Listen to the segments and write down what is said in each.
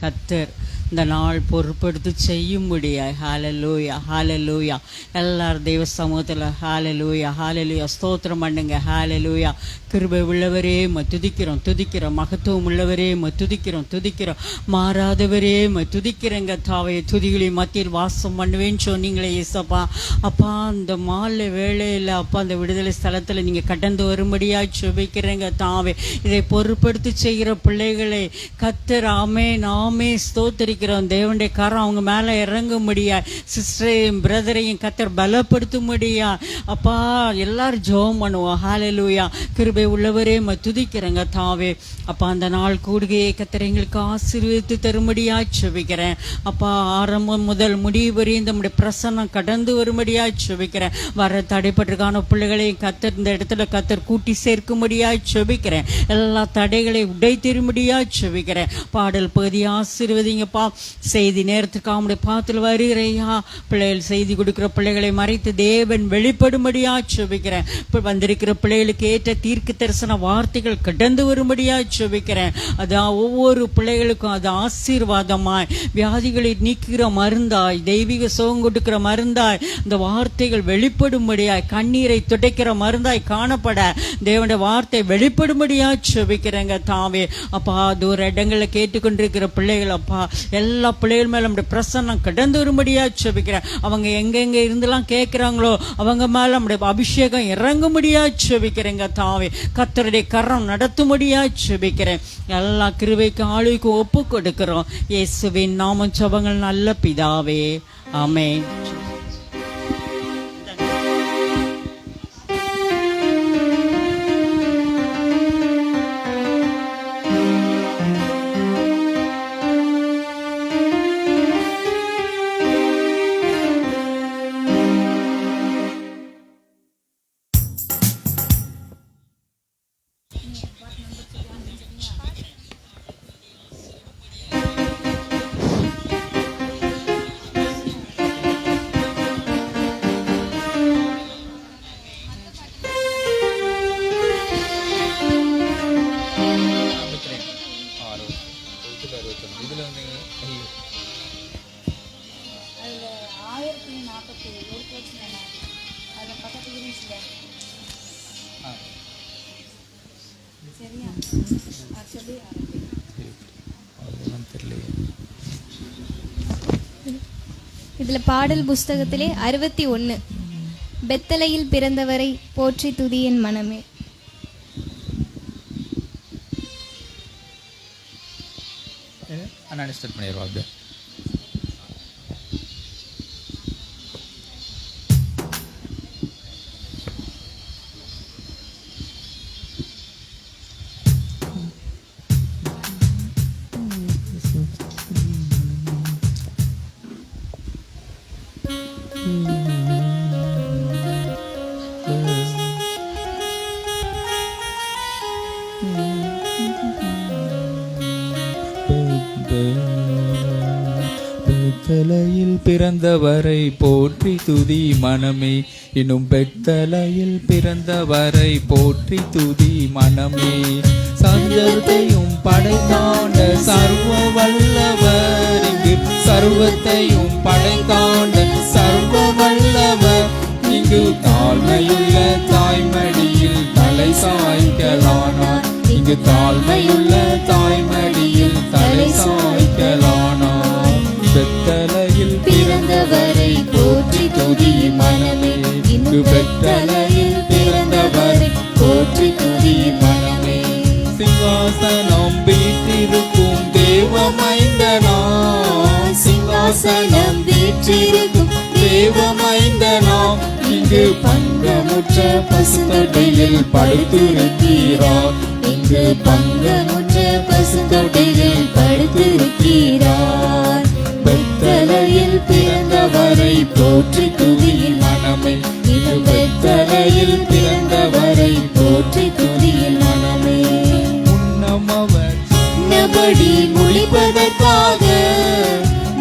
கர்த்தர் இந்த நாள் பொறுப்படுத்தி செய்யும்படியாய். ஹல்லேலூயா, ஹல்லேலூயா. எல்லாரும் தெய்வ சமூகத்தில் ஹல்லேலூயா, ஹல்லேலூயா ஸ்தோத்திரம் பண்ணுங்க. ஹல்லேலூயா. கிருபை உள்ளவரே துதிக்கிறோம், துதிக்கிறோம். மகத்துவம் உள்ளவரே துதிக்கிறோம். மாறாதவரே துதிக்கிறேங்க. தாவே துதிகளை மத்தியில் வாசம் பண்ணுவேன்னு சொன்னீங்களே ஏசப்பா. அப்பா அந்த மாலை வேளையில் அப்பா அந்த விடுதலை ஸ்தலத்தில் நீங்கள் கடந்து வரும்படியாய் சுபிக்கிறேங்க. தாவே இதை பொறுப்படுத்தி செய்கிற பிள்ளைகளை கர்த்தர் நாமே ஸ்தோத்திரிக்கிறோம். தேவனுடைய காரம் அவங்க மேலே இறங்கும்படியா, சிஸ்டரையும் பிரதரையும் கர்த்தர் பலப்படுத்தும்படியா அப்பா எல்லாரும் ஜெபம் பண்ணுவோம். ஹல்லேலூயா. கிருபை உள்ளவரே துதிக்கிறேங்க. தாவே அப்பா அந்த நாள் கூடுகையை கர்த்தர் எங்களுக்கு ஆசீர்வதித்து தரும்படியா செபிக்கிறேன். அப்பா ஆரம்பம் முதல் முடிவு வரையும் நம்முடைய பிரசன்னம் கடந்து வரும்படியா செபிக்கிறேன். வர தடைப்பட்டிருக்கான பிள்ளைகளையும் கர்த்தர் இந்த இடத்துல கர்த்தர் கூட்டி சேர்க்கும்படியா செபிக்கிறேன். எல்லா தடைகளை உடை திரும்படியா செபிக்கிறேன். பாடல் பகுதி ஆசீர்வதிங்கப்பா. செய்தி நேரத்துக்கு அவனுடைய பாத்தில் வருகிறையா. பிள்ளைகள் செய்தி கொடுக்கிற பிள்ளைகளை மறைத்து தேவன் வெளிப்படும்படியா செபிக்கிறேன். இப்போ வந்திருக்கிற பிள்ளைகளுக்கு ஏற்ற தீர்க்க தரிசன வார்த்தைகள் கடந்து வரும்படியா செபிக்கிறேன். அதான் ஒவ்வொரு பிள்ளைகளுக்கும் அது ஆசீர்வாதமாய், வியாதிகளை நீக்குகிற மருந்தாய், தெய்வீக சுகம் கொடுக்கிற மருந்தாய், இந்த வார்த்தைகள் வெளிப்படும்படியாய், கண்ணீரை துடைக்கிற மருந்தாய் காணப்பட தேவனுடைய வார்த்தை வெளிப்படும்படியா செபிக்கிறேங்க. தாவே அப்பா தூர இடங்களில் கேட்டுக்கொண்டிருக்கிற பிள்ளைகள் அப்பா எல்லா பிள்ளைகள் மேல நம்முடைய பிரசன்னம் கடந்து வரும்படியா செபிக்கிறேன். அவங்க எங்கெங்க இருந்தெல்லாம் கேட்கிறாங்களோ அவங்க மேல நம்முடைய அபிஷேகம் இறங்கும்படியா செபிக்கிறேங்க. தாவே கர்த்தருடைய கரம் நடத்தும்படியா செபிக்கிறேன். எல்லா கிருபைக்கு ஆளுக்கு ஒப்பு கொடுக்கிறோம். இயேசுவின் நாமம் ஜெபங்கள் நல்ல பிதாவே, ஆமென். இதுல பாடல் புஸ்தகத்திலே 61 பெத்தலையில் பிறந்தவரை போற்றி துதி என் மனமே. பெத்தலையில் பிறந்தவரை போற்றி துதி மனமே. இன்னும் பெத்தலையில் பிறந்தவரை போற்றி துதி மனமே. சஞ்சத்தையும் படைத்தாண்ட சர்வ வல்லவர், இங்கு சர்வத்தையும் படைத்தாண்ட சர்வ வல்லவர், இங்கு தாழ்மையுள்ள தாய்மடியில் தலை சாய்க்கலானார். இங்கு தாழ்மையுள்ள தாய்மடியில் தலை சாய்க்கலானார். பெத்தலையில் பிறந்தவரை போற்றி துதி மனமே. இங்கு பெத்தலையில் பிறந்தவரை போற்றி துதி மனமே. சிங்காசனம் வீற்றிருக்கும் தேவமைந்தனா, சிங்காசனம் வீற்றிருக்கும் தேவமைந்தனா, இங்கு பங்கமுற்ற பசுத்தொட்டியில் படுத்திருக்கிறார். இங்கு பங்கமுற்ற பசுத்தொட்டியில் படுத்திருக்கிறார். பெத்தலையில் பிறந்தவரை போற்றி துதி மனமே. இங்கு பெத்தலையில் பிறந்தவரை போற்றி துதி மனமே. முன்னம் அவர் சொன்னபடி முடிப்பதற்காக,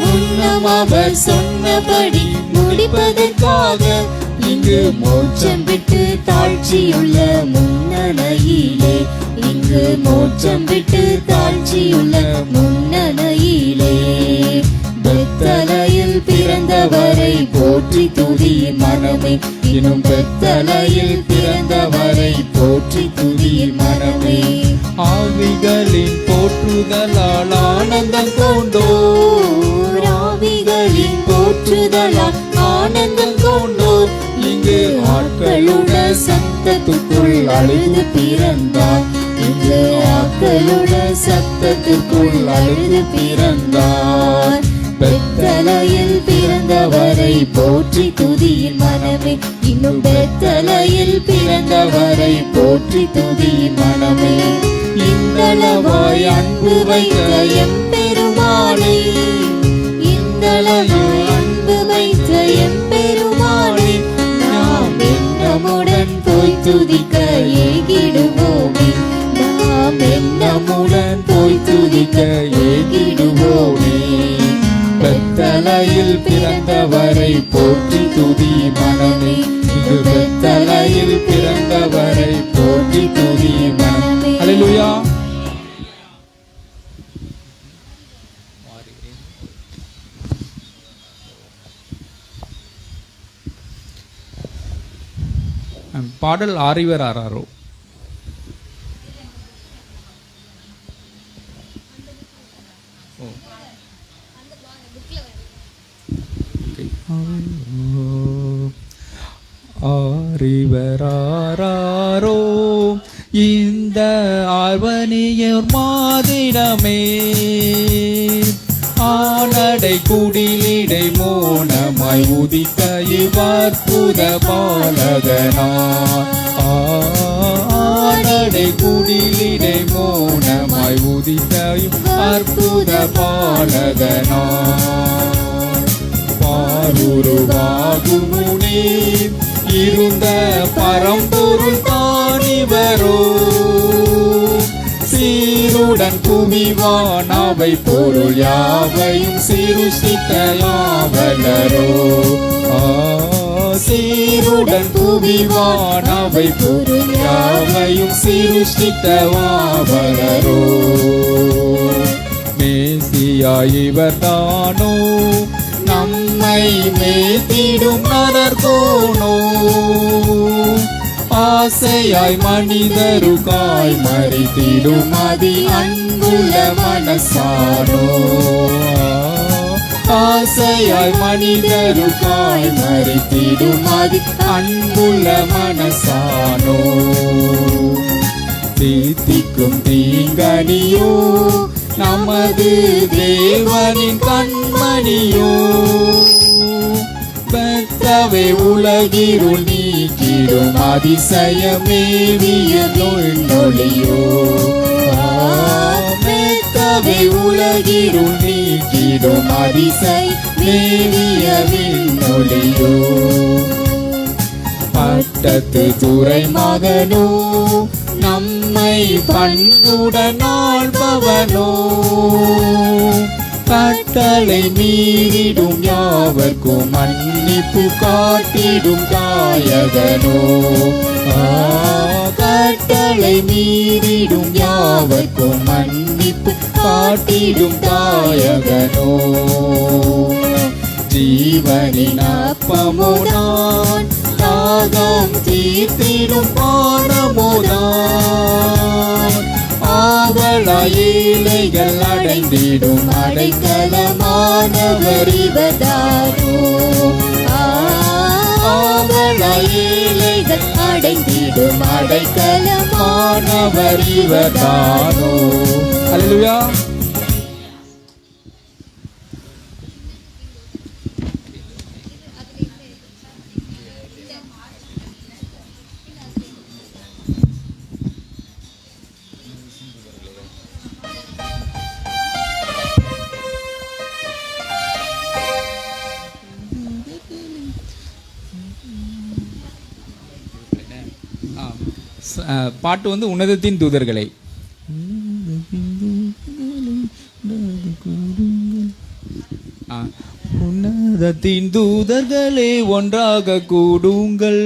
முன்னம் அவர் சொன்னபடி முடிப்பதற்காக, இங்கு மோட்சம் விட்டு தாழ்ச்சியுள்ள முன்னணையிலே, இங்கு மோட்சம் விட்டு தாழ்ச்சியுள்ள முன்னணையிலே, துதியின் மனமே இன்னும் பெத்தலையில் பிறந்தவரை போற்றி துதியின் மனமே ஆவிகளின் போற்றுதலால் ஆனந்தம் கொண்டோர் ஆவிகளின் போற்றுதலால் ஆனந்தம் கொண்டோர் இங்கு ஆட்களுடைய சத்தத்துக்குள் அழுது பிறந்தார் இங்கு ஆட்களுடைய சத்தத்துக்குள் அழுது பிறந்தார் பெத்தலையில் பிறந்தவரை போற்றி துதியின் மனமே இன்னும் பெத்தலையில் பிறந்தவரை போற்றி துதியின் மனமே இந்தளவாய் அன்பு வைத்த எம்பெருமானே இந்தளவாய் அன்பு வைத்த எம்பெருமானே நாம் எண்ணமுடன் போய் துதிக்க ஏகிடுவோமே நாம் எண்ணமுடன் போய் துதிக்க ஏகிடுவோமே பெத்தலையில் பிறந்தவரை போற்றி துதி மனமே இங்கு பெத்தலையில் பிறந்தவரை போற்றி துதி மனமே அல்லேலூயா பாடல் ஆரிவர் ஆராரோ ஆரிவராரோ இந்த ஆர்வனியர் மாதிடமே ஆனடை குடிலிடை மோனமாய் உதித்த இவ்வற்புத பாலகனார் ஆனடை குடிலிடை மோனமாய் உதித்த இவ்வற்புத பாலகனார் பாருருவாகும் முனே இருந்த பரம்பொருள் தானிவரோ சீருடன் குவிவான் அவை பொருள் யாவையும் சிருஷ்டித்த யாவலரோ சீருடன் குவிவான் அவை பொருள் யாவையும் சிருஷ்டித்த யாவலரோ மேசியா இவர் தானோ நம்மை மேத்திடும் நரர்கோனோ ஆசையாய் மனிதருக்காய் மறித்திடும் அதி அன்புள்ள மனசானோ ஆசையாய் மனிதருக்காய் மறித்திடும் அதி அன்புள்ள மனசானோ தீத்திக்கும் தீங்கனியோ நமது தேவனின் கண்மணியோ பெத்தவை உலகிருள் நீக்கிடும் அதிசயமேவிய நொழியோ பெத்தவை உலகிருள் நீக்கிடும் அதிசயமேவிய நொழியோ பட்டத்து துறை மகனோ நம்மை பண்புடன் ஆள்பவனோ கட்டளை மீறிடும் யாவர்க்கும் மன்னிப்பு காட்டிடும் தாயகனோ கட்டளை மீறிடும் யாவர்க்கும் மன்னிப்பு காட்டிடும் தாயகனோ ஜீவனின் அப்பமுதான் தாகம் தீர்த்திடும் பானமுதான் ஆவலாயிலைகள் அடைந்திடும் அடைக்கலமானவர் இவர்தானோ ஆவலாயிலைகள் அடைந்திடும் அடைக்கலமானவர் இவர்தானோ அல்லேலூயா பாட்டு வந்து உன்னதத்தின் தூதர்களை உன்னதத்தின் தூதர்களே ஒன்றாக கூடுங்கள்,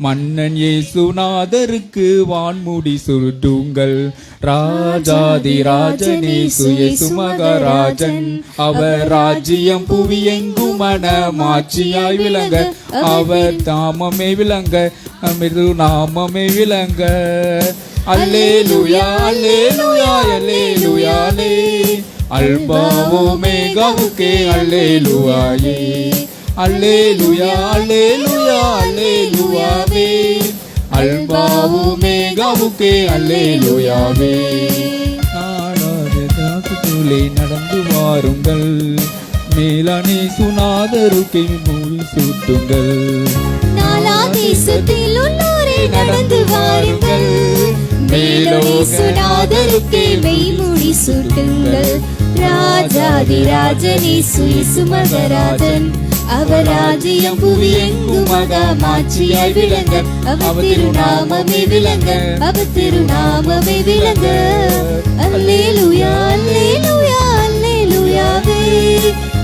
மன்னன் இயேசுநாதருக்கு வான்முடி சூட்டுங்கள். ராஜாதி ராஜனேசு இயேசு மகாராஜன், அவர் ராஜ்யம் புவியெங்கும் மனமாட்சியாய் விளங்க, அவர் நாமமே விளங்க, அமிர்து நாமமே விளங்க. அல்லேலூயா அல்லேலூயா அல்லேலூயா அல்லே, அல்பா ஓமேகாவுக்கே அல்லேலூயாயே. அல்லேலூயா அல்லேலூயா அல்லேலூயாவே, அல்பா ஓமேகாவுக்கே அல்லேலூயாவே. நாடாதே நடந்து வாருங்கள், மேலானே சுநாதருக்கே மூடி சூட்டுங்கள். நாலா தேசத்தில் உள்ளோரே நடந்து வாருங்கள், மேலானே சுநாதருக்கே மெய்முடி சூட்டுங்கள். ராஜாதி ராஜனேசு இயேசு மகாராஜன், அவர் ராஜ்யம் புவியெங்கும் மகாமாட்சியாய் விளங்க, அவர் திருநாமமே விளங்க, அவர் திருநாமமே விளங்க. அல்லேலூயா அல்லேலூயா அல்லேலூயாவே,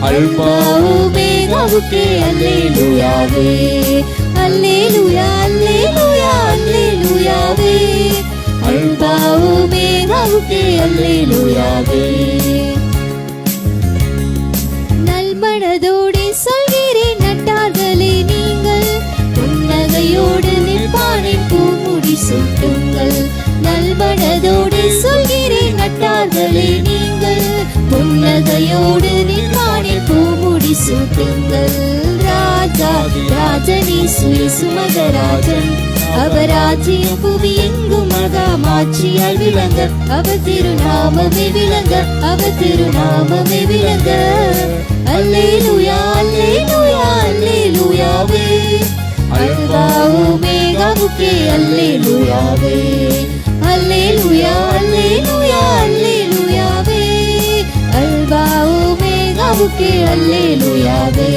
அல்பா ஓமேகாவுக்கே அல்லேலூயாவே. அல்லேலூயா அல்லேலூயா அல்லேலூயாவே, அல்பா ஓமேகாவுக்கே அல்லேலூயாவே. நல்மனதோடு சொல்கிறேன் நட்டார்களே நீங்கள், புன்னகையோடு நிற்பானே பூமுடி சூட்டுங்கள். நல்மனதோடு சொல்கிறேன் நட்டார்களே நீங்கள், புன்னகையோடு நிற்பானே பூமுடி சூட்டுங்கள். ராஜாதி ராஜனேசு இயேசு மகாராஜன், அவர் ராஜ்யம் புவியெங்கும் மகாமாட்சியாய் விளங்க, அவர் திருநாமமே விளங்க, அவர் திருநாமமே விளங்க. அல்லேலூயா அல்லேலூயா அல்லேலூயாவே, அல்பா ஓமேகாவுக்கே அல்லேலூயாவே. அல்லேலூயா அல்லேலூயா அல்லேலூயாவே, அல்பா ஓமேகாவுக்கே அல்லேலூயாவே.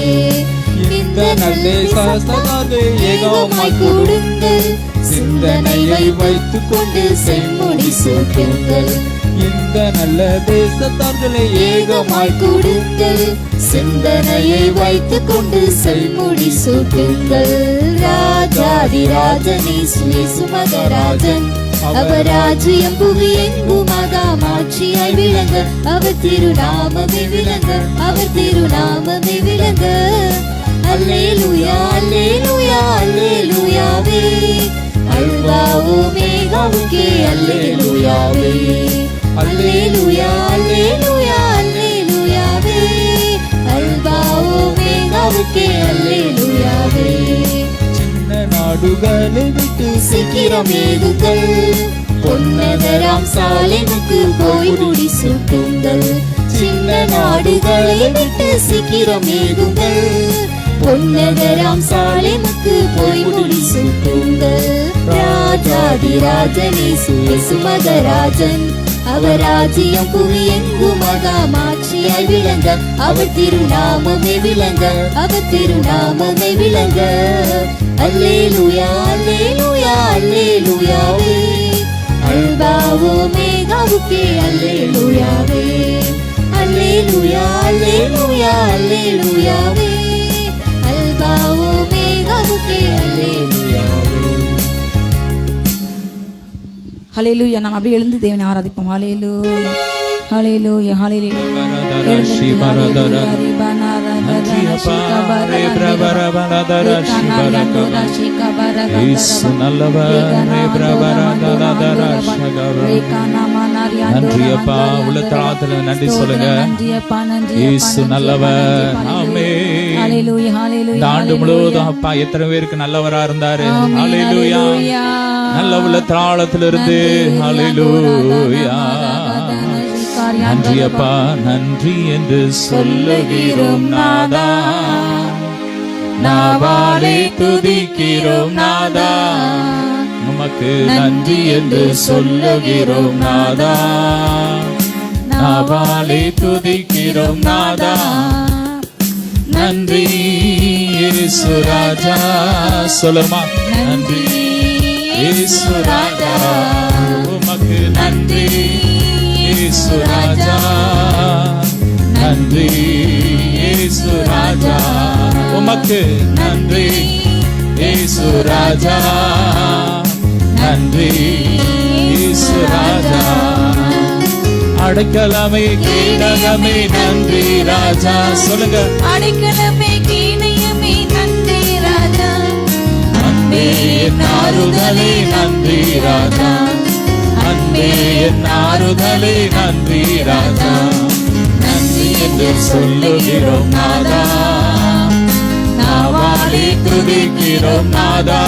இந்த நல்ல சாஸ்திரத்தை ஏகமாய் கூடுங்கள், சிந்தனையை வைத்துக் கொண்டு செம்முடி சூட்டுங்கள். இந்த நல்ல தேசத்தார்களை ஏகமாய் கூடுங்கள், சிந்தனையை வைத்துக் கொண்டு செம்முடி சூட்டுங்கள். ராஜாதி ராஜனேசு இயேசு மகாராஜன், அவர் ராஜ்யம் புவியெங்கும் மகாமாட்சியாய் விளங்க, அவர் திருநாமமே விளங்க, அவர் திருநாமமே விளங்க. அல்லேலூயா அல்லேலூயா அல்லேலூயாவே, அல்பா ஓமேகாவுக்கே அல்லேலூயாவே. அல்லேலூயா அல்லேலூயா அல்லேலூயாவே, அல்பா ஓமேகாவுக்கே அல்லேலூயாவே. சின்ன நாடுகளை விட்டு சீக்கிரம் ஏகுங்கள், பொன்னகராம் சாலேமுக்கு போய் முடி சூட்டுங்கள். சின்ன நாடுகளை விட்டு சீக்கிரம் ஏகுங்கள், பொன்னகராம் சாலேமுக்கு போய் முடி சூட்டுங்கள். ராஜாதி ராஜனேசு இயேசு மகாராஜன், அவர் ராஜ்யம் புவியெங்கும் மகாமாட்சியாய் விளங்க, அவர் திருநாமமே விளங்க, அவர் திருநாமமே விளங்க. அல்லேலூயா அல்லேலூயா அல்லேலூயாவே, அல்பா ஓமேகாவுக்கே அல்லேலூயாவே. அல்லேலூயா அல்லேலூயா அல்லேலூயாவே, அல்பா ஓமேகாவுக்கே அல்லேலூயாவே. ஹல்லேலூயா. நாம் அப்படியே எழுந்து தேவனை ஆராதிப்போம். ஹல்லேலூயா ஹல்லேலூயா ஹல்லேலூயா. நன்றி சொல்லுங்க. ஆண்டு முழுவதும் அப்பா எத்தனை பேருக்கு நல்லவரா இருந்தாரு. ஹல்லேலூயா. நல்ல உள்ளத்தாளத்திலிருந்து ஹல்லேலூயா. நன்றி அப்பா, நன்றி என்று சொல்லுகிறோம் நாதா, நாவாலே துதிக்கிறோம் நாதா, உமக்கு நன்றி என்று சொல்லுகிறோம் நாதா, நாவாலே துதிக்கிறோம் நாதா. நன்றி இயேசு ராஜா, சொல்லுமா நன்றி இயேசு ராஜா, உமக்கு நன்றி இயேசு ராஜா. நன்றி இயேசு ராஜா. உமக்கு நன்றி இயேசு ராஜா, நன்றி இயேசு ராஜா. அடைக்கலமே கேடகமே நன்றி ராஜா. சொல்லுங்க. அடைக்கலமே கேடகமே நன்றி ராஜா. அன்பே என் ஆறுதலே நன்றி ராஜா, அன்பே என் ஆறுதலே நன்றி ராஜா. நன்றி என்று சொல்லுகிறோம் நாதா, நாவாலே துதிக்கிறோம் நாதா.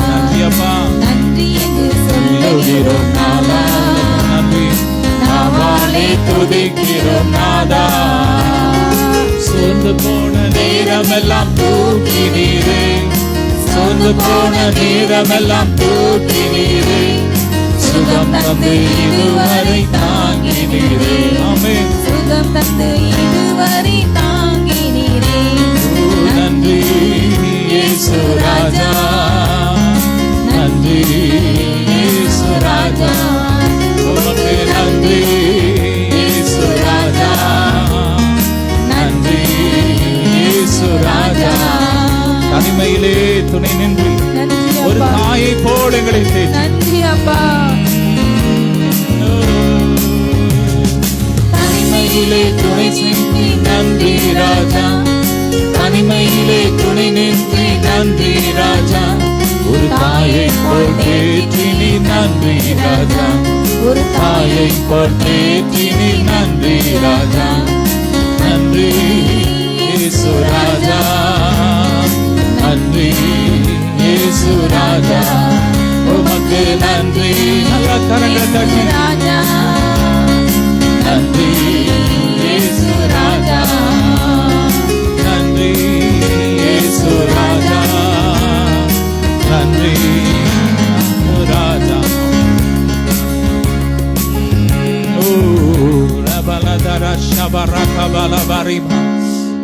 நன்றி அப்பா, நன்றி என்று சொல்லுகிறோம் நாதா, நன்றி நாவாலே துதிக்கிறோம் நாதா. சோர்ந்து போன நேரமெல்லாம் தூக்கினீரே, சோர்ந்து போன நேரமெல்லாம் தூக்கினீரே, சுகம் தந்து இதுவரை தாங்கினீரே. ஆமென். சுகம் தந்து இதுவரை தாங்கினீரே. நன்றி இயேசு ராஜா, நன்றி இயேசு ராஜா. உமக்கு நன்றி இயேசு ராஜா, நன்றி இயேசு ராஜா. தனிமையிலே துணை நின்று ஒரு தாயை போல் எங்களை தேற்றி. நன்றி அப்பா. தனிமையிலே துணை நின்று நன்றி ராஜா, தனிமையிலே துணை நின்று நன்றி ராஜா. ஒரு தாயை போல் தேற்றினி நன்றி ராஜா, ஒரு தாயை போல் தேற்றினி நன்றி ராஜா. நன்றி இயேசு ராஜா, நன்றி இயேசு ராஜா. உமக்கு நன்றி. நல்ல கரங்களை தட்டி ராஜா. நன்றி இயேசு ராஜா, நன்றி இயேசு ராஜா, நன்றி ராஜா.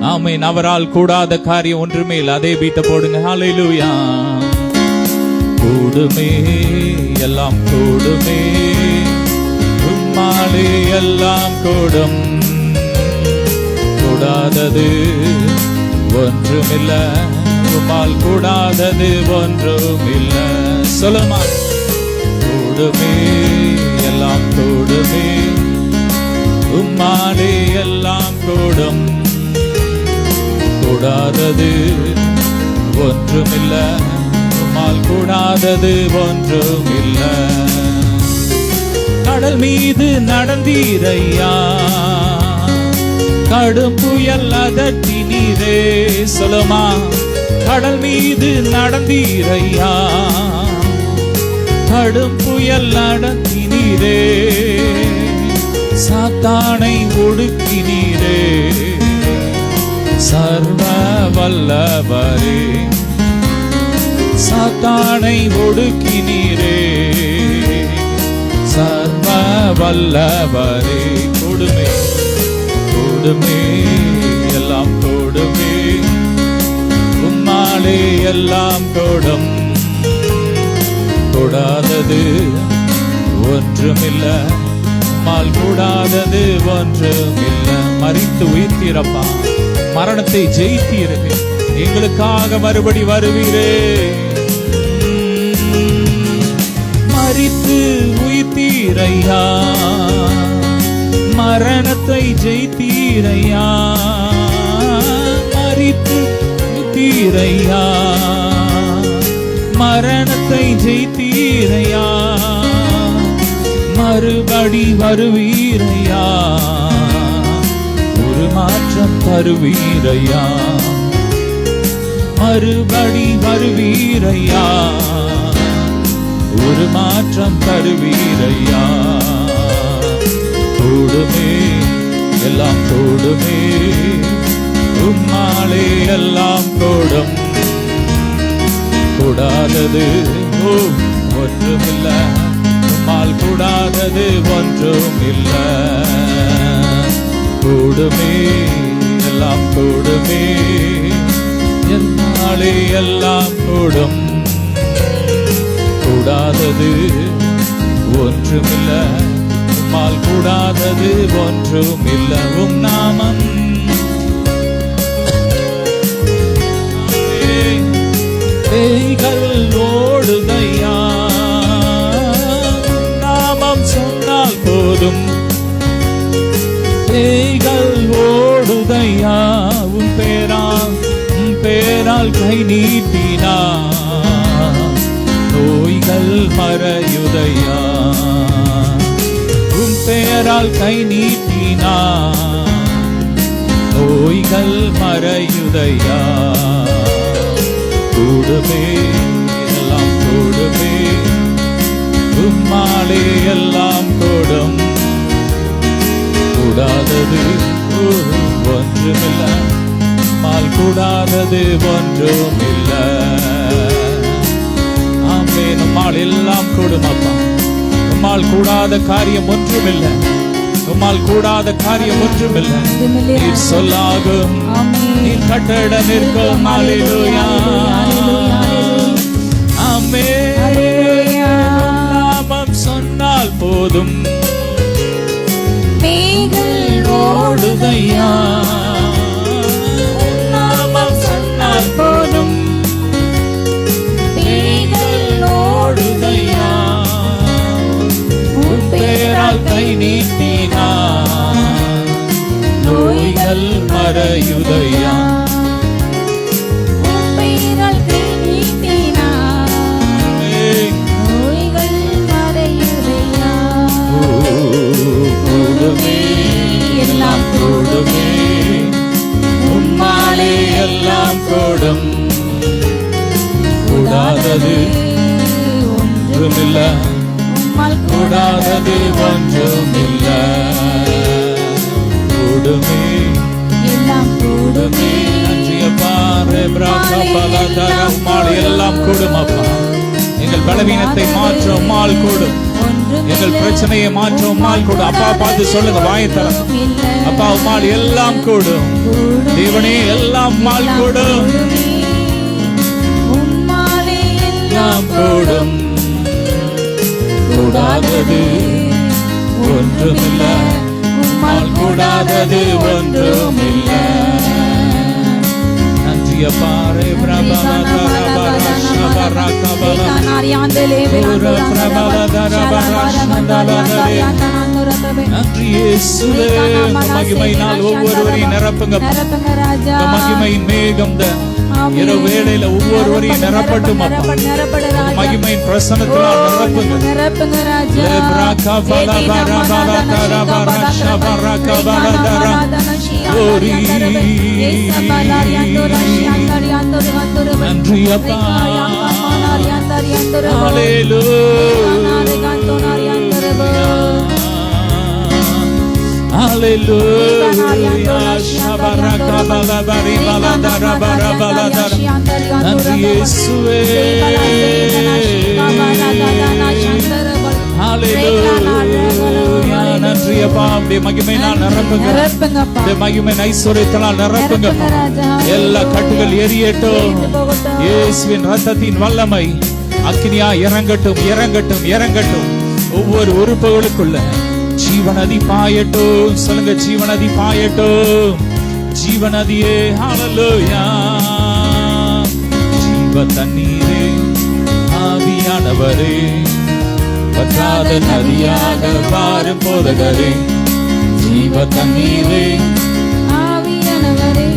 ஆமென். அவரால் கூடாத காரியம் ஒன்றுமே இல்லை. அதே பீட்ட போடுங்க. ஹல்லேலூயா. கூடுமே எல்லாம் கூடுமே, உம்மாலே எல்லாம் கூடும், கூடாதது ஒன்றுமில்ல, உம்மால் கூடாதது ஒன்றுமில்ல. சொல்லுமா. கூடுமே எல்லாம் கூடுமே, உம்மாலே எல்லாம் கூடும், கூடாதது ஒன்றுமில்ல, உம்மால் கூடாதது ஒன்றுமில்ல. கடல் மீது நடந்தீரையா, கடும் புயல் அதட்டினீரே. சொல்லுமா. கடல் மீது நடந்தீரையா, கடும் புயல் நடத்தினீரே, சாத்தானை ஒடுக்கினீரே, சர்வ வல்லவரே, சாத்தானை ஒடுக்கினீரே, சர்வ வல்லவரே. கொடுமே கொடுமே எல்லாம் கொடுமே, உம்மாலே எல்லாம் கொடும், கூடாதது ஒன்றுமில்ல, உம்மால் கூடாதது ஒன்றுமில்ல. மரித்து உயிர்த்தீரப்பா, மரணத்தை ஜெயித்தீர்கள், எங்களுக்காக மறுபடி வருவீரே. மரித்து உயிர்த்தீரையா, மரணத்தை ஜெயித்தீரையா, மரித்து உயிர்த்தீரையா, மரணத்தை ஜெயித்தீரையா, மறுபடி வருவீரையா, ஒரு மாற்றம் தருவீரையா, மறுபடி வருவீரையா, ஒரு மாற்றம் தருவீரையா. கூடுமே எல்லாம் கூடுமே, உம்மாலே எல்லாம் கூடும், கூடாதது ஒன்றுமில்ல, உம்மால் கூடாதது ஒன்றுமில்ல. கூடுமே எல்லாம் கூடுமே, என்னாலே எல்லாம் கூடும், கூடாதது ஒன்றுமில்ல, உம்மால் கூடாதது ஒன்றும் இல்லவும் நாமம் பேய்கள் ஓடுதையா நாமம் சொன்னால் போதும் பேய்கள் ஓடுதையா உன் பேரால் கை நீட்டினா நோய்கள் மறையுதையா உன் பேரால் கை நீட்டினா நோய்கள் மறையுதையா கூடுமே எல்லாம் கூடுமே உம்மாலே எல்லாம் கூடும் கூடாதது ஒன்றுமில்ல உம்மால் கூடாதது ஒன்றுமில்ல ஆமென் உம்மால் எல்லாம் கூடும் அப்பா உம்மால் கூடாத காரியம் ஒன்றுமில்லை உம்மால் கூடாத காரியம் ஒன்றுமில்லை நீர் சொல்லாகும் நீர் கட்டட நிற்கும் ஹல்லேலூயா ஆமென் நாமம் சொன்னால் போதும் பேய்கள் ஓடுதையா நாமம் சொன்னால் போதும் பேய்கள் ஓடுதையா உன் பெயரால் கை நீட்டினா நோய்கள் மறையுதையா உன் பெயரால் கை நீட்டினா நோய்கள் மறையுதையா கூடுமே எல்லாம் கூடுமே உம்மாலே எல்லாம் கூடும் கூடாதது ஒன்றுமில்லை உம்மால் கூடாதது ஒன்றுமில்லை கூடுமே எல்லாம் கூடுமே நன்றியப்பா உம்மால் எல்லாம் கூடும் அப்பா எங்கள் பலவீனத்தை மாற்ற உம்மால் கூடும் எங்கள் பிரச்சனையை மாற்ற உம்மால் கூடும் அப்பா பார்த்து சொல்லுங்க வாயை திறந்து அப்பா உம்மால் எல்லாம் கூடும் தேவனே எல்லாம் உம்மால் கூடும் உம்மாலே எல்லாம் கூடும் கூடாதது ஒன்றுமில்லை உம்மால் கூடாதது ஒன்றுமில்லை நன்றியப்பா நன்றி இயேசுவே மகிமையினால் ஒவ்வொருவரையும் நிரப்புங்க மகிமையின் மேகம் இரவு வேளையில ஒவ்வொருவரையும் நிரப்பட்டும் மகிமையின் பிரசன்னத்தினால் நிரப்புங்க நன்றி அப்பா நன்றி இயேசுவே நன்றி அப்பா அப்படியே மகிமையினால் நிரப்புங்க மகிமையின் ஐஸ்வர்யத்தினால் நிரப்புங்க எல்லா கட்டுகள் எரியட்டும் இயேசுவின் ரத்தத்தின் வல்லமை அக்கினியா இறங்கட்டும் இறங்கட்டும் இறங்கட்டும் ஒவ்வொரு உறுப்புகளுக்குள்ள ஜீவநதி பாயட்டும் சொல்லுங்க ஜீவநதி பாயட்டும் ஜீவநதியே ஹல்லேலூயா ஜீவ தண்ணீரே ஆவியானவரே வற்றாத நதியாக வாரும் போதகரே ஜீவ தண்ணீரே ஆவியானவரே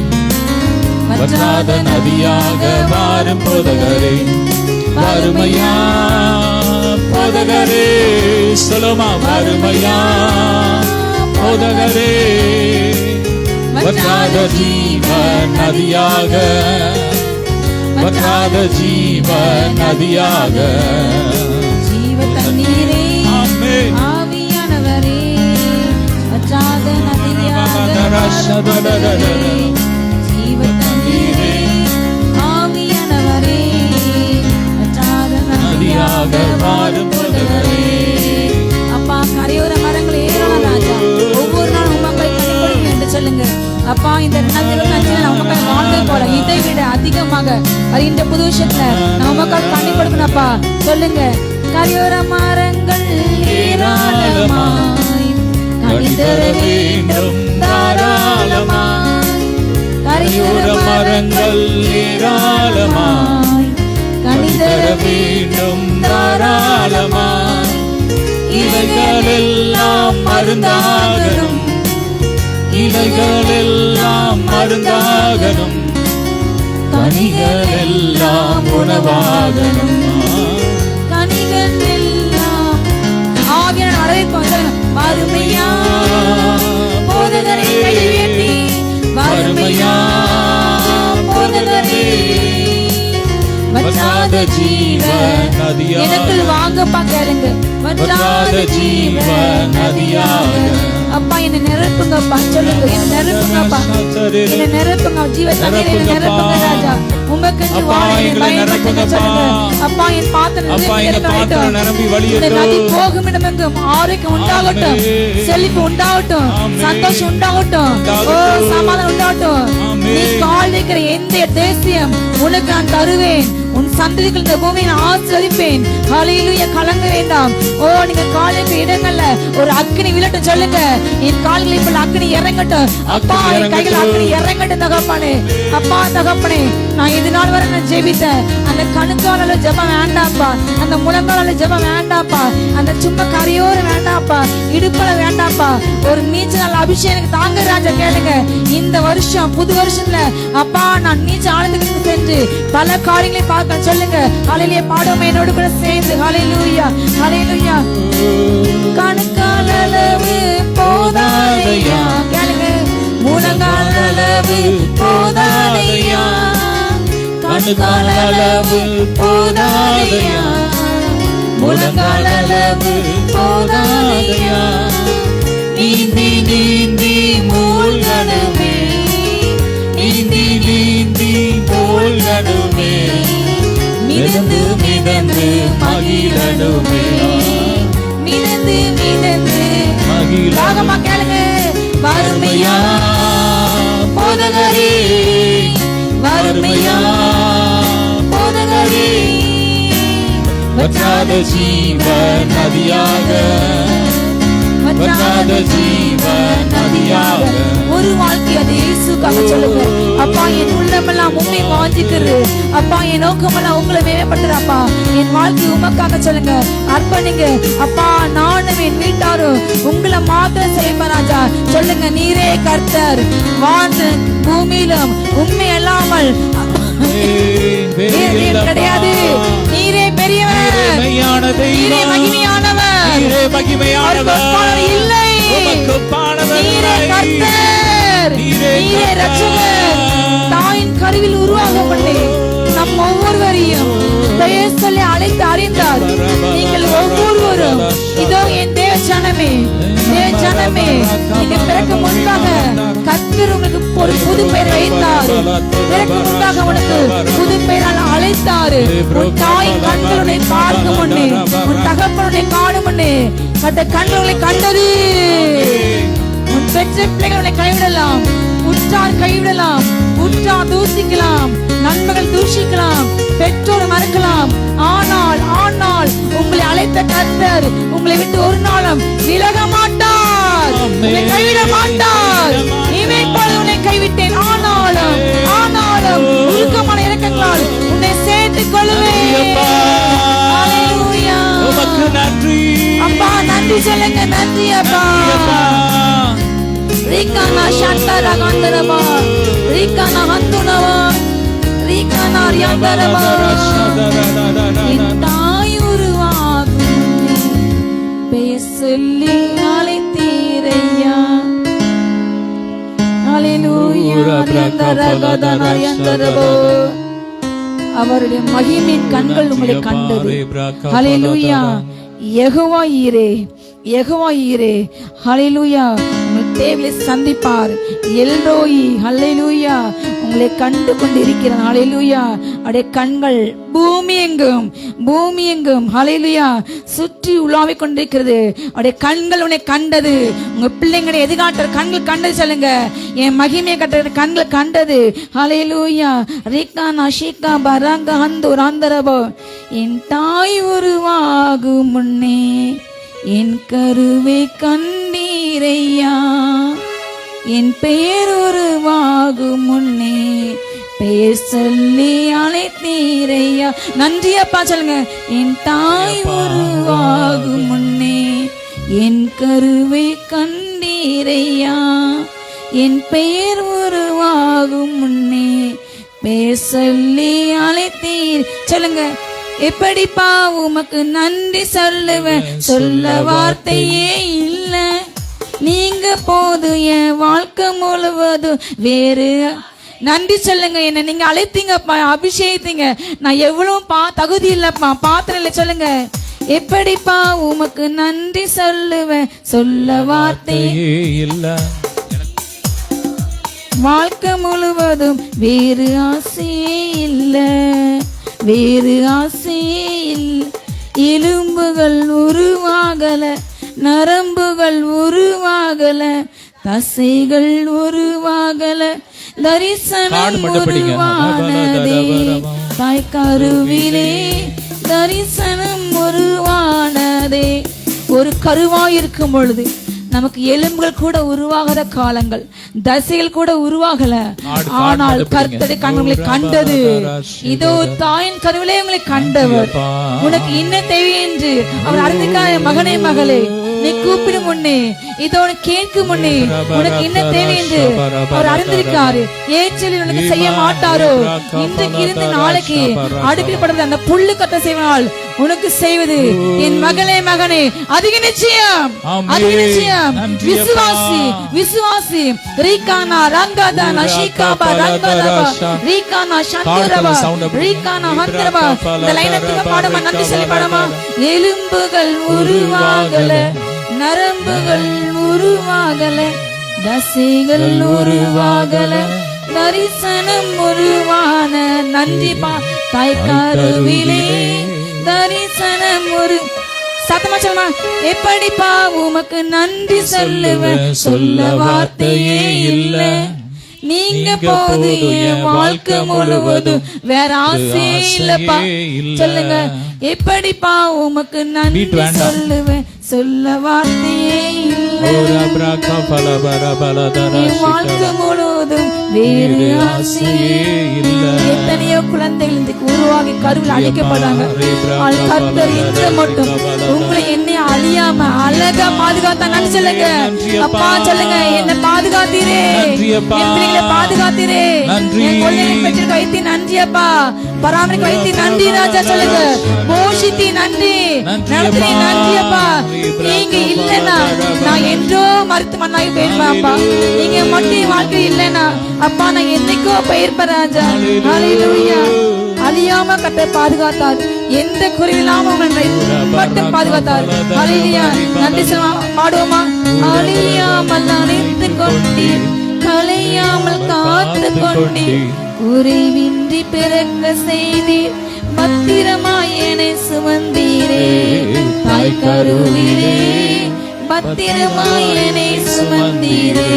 வற்றாத நதியாக வாரும் போதகரே வறுமையா போதகரே சொல்லுமா வறுமையா போதகரே வற்றாத ஜீவ நதியாக வற்றாத ஜீவ நதியாக ஜீவ தண்ணீரே ஆவியானவரே வற்றாத நதியாக ஜீவ தண்ணீரே ஆவியானவரே வற்றாத நதியாக வாரும் போதகரே அப்பா கரையோர மரங்கள் ஏறலாம் ராஜா ஒவ்வொரு நாளும் உமக்களை கனிப்படுங்க என்று சொல்லுங்க அப்பா இந்த 2025 நம்ம மக்கள் வாழ்ந்தது போல இதை விட அதிகமாக வருகின்ற புது வருஷத்துல நம்ம மக்கள் கனி கொடுக்கணும்ப்பா சொல்லுங்க கரையோர மரங்கள் ஏராளமாய் கனி தர வேண்டும் தாராளமாய், கரையோர மரங்கள் ஏராளமாய் கனி தர வேண்டும் தாராளமாய். இலைகள் எல்லாம் மருந்தாகணும், இலைகள் எல்லாம் மருந்தாகணும், கனிகள் எல்லாம் உணவாகணும், கனிகள் எல்லாம் ஆவியான வரவேற்பு. வறுமையா போதகரை கைவேண்டி, வறுமையா போதகரே வற்றாத ஜீவன் எனக்குள் வாங்கப்பா கேளுங்க. வற்றாத ஜீவன் நதியாக அப்பா என்னை நிரப்புங்கப்பா சொல்லுங்க. என்னை நிரப்புங்கப்பா, என்னை நிரப்புங்க, ஜீவ தண்ணீரை என்னை நிரப்புங்க ராஜா. உமக்கு சொல்லுங்க அப்பா, என் பாத்திரம் நிரம்பி நதி போகும் இடமெங்கும் ஆரோக்கியம் உண்டாகட்டும், செழிப்பு உண்டாகட்டும், சந்தோஷம் உண்டாகட்டும், ஓ சமாதானம் உண்டாகட்டும். நீ கால் வைக்கிற எந்த தேசியம் உனக்கு நான் தருவேன், உன் சந்ததிகள் இந்த பூமியை நான் ஆசீர்வதிப்பேன். ஹல்லேலூயா. கலங்க வேண்டாம். ஓ நீங்க கால் வைக்கிற இடங்கள்ல ஒரு அக்கினி விழட்டும் சொல்லுங்க. என் கால்களை இப்ப அக்கினி இறங்கட்டும் அப்பா, என் கைகள் அக்கினி இறங்கட்டும் தகப்பனே. அப்பா தகப்பனே, நான் இது நாள் வரை நான் ஜெபித்தேன். அந்த கணுக்கால ஜெபம் வேண்டாப்பா, அந்த முழங்கால ஜெபம் வேண்டாப்பா, அந்த சும்மா கரையோர வேண்டாப்பா, இடுப்பல வேண்டாப்பா. ஒரு நீச்சல் அபிஷேகம் எனக்கு தாங்க ராஜா கேளுங்க. இந்த வருஷம் புது வருஷத்துல அப்பா நான் நீச்சல் ஆனந்துக்கு சென்று பல காரியங்களை பார்க்க சொல்லுங்க. ஹல்லேலூயா. பாடுவோம் என்னோடு கூட சேர்ந்து. ஹல்லேலூயா ஹல்லேலூயா. கணுக்கால அளவு போதாதையா கேளுங்க, முழங்கால் அளவு போதாதையா, கணுக்கால் அளவு போதாதையா, முழங்கால் அளவு போதாதையா. நீந்தி நீந்தி மூழ்கணுமே, நீந்தி நீந்தி மூழ்கணுமே, மிதந்து மிதந்து மகிழணுமே, மிதந்து மிதந்து மகிழாகமா கேளுங்க. வறுமையா போதகரே, வறுமையா போதகரே வற்றாத ஜீவன் நதியாக, வற்றாத ஜீவன் நதியாக. ஒரு வாழ்க்கை அது இயேசுக்காக சொல்லுங்க. அப்பா என் உள்ளமெல்லாம் உண்மை வாஞ்சிக்கிறது அப்பா, என் நோக்கமெல்லாம் உங்களை மேம்படுத்துற அப்பா, என் வாழ்க்கை உமக்காக சொல்லுங்க. அர்ப்பணிங்க அப்பா, நானும் என் வீட்டாரும் உங்களை மாத்திரம் செய்வேன் ராஜா சொல்லுங்க. நீரே கர்த்தர், வான் பூமியிலும் உண்மை அல்லாமல் கிடையாது. நீரே பெரியவர், நீரே மகிமையானவர், இல்லை. நீரே கர்த்தர், நீரே ரட்சகர். தாயின் கருவில் உருவாக்கப்பட்டு நம் ஒவ்வொருவரையும் பெயர் சொல்லி அழைத்து அறிந்தார். நீங்கள் ஒவ்வொருவரும் இதோ என் தேவ ஜனமே, தேவ ஜனமே, நீங்க பிறக்க முன்பாக கர்த்தர் உங்களுக்கு ஒரு புது பெயர் வைத்தார். பிறக்க முன்பாக உனக்கு புது பெயரால் அழைத்தாரு. உன் தாயின் கண்களுடைய பார்க்கும் முன்னே, உன் தகப்பனுடைய காணும் முன்னே அந்த கண்களை கண்டது. உன் பெற்ற பிள்ளைகளை கைவிடலாம், உற்றார் கைவிடலாம், உற்றார் தூசிக்கலாம், நண்பர்கள் தூஷிக்கலாம், பெற்றோர் மறக்கலாம். ஆனால் ஆனால் உங்களை அழைத்த கர்த்தர் உங்களை விட்டு ஒரு நாளும் விலக மாட்டார், உங்களை கைவிட மாட்டார். இமைப்பொழுது உன்னை கைவிட்டேன், ஆனாலும் ஆனாலும் உருக்கமான இரக்கங்களால் உன்னை சேர்த்துக் கொள்வேன். ஹல்லேலூயா. உமக்கு நன்றி அப்பா, நன்றி சொல்லுங்க. நன்றி அப்பா. ரிகானா ஷண்டரா கந்தரமா, ரிகானா ஹந்துனவா, ரிகானா யந்தரமா. தாய் உருவாகும் பெயர் சொல்லி அழைத்தீரையா. ஹல்லேலூயா. அவருடைய மகிமையின் கண்கள் உங்களை கண்டது. ஹல்லேலூயா. யெகோவா ஈரே, யெகோவா ஈரே. ஹல்லேலூயா. உங்கள் தேவையை சந்திப்பார். எல்ரோயி. ஹல்லேலூயா. உங்களை கண்டு கொண்டு இருக்கிறார். ஹல்லேலூயா. அவருடைய கண்கள் பூமி எங்கும், பூமி எங்கும் ஹல்லேலூயா சுற்றி உலாவிக் கொண்டிருக்கிறது. அவருடைய கண்கள் உன்னை கண்டது. உங்க பிள்ளைங்களுடைய எதிர்காட்ட கண்கள் கண்டது சொல்லுங்க. என் மகிமையை கட்ட கண்கள் கண்டது. ஹல்லேலூயா. ரிகானா ஷீகா பரங்க ஹந்து ராந்தரபோ. என் தாய் உருவாகும் முன்னே என் கருவை கண்டீரையா, என் பெயர் உருவாகும் முன்னே பெயர் சொல்லி அழைத்தீரையா. நன்றி அப்பா சொல்லுங்க. என் தாய் உருவாகும் முன்னே என் கருவை கண்டீரையா, என் பெயர் உருவாகும் முன்னே பெயர் சொல்லி அழைத்தீர். சொல்லுங்க. எப்படிப்பா உமக்கு நன்றி சொல்லுவேன், சொல்ல வார்த்தையே இல்ல. நீங்க போது என் வாழ்க்கை முழுவதும் வேறு. நன்றி சொல்லுங்க. என்ன நீங்க அழைத்தீங்கப்பா, அபிஷேகித்தீங்க. நான் எவ்வளவு தகுதி இல்லப்பா, பாத்திரம் இல்லை. சொல்லுங்க. எப்படிப்பா உமக்கு நன்றி சொல்லுவேன், சொல்ல வார்த்தையே இல்ல. வாழ்க்கை முழுவதும் வேறு ஆசையே இல்ல, வேறு ஆசையே இல்ல. எலும்புகள் உருவாகல, நரம்புகள் உருவாகல, தசைகள் உருவாகல, தரிசனம் உருவானதே. தாய் கருவிலே தரிசனம் உருவானதே. ஒரு கருவாயிருக்கும் பொழுது நமக்கு எலும்புகள் கூட உருவாகாத காலங்கள், தசைகள் கூட உருவாகல. ஆனால் கர்த்தரை கண்களை கண்டது. இதோ தாயின் கருவிலே உங்களை கண்டவர். உனக்கு என்ன தேவை என்று அவர் அறிந்திருக்கார். மகனே மகளே, நீ கூப்பிடும் முன்னே, இதோ கேட்கும் முன்னே உனக்கு என்ன தேவை என்று அவர் அறிந்திருக்காரு. ஏச்சலில் உனக்கு செய்ய மாட்டாரோ? இன்றைக்கு இருந்து நாளைக்கு அடுக்கப்படுறது அந்த புல்லு கத்த செய்வனால் உனக்கு செய்வது என் மகளே மகனே அதிக நிச்சயம், அதிக நிச்சயம். விசுவாசி, விசுவாசி. ரீகானா ரங்கதானா ஷீகாபா ரங்கதாபா ரீகானா சந்தரபா ரீகானா ஹந்தரபா. இந்த லைனத்துக்கு பாடமா, நன்றி சொல்லி பாடமா. எலும்புகள் உருவாகல, நரம்புகள் உருவாகல, தசைகள் உருவாகல, தரிசனம் உருவான. நன்றிப்பா. தாய் கருவிலே தரிசனம் ஒரு சத்தமா சொல்லுமா. எப்படிப்பா உமக்கு நன்றி சொல்லுவேன், சொல்ல வார்த்தையே இல்ல. நீங்க போது என் வாழ்க்கை முழுவதும் வேற ஆசையே இல்லப்பா. சொல்லுங்க. எப்படிப்பா உமக்கு நன்றி சொல்லுவேன், சொல்ல வார்த்தையே இல்ல. என் வாழ்க்கை முழுவதும் வேறு ஆசையே இல்ல. எத்தனையோ குழந்தைகள் இன்றைக்கு உருவாகி கருவில் அழிக்கப்படுறாங்க. கர்த்தர் இன்று மட்டும் உங்களை என்னை அழியாம அழகா பாதுகாத்தா. நன்றி சொல்லுங்க அப்பா. சொல்லுங்க. என்ன பாதுகாத்தீரே, என் பிள்ளைகளை பாதுகாத்தீரே, என் குழந்தைகளை பெற்றிருக்க வைத்தி நன்றி அப்பா. பராமரிக்க வைத்தி நன்றி ராஜா. சொல்லுங்க. போஷித்தி நன்றி, நடத்தி நன்றி அப்பா. நீங்க இல்லைன்னா நான் என்றோ மருத்துவமனாகி போயிருப்பேன் அப்பா. நீங்க மட்டும் வாழ்க்கை இல்லைன்னா அப்பா நான் என்னைக்கோ போயிருப்பேன் ராஜா. ஹல்லேலூயா. அழியாம கட்ட பாதுகாத்தார், எந்த குறையில்லாம உங்களை மட்டும் பாதுகாத்தார். ஹல்லேலூயா. நன்றி பாடுவோமா. அழியாமல் அணைத்து கொண்டீர், கலையாமல் காத்து கொண்டீர், குறைவின்றி பிறக்க செய்தீர், பத்திரமாய் என்னை சுமந்தீரே. தாய் கருவிலே பத்திரமாய் என்னை சுமந்தீரே.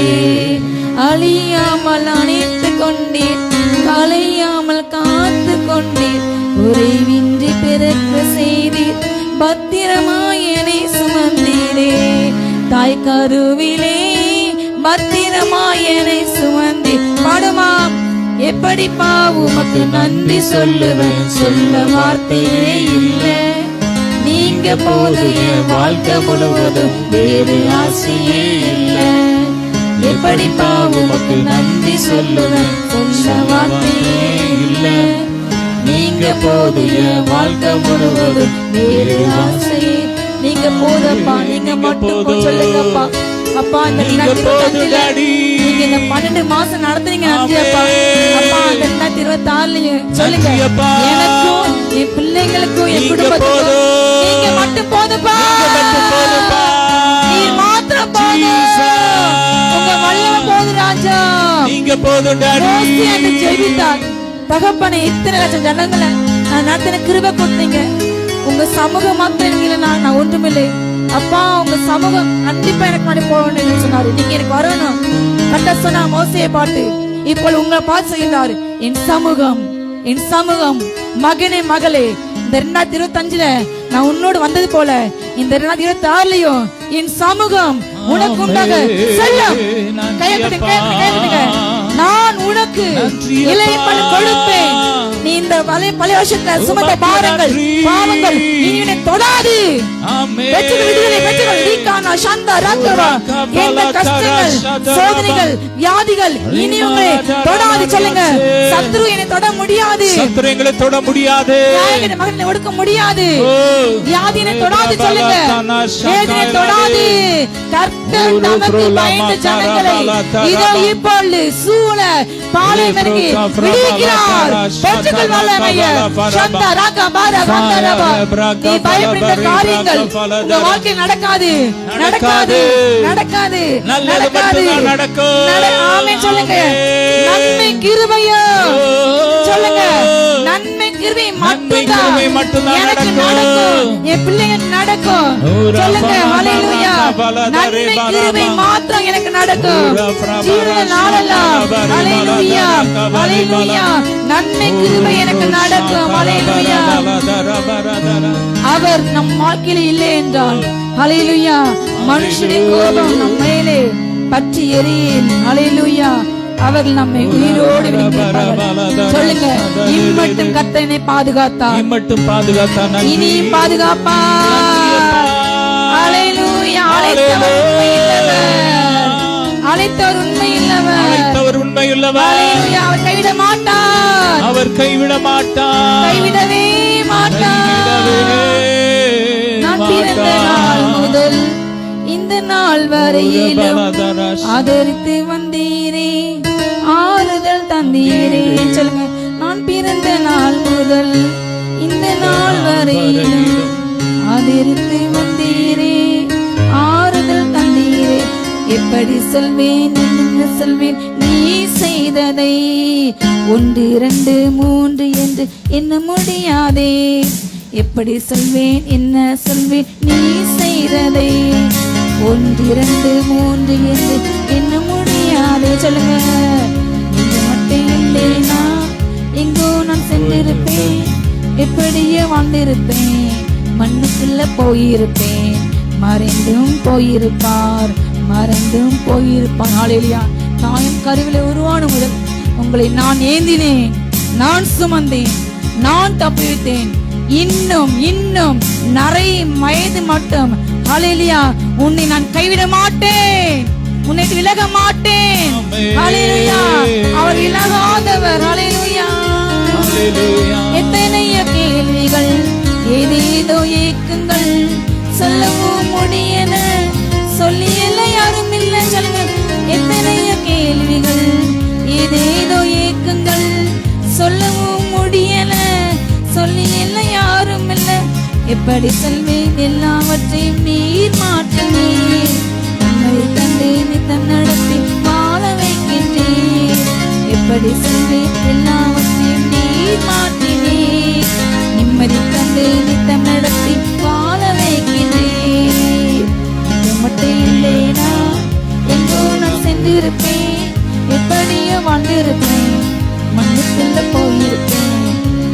அழியாமல் அணைத்து கொண்டீர், கலையாமல் காத்து கொண்டீர், குறைவின்றி பிறக்க செய்தீர், பத்திரமாய் என்னை சுமந்தீரே. தாய் கருவிலே பத்திரமாய் என்னை சுமந்தீர். பாடுமா. எப்படிப்பா உமக்கு நன்றி சொல்லுவேன், சொல்ல வார்த்தையே இல்ல. நீங்க போது என் வாழ்க்கை முழுவதும் வேறு ஆசையே இல்ல. எப்படிப்பா உமக்கு நன்றி சொல்லுவேன், சொல்ல வார்த்தையே இல்ல. நீங்க போது என் வாழ்க்கை முழுவதும் வேறு ஆசையே. நீங்க போதப்பா, நீங்க மட்டும் சொல்லுங்கப்பா. அப்பா இந்த 12 மாசம் நடத்துறீங்க. நன்றி அப்பா. அப்பா இந்த 2026 சொல்லுங்க. எனக்கும் என் பிள்ளைங்களுக்கும் என் குடும்பத்துக்கும் நீங்க மட்டும் போதுப்பா. நீர் மாத்திரம் போதும். உங்க வல்லமை போதும் ராஜா. நீங்க போதும் டாடி. மோசே அந்த ஜெபித்தார். தகப்பனே இத்தனை லட்சம் ஜனங்களை நான் நடத்தின கிருபை கொடுத்தீங்க. உங்க சமூகம் மாத்திரம் இல்லைன்னா நான் ஒன்றுமில்லை அப்பா. உங்க சமூகம் கண்டிப்பா எனக்கு முன்னாடி போகணும்னு சொன்னாரு. நீங்க எனக்கு வரணும் கட்ட சொன்னா மோசையை பாட்டு. இப்போ உங்களை பார்த்து சொல்கிறாரு. என் சமூகம், என் சமூகம். மகனே மகளே, இந்த 2025 நான் உன்னோடு வந்தது போல இந்த 2026லயும் என் சமூகம் உனக்கு உண்டாக செல்லும். கையெழுத்துங்க. நான் உனக்கு இளைப்பன் கொடுப்பேன். நீ இந்த பழைய வருஷத்துல சுமந்த பாரங்கள் பாவங்கள் இனி தொடாது. சோதனைகள் வியாதிகள் இனி உங்களை தொடாது. சொல்லுங்க, சத்ரு என்னை தொட முடியாது. சத்ரு எங்களை தொட முடியாது. மகனை ஒடுக்க முடியாது. வியாதியை தொடாது. சொல்லுங்க, வேதனை தொடாது. கர்த்தர் நமக்கு பயந்த ஜனங்களை இதோ இப்பொழுது சூழ பாலைவனத்தில் விடுவிக்கிறார். பெற்றுக்கொள் வல்லமையை. சந்தா ராகா பாரா வந்தரவா. நீ பயப்படுகிற காரியங்கள் உங்க வாழ்க்கையில் நடக்காது, நடக்காது, நடக்காது, நடக்காது. ஆமென் சொல்லுங்க. நன்மை கிருபையோ சொல்லுங்க. நன்மை கிருபை மட்டும்தான் எனக்கு நடக்கும். என் பிள்ளைங்க நடக்கும். சொல்லுங்க ஹல்லேலூயா. நன்மை கிருபை மாத்திரம் எனக்கு நடக்கும். ஜீவன நாளெல்லாம் ஹல்லேலூயா, ஹல்லேலூயா. நன்மை கிருபை எனக்கு நடக்கும். ஹல்லேலூயா. அவர் நம் வாழ்க்கையில் இல்லை என்றால் ஹல்லேலூயா, மனுஷனுடைய கோபம் நம் மேலே பற்றி எரியும். ஹல்லேலூயா. அவர்கள் நம்மை உயிரோடு விடுவிப்பார்கள். சொல்லுங்க, இம்மட்டும் கர்த்தனை பாதுகாத்தார், இம்மட்டும் பாதுகாத்தார், இனியும் பாதுகாப்பா. ஹல்லேலூயா. அழைத்தவர் உண்மையுள்ளவர். ஹல்லேலூயா. அவர் கைவிட மாட்டார். அவர் கைவிட மாட்டார். கைவிடவே மாட்டார். நான் பிறந்த நாள் முதல் இந்த நாள் வரையிலும் ஆதரித்து வந்தீரே, ஆறுதல் தந்தீரே. சொல்லுங்க, நான் பிறந்த நாள் முதல் இந்த நாள் வரையிலும் ஆதரித்து வந்தீரே, ஆறுதல் தந்தீரே. எப்படி சொல்வேன், என்ன சொல்வேன் நீ செய்ததை? 1 2 3 என்று எண்ண முடியாதே. எப்படி சொல்வேன், என்ன சொல்வேன் நீ செய்ததை? 1 2 3 என்று எண்ண முடியாதே. சொல்லுங்க, நீங்க மட்டும் இல்லைனா எங்கோ நான் சென்றிருப்பேன், எப்படியே வாழ்ந்திருப்பேன், மண்ணுக்குள்ள போயிருப்பேன், மறைந்தும் போயிருப்பார், மறைந்தும் போயிருப்பான். ஹல்லேலூயா. தாயின் கருவிலே உருவான முதல் உங்களை நான் ஏந்தினேன், நான் சுமந்தேன், நான் தப்புவித்தேன். இன்னும் இன்னும் நரை வயது மட்டும் ஹல்லேலூயா உன்னை நான் கைவிட மாட்டேன், உன்னை விலக மாட்டேன். ஹல்லேலூயா. அவர் விலகாதவர். ஹல்லேலூயா. எத்தனைய கேள்விகள், ஏதேதோ ஏக்கங்கள், சொல்லவும் முடியல, சொல்லியல்ல யாரும் இல்லை. சொல்லுங்க, எத்தனைய கேள்விகள், ஏதேதோ ஏக்கங்கள், சொல்லவும் முடியல, சொல்லியல்ல யாரும் இல்லை. எப்படி சொல்வேன், எல்லாவற்றையும் நீர் மாற்றினீர். உண்மை தந்து நித்தம் நடத்தி வாழ வைக்கின்றீர். எப்படி சொல்வேன், எல்லாவற்றையும் நீர் மாற்றினீர். நிம்மதி தந்து நித்தம் நடத்தி வாழ வைக்கின்றீர். மட்டும் இல்லைனா எங்கோ நான் சென்றிருப்பேன், எப்படியோ வாழ்ந்திருப்பேன், மண்ணுக்குள்ள போயிருப்பேன்,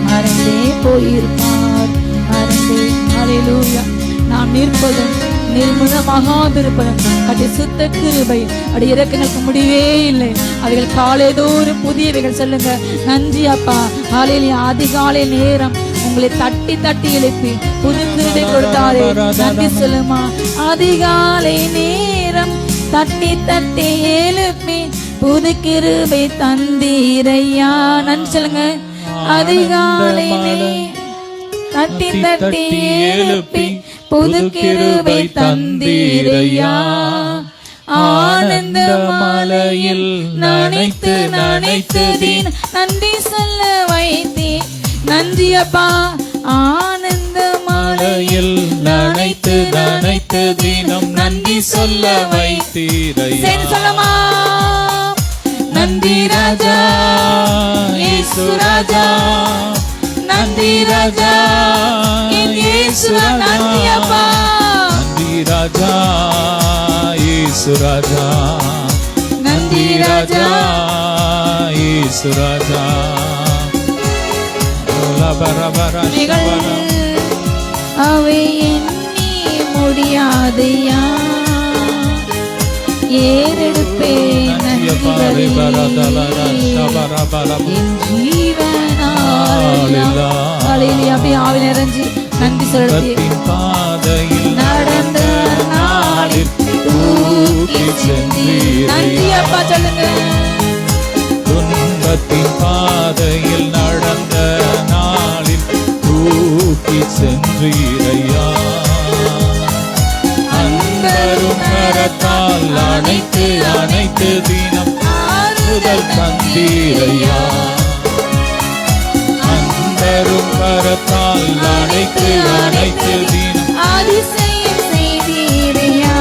மறந்தே போயிருப்பார், மறந்தே. ஹல்லேலூயா. நாம் நிற்பதும் நிர்மூலமாகாதிருப்பதும் கட்டி சுத்த கிருபை அடி இறக்கங்களுக்கு முடிவே இல்லை. அவைகள் காலைதோறும் புதியவைகள். சொல்லுங்க, நன்றி அப்பா. ஹல்லேலூயா. அதிகாலை நேரம் உங்களை தட்டி தட்டி எழுப்பி புது கிருபை கொடுத்தாரே, நன்றி சொல்லுமா. அதிகாலை நேரம் தட்டி தட்டி எழுப்பி புது கிருபை தந்தீரையா. நன்றி சொல்லுங்க. அதிகாலை தட்டி தட்டி எழுப்பி புது கிருபை தந்தீரையா. ஆனந்த மலையில் நனைத்து நனைத்து தீன் நன்றி சொல்ல வைத்தீர். நன்றி அப்பா. ஆனந்த மலையில் நனைத்து நனைத்து தினம் நன்றி சொல்ல வைத்தீரையா. சொல்லமா. நன்றி ராஜா, இயேசு ராஜா, நன்றி ராஜா, இயேசு நன்றி அப்பா. நன்றி ராஜா, இயேசு ராஜா, நன்றி ராஜா, இயேசு ராஜா. அவை எண்ணி முடியாதையா ஏறெடுப்பேன் நன்றி என் ஜீவனால் அப்படியே ஆவி நிறைஞ்சி நன்றி செலுத்தி நடந்த நாளில் தூக்கி சென்றீர். நன்றி அப்பா சொல்லுங்க. துன்பத்தின் பாதையில் நடந்த நாளில் தூக்கி சென்றீரையா அன்பரும் கரத்தால் அணைத்து அணைத்து தினம் ஆறுதல் தந்தீரையா அன்பரும் கரத்தால் அணைத்து அணைத்து தினம் அதிசயம் செய்தீரையா.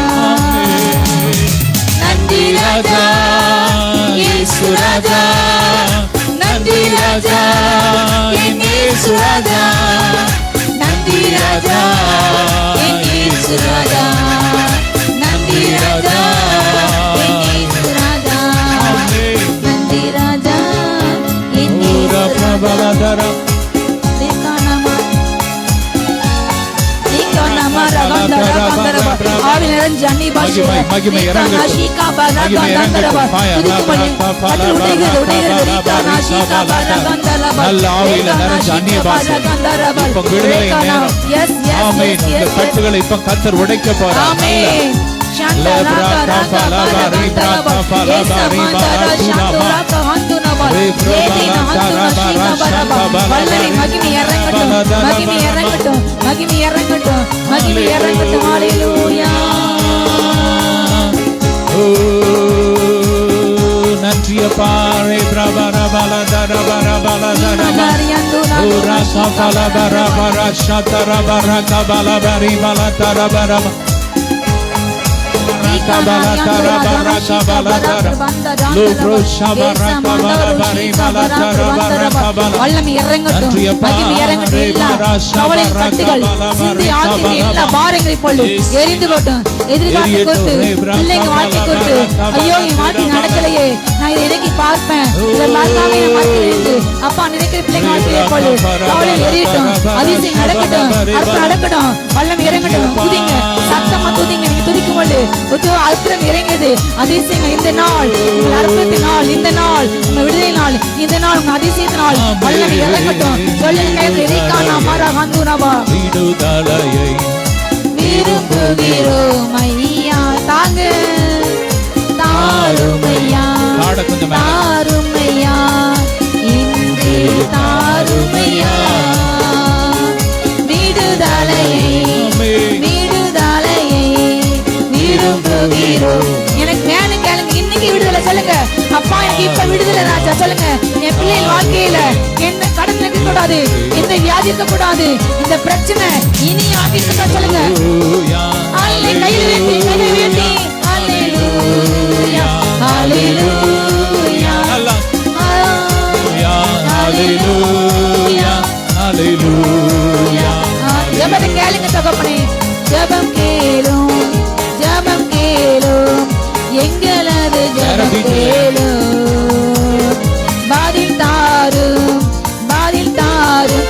நன்றி ராஜா இயேசு ராஜா நன்றி ராஜா என் இயேசு ராஜா நன்றி ராஜா என் இயேசு ராஜா நன்றி ராஜா என் இயேசு ராஜா நன்றி ராஜா என் ஆவி நிறைஞ்சு அன்னி பாஷை கட்டுகளை இப்ப கர்த்தர் உடைக்க போறார். நன்றியப்பா வல்லமை இறங்கட்டும், மகிமை இறங்கட்டும். எல்லா கவலை கட்டுகள் சிந்தி ஆக்கின எல்லா பாரங்களை போட்டு எரிந்து கொட்டும். எதிர்காலத்தை கொடுத்து பிள்ளைங்க வாழ்க்கை கொடுத்து ஐயோ என் வாழ்க்கை நடக்கலையே நான் இதை இறக்கி பார்ப்பேன் இதை பார்க்காம என் வாழ்க்கை இருக்கு அப்பா நினைக்கிற பிள்ளைங்க வாழ்க்கையை போட்டு கவலை எரியட்டும். அதிசயம் நடக்கட்டும், அற்புதம் நடக்கட்டும். வல்லமை இறங்கட்டும். துதிங்க, சத்தமா துதிங்க. நீங்க துதிக்கும் போது அற்புதம் இறங்கியது. அதிசயங்கள் இந்த நாள் உங்கள் அற்புதத்தின் நாள், இந்த நாள் உங்க விடுதலை நாள், இந்த நாள் உங்க அதிசயத்தின் நாள். வல்லமை இறங்கட்டும். சொல்லுங்க விரும்புகிறோம் ஐயா தாங்க தாருமையா தாருமையா இன்று தாருமையா விடுதலையை விடுதலையை விரும்புகிறோம். எனக்கு வேணும் கேளுங்க. இன்னைக்கு விடுதலை சொல்லுங்க. அப்பா எனக்கு இப்ப விடுதலை ராஜா சொல்லுங்க. என் பிள்ளைகள் வாழ்க்கையில என்ன கடன் இருக்க கூடாது, எந்த வியாதி இருக்க கூடாது, இந்த பிரச்சனை இனி ஆகிட்டு சொல்லுங்க. கையில் வேண்டி கையில் வேண்டி ஹல்லேலூயா ஹல்லேலூயா ஹல்லேலூயா ஹல்லேலூயா. ஜெபத்தை கேளுங்க தகப்பனே. ஜெபம் கேளும் ஜெபம் கேளும் எங்களது ஜெபம் கேளும். பதில் தாரும் பதில் தாரும்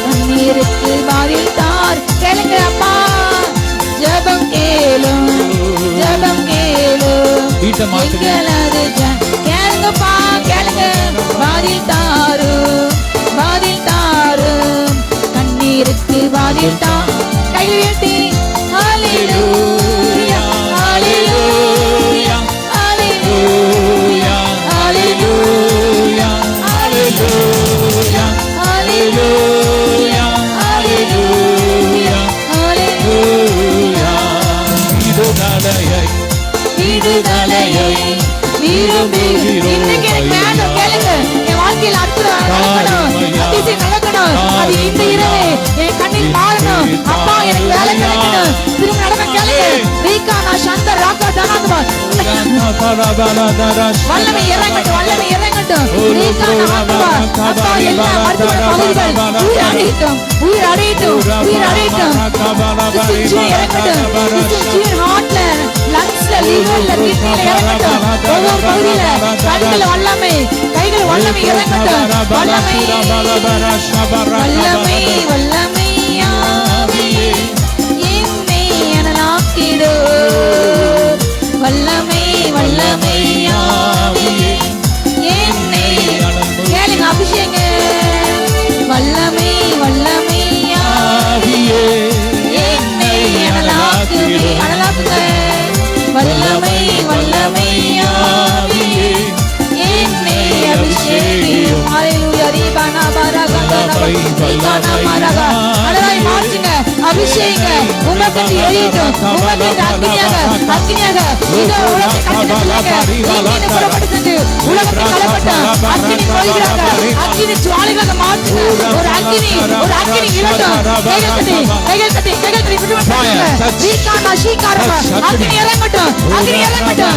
கண்ணீருக்கு பதில் தார். கேளுங்க அப்பா. ஜெபம் கேளும் ஜெபம் கேளும் எங்களது கேளுங்கப்பா கேளுங்க. பதில் தாரும் பதில் தாரும் கண்ணீருக்கு பதில் தார். கையில் வீட்டி ஹல்லேலூயா ஹல்லேலூயா ஹல்லேலூயா ஹல்லேலூயா ஹல்லேலூயா ஹல்லேலூயா ஹல்லேலூயா ஹல்லேலூயா. விடுதலையை விடுதலையை விரும்புகிறோம். இன்னைக்கு எனக்கு வேணும் கேளுங்க. என் வாழ்க்கையில் அற்புதம் நடக்கணும், அதிசயம் நடக்கணும். அது இந்த இரவே என் கண்ணில் மாறணும். அப்பா எனக்கு வேலை கிடைக்கணும். திரும்ப நடக்க கேளுங்க. ரீகானா சந்த ராகா தனாதுவா வல்லமை இறங்கட்டும் வல்லமை இறங்கட்டும். ரீகானா ஆத்துவா அப்பா எல்லா மருத்துவ பகுதிகள் உயிர் அடையட்டும் உயிர் அடையட்டும் உயிர் அடையட்டும். இறங்கட்டும். ஹார்ட்ல லங்ஸ்ல லிவர்ல கிட்னில இறங்கட்டும். ஒவ்வொரு பகுதியில கண்கள் வல்லமை கைகள் வல்லமை இறங்கட்டும். வல்லமை வல்லமை வல்லமையா அழகாய் மாற்றுங்க, அபிஷேக உமக்கு எரியட்டும், உமக்கு அக்னியாக அக்னியாக இதோ உலகத்தை புறப்பட்டு உலகத்தை கலப்பட்டும் அக்னி போகிறாங்க, அக்னி ஜுவாலைகளாக மாற்றுங்க. ஒரு அக்னி இறட்டும். கைகள் தட்டி அக்னி இறங்கட்டும், அக்னி இறங்கட்டும்.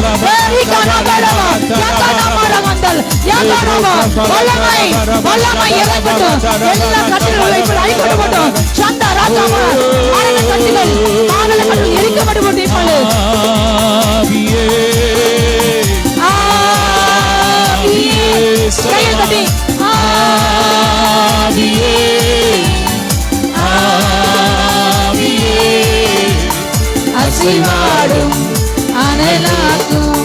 வல்லமை இறங்கட்டும். எல்லா கட்டுகளும் இப்ப அழிக்கப்படட்டும். சந்தா ராஜாமா மானல கட்டுகள் எரிக்கப்படட்டும். இப்பொழுது கைகள் தட்டி அசைவாடும் அனலாக்கும்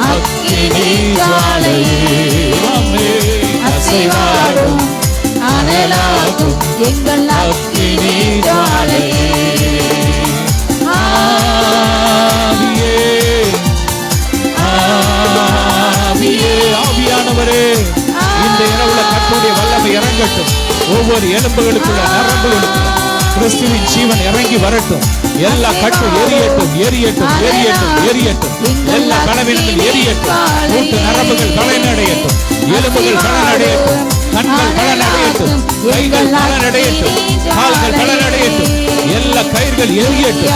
அக்கினி ஜுவாலையே, அசைவாடும் அனலாக்கும் எங்கள் அக்கினி ஜுவாலையே. ஆவியானவரே, இந்த இரவுல கர்த்தருடைய வல்லமை இறங்கட்டும். ஒவ்வொரு எலும்புகளுக்குள்ள நரம்புகளுக்குள்ள கிறிஸ்துவின் ஜீவன் இறங்கி வரட்டும். எல்லா கட்டு எரியட்டும், எரியட்டும், எரியட்டும், எரியட்டும். எல்லா பலவீனங்கள் எரியட்டும். கூட்டு நரம்புகள் பலனடையட்டும், எலும்புகள் பலனடையட்டும், கண்கள் பலனடையட்டும், கைகள் பலனடையட்டும், கால்கள் பலனடையட்டும். எல்லா கயிர்கள் எரியட்டும்,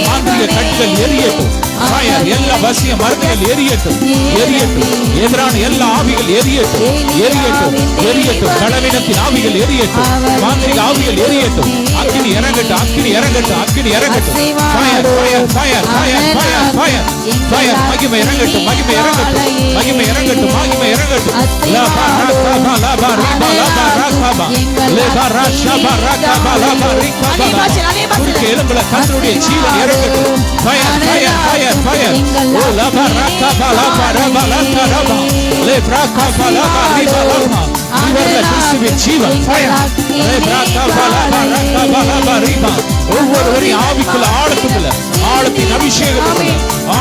மாந்திரிக கட்டுகள் எரியட்டும். எல்லா வசிய மருந்துகள் எரியட்டும், எரியட்டும். எதிரான எல்லா ஆவிகள் எரியட்டும், எரியட்டும், எரியட்டும். பலவீனத்தின் ஆவிகள் எரியட்டும், மாந்திரிக ஆவிகள் எரியட்டும். அக்கினி இறங்கட்டும், அக்கினி இறங்கட்டும், அக்கினி இறங்கட்டும். Fire, fire, fire, fire, fire, fire, fire. மகிமை இறங்கட்டும், மகிமை இறங்கட்டும், மகிமை இறங்கட்டும், மகிமை இறங்கட்டும். லபா ரகபா லபா ரிபா லபா ரகபா லபா ரஷபா ரகபா லபா ரிகபா. குறுக்கு எலும்புல கர்த்தருடைய ஜீவன் இறங்கட்டும். Fire, fire, fire, fire. ஓ லபா ரகபா லபா ரபா லபா ரபா லபா ரகபா லபா ரிபா லபா. இவர்ல கிறிஸ்துவின் ஜீவன் ஃபயர். லபா ரகபா லபா ரகபா லபா ரிபா. ஒவ்வொருவரையும் ஆவிக்குள்ள ஆழத்துக்குள்ள ஆழத்தின் அபிஷேகத்துக்குள்ள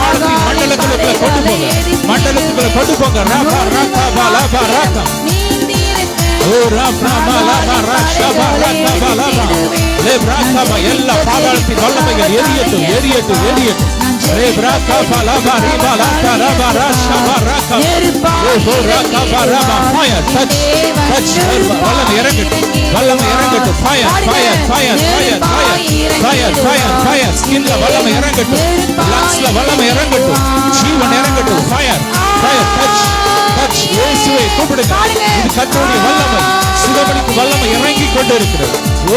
ஆழத்தின் மண்டலத்துக்குள்ள கொண்டு போங்க, மண்டலத்துக்குள்ள கொண்டு போங்க. ரபா ரகபா லபா ரகபா எல்லா பாதாளத்தின் வல்லமைகள் எரியட்டும், எரியட்டும், எரியட்டும். வல்லமை இறங்கட்டும், வல்லமை இறங்கட்டும். Fire, fire, fire, fire, fire, fire, fire, fire. ஸ்கின்ல வல்லமை இறங்கட்டும், லங்ஸ்ல வல்லமை இறங்கட்டும், ஜீவன் இறங்கட்டும். Fire, fire, touch, touch. இயேசுவை கூப்பிடுங்க. இது கர்த்தருடைய வல்லமை, சுகமளிக்கும் வல்லமை இறங்கி கொண்டு இருக்கிறது. ஓ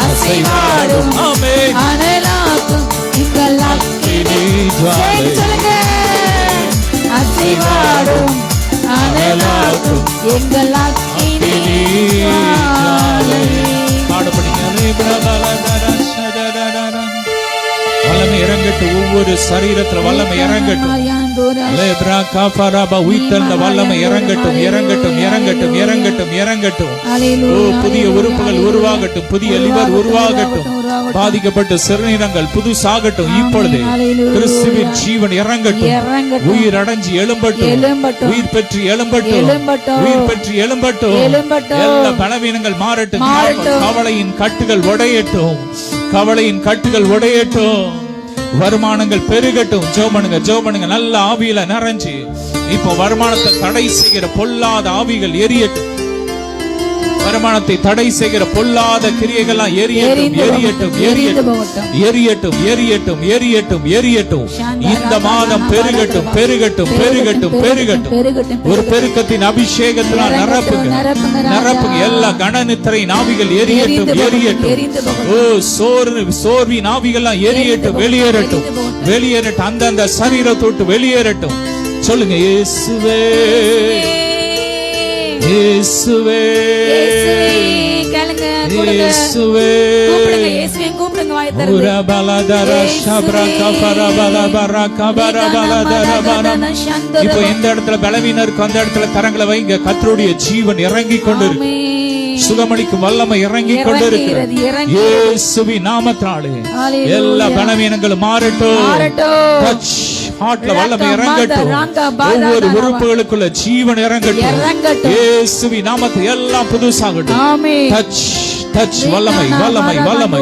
அசைவாடும் அனலாக்கும் எங்கள் அக்கினி ஜுவாலையே, அசைவாடும் அனலாக்கும் எங்கள் அக்கினி ஜுவாலையே. வல்லமை இறங்கட்டும், ஒவ்வொரு சரீரத்துல வல்லமை இறங்கட்டும். உயிர்த்தெழுந்த வல்லமை இறங்கட்டும், இறங்கட்டும், இறங்கட்டும், இறங்கட்டும், இறங்கட்டும். ஓ புதிய உறுப்புகள் உருவாகட்டும், புதிய லிவர் உருவாகட்டும், பாதிக்கப்பட்ட சிறுநீரங்கள் புதுசாகட்டும். இப்பொழுது கிறிஸ்துவின் ஜீவன் இறங்கட்டும், உயிர் அடைஞ்சு எழும்பட்டும், உயிர் பெற்று எழும்பட்டும், உயிர் பெற்று எழும்பட்டும். எல்லா பலவீனங்கள் மாறட்டும், கவலையின் கட்டுகள் உடையட்டும், கவலையின் கட்டுகள் உடையட்டும். வருமானங்கள் பெருகட்டும். ஜெபம் பண்ணுங்க. நல்ல ஆவியில நிறைஞ்சு இப்போ வருமானத்தை தடை செய்கிற பொல்லாத ஆவிகள் எரியட்டும். வருமானத்தை தடை செய்கிற பொல்லாத கிரியைகள்லாம் எரியட்டும், எரியட்டும், எரியட்டும், எரியட்டும், எரியட்டும், எரியட்டும், எரியட்டும். இந்த மாதம் பெருகட்டும், பெருகட்டும், பெருகட்டும், பெருகட்டும். ஒரு பெருக்கத்தின் அபிஷேகத்தினால் நிரப்புங்க, நிரப்புங்க. எல்லா கணநித்திரையின் ஆவிகள் எரியட்டும், எரியட்டும். ஓ சோர்வின் ஆவிகள்லாம் எரியட்டும், வெளியேறட்டும், வெளியேறட்டும். அந்தந்த சரீரத்தை விட்டு வெளியேறட்டும். சொல்லுங்க, இயேசுவே, இயேசுவே, இயேசுவே. இப்போ எந்த இடத்துல பலவீனம் இருக்கு அந்த இடத்துல கரங்களை வைங்க. கர்த்தருடைய ஜீவன் இறங்கி கொண்டு இருக்கு, சுகமளிக்கும் வல்லமை இறங்கி கொண்டு இருக்கிறது. இயேசுவின் நாமத்தினாலே எல்லா பலவீனங்களும் மாறட்டும். ஹார்ட்ல வல்லமை இறங்கட்டும். ஒவ்வொரு உறுப்புகளுக்குள்ள ஜீவன் இறங்கட்டும். இயேசுவின் நாமத்தில் எல்லாம் புதுசாகட்டும். டச் டச் வல்லமை வல்லமை வல்லமை.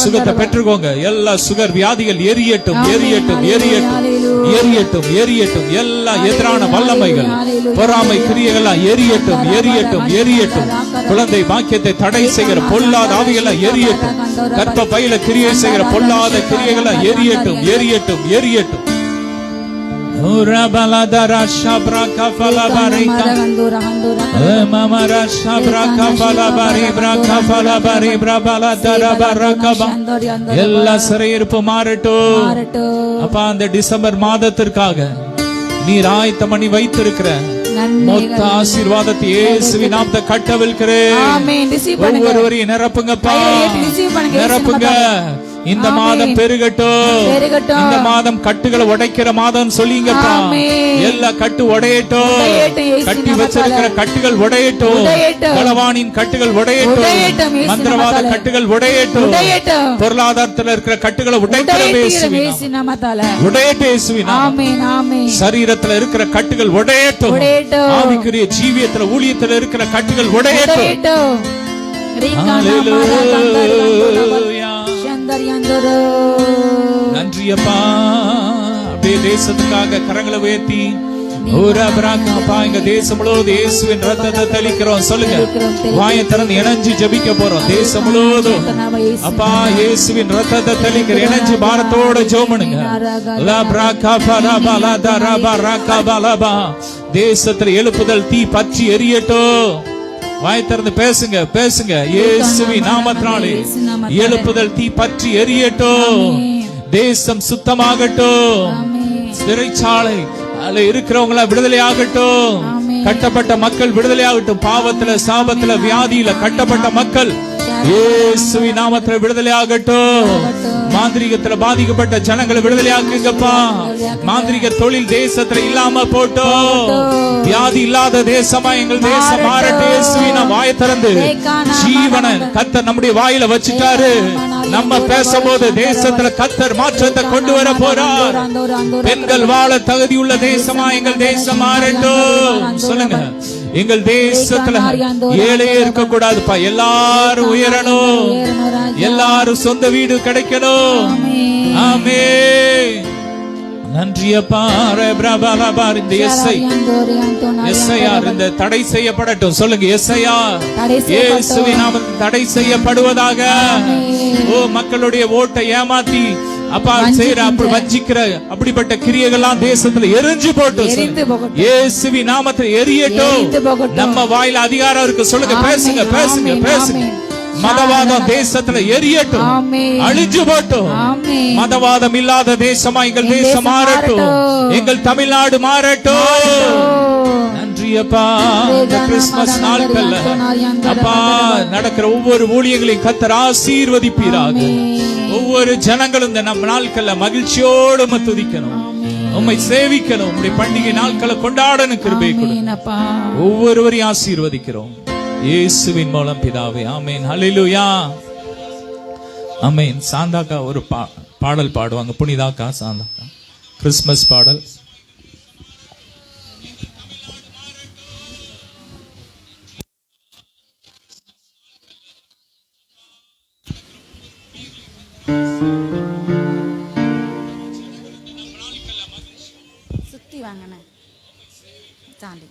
சுகத்தை பெற்றுக்கோங்க. எல்லா சுகர் வியாதிகள் எரியட்டும் எரியட்டும் எரியட்டும் எரியட்டும் எரியட்டும். எல்லா எதிரான வல்லமைகள் பொறாமை கிரியைகள் எரியட்டும் எரியட்டும் எரியட்டும். குழந்தை பாக்கியத்தை தடை செய்கிற பொல்லாத ஆவிகள் எரியட்டும். கர்ப்ப பையில கிரியை செய்கிற பொல்லாத கிரியைகள் எரியட்டும் எரியட்டும் எரியட்டும். Urabaladara shabraka falabarika Mamara shabraka falabari braka falabari brabaladara barakaba. எல்லா சிறையிருப்பு மாறட்டும். அப்பா அந்த டிசம்பர் மாதத்திற்காக நீர் ஆயத்தம் பண்ணி வைத்திருக்கிற மொத்த ஆசீர்வாதத்தை இயேசுவின் நாமத்தை கட்டவிழ்க்கிறேன். ஒவ்வொருவரையும் நிரப்புங்கப்பா, நிரப்புங்க. இந்த மாதம் பெருகட்டும். இந்த மாதம் கட்டுகளை உடைக்கிற மாதம் சொல்லிங்கப்பா. எல்லா கட்டு உடையட்டும். கட்டி வச்சிருக்கிற கட்டுகள் உடையட்டும். பலவானின் கட்டுகள் உடையட்டும். மந்திரவாத கட்டுகள் உடையட்டும். பொருளாதாரத்தில் இருக்கிற கட்டுகளை உடையட்டும். சரீரத்தில் இருக்கிற கட்டுகள் உடையட்டும். ஆவிக்குரிய ஜீவியத்தில் ஊழியத்தில் இருக்கிற கட்டுகள் உடையட்டும். நன்றி அப்பா. அப்படியே தேசத்துக்காக கரங்களை உயர்த்தி எங்க தேசம் முழுவதும் இயேசுவின் ரத்தத்தை தெளிக்கிறோம். சொல்லுங்க, வாயை திறந்து இணைஞ்சு ஜெபிக்க போறோம். தேசம் முழுவதும் அப்பா இயேசுவின் ரத்தத்தை தெளிக்கிற இணைஞ்சு பாரத்தோட ஜெபம்னுங்க. தேசத்துல எழுப்புதல் தீ பற்றி எரியட்டும். வாய் திறந்து பேசுங்க பேசுங்க. இயேசுவின் நாமத்தினாலே எழுப்புதல் தீ பற்றி எரியட்டும். தேசம் சுத்தமாகட்டும். சிறைச்சாலை இருக்கிறவங்கள விடுதலை ஆகட்டும். கட்டப்பட்ட மக்கள் விடுதலை ஆகட்டும். பாவத்துல சாபத்துல வியாதியில கட்டப்பட்ட மக்கள் இயேசுவின் நாமத்துல விடுதலை ஆகட்டும். மாந்திரிகத்துல பாதிக்கப்பட்ட ஜனங்களை விடுதலை ஆக்குங்கப்பா. மாந்திரிக தொழில் தேசத்துல இல்லாம போட்டோம். வியாதி இல்லாத தேசமா எங்கள் தேசம் மாறட்டும். இயேசுவின் வாயை திறந்து ஜீவனை கர்த்தர் நம்முடைய வாயில வச்சுட்டாரு. நம்ம பேசும்போது தேசத்துல கர்த்தர் மாற்றத்தை கொண்டு வர போறார். பெண்கள் வாழ தகுதியுள்ள தேசமா எங்கள் தேசம் மாறட்டும். சொல்லுங்க, எங்கள் தேசத்துல ஏழையே இருக்க கூடாதுப்பா. எல்லாரும் உயரணும். எல்லாரும் சொந்த வீடு கிடைக்கணும். ஆமென். நன்றி அப்பா. இந்த எஸ்ஐஆர் இந்த தடை செய்யப்படட்டும். சொல்லுங்க, எஸ்ஐஆர் இயேசுவின் நாமத்தில் தடை செய்யப்படுவதாக. ஓ மக்களுடைய ஓட்டை ஏமாத்தி அப்பா செய்யற அப்படி வஞ்சிக்கிற அப்படிப்பட்ட கிரியைகள்லாம் தேசத்துல எரிஞ்சு போட்டு இயேசுவின் நாமத்தில் எரியட்டும். நம்ம வாயில அதிகாரம் இருக்கு. சொல்லுங்க, பேசுங்க பேசுங்க பேசுங்க. மதவாதம் தேசத்துல எரியட்டும், அழிஞ்சு போட்டும். மதவாதம் இல்லாத தேசமா எங்கள் தேசம் மாறட்டும். எங்கள் தமிழ்நாடு மாறட்டும். நன்றி அப்பா. இந்த கிறிஸ்துமஸ் நாட்கள்ல அப்பா நடக்கிற ஒவ்வொரு ஊழியங்களையும் கர்த்தர் ஆசீர்வதிப்பீராக. ஒவ்வொரு ஜனங்களும் இந்த நம்ம நாட்கள்ல மகிழ்ச்சியோடு துதிக்கணும், உம்மை சேவிக்கணும், உம்முடைய பண்டிகை நாட்களை கொண்டாடணும். கிருபை கொடுங்க. ஒவ்வொருவரையும் ஆசீர்வதிக்கிறோம் இயேசுவின் மூலம் பிதாவே. ஆமென். ஹல்லேலூயா. ஆமென். சாந்தாக்கா ஒரு பாடல் பாடுவாங்க. புனிதாக்கா சாந்தாக்கா கிறிஸ்துமஸ் பாடல். சுத்தி வாங்கண்ணே தாண்டி.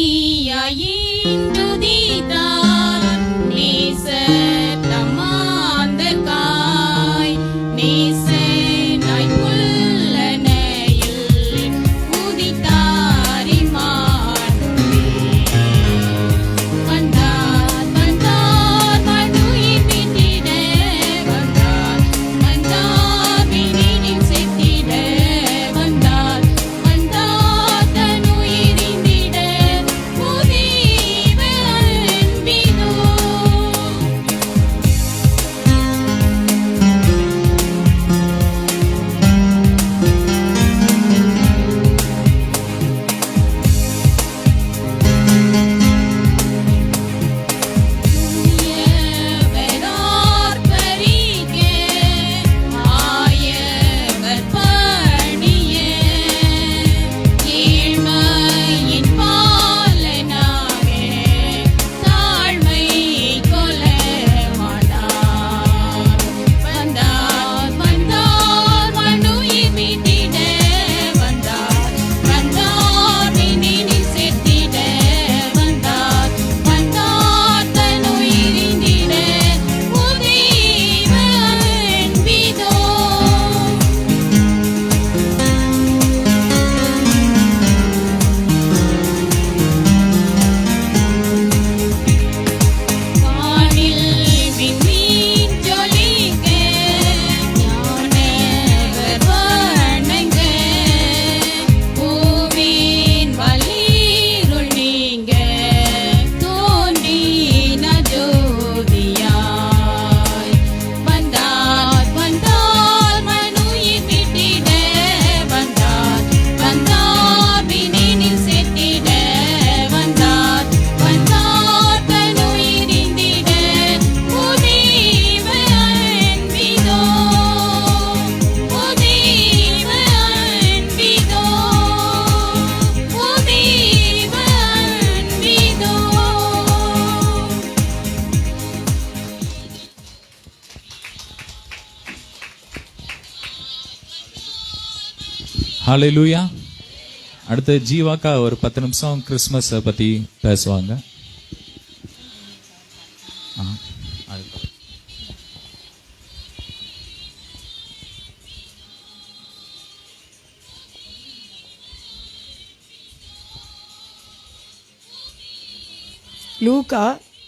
மேசியாயின் துதிதான் நேசத்தமாந்தகாய் நேசனாய் புல்லனையில் உதித்தாரி மானுவே வந்தார் வந்தார் ஹalleluya. அடுத்து ஜீவாக்கா ஒரு 10 நிமிஷம் கிறிஸ்மஸ் பத்தி பேசுவாங்க.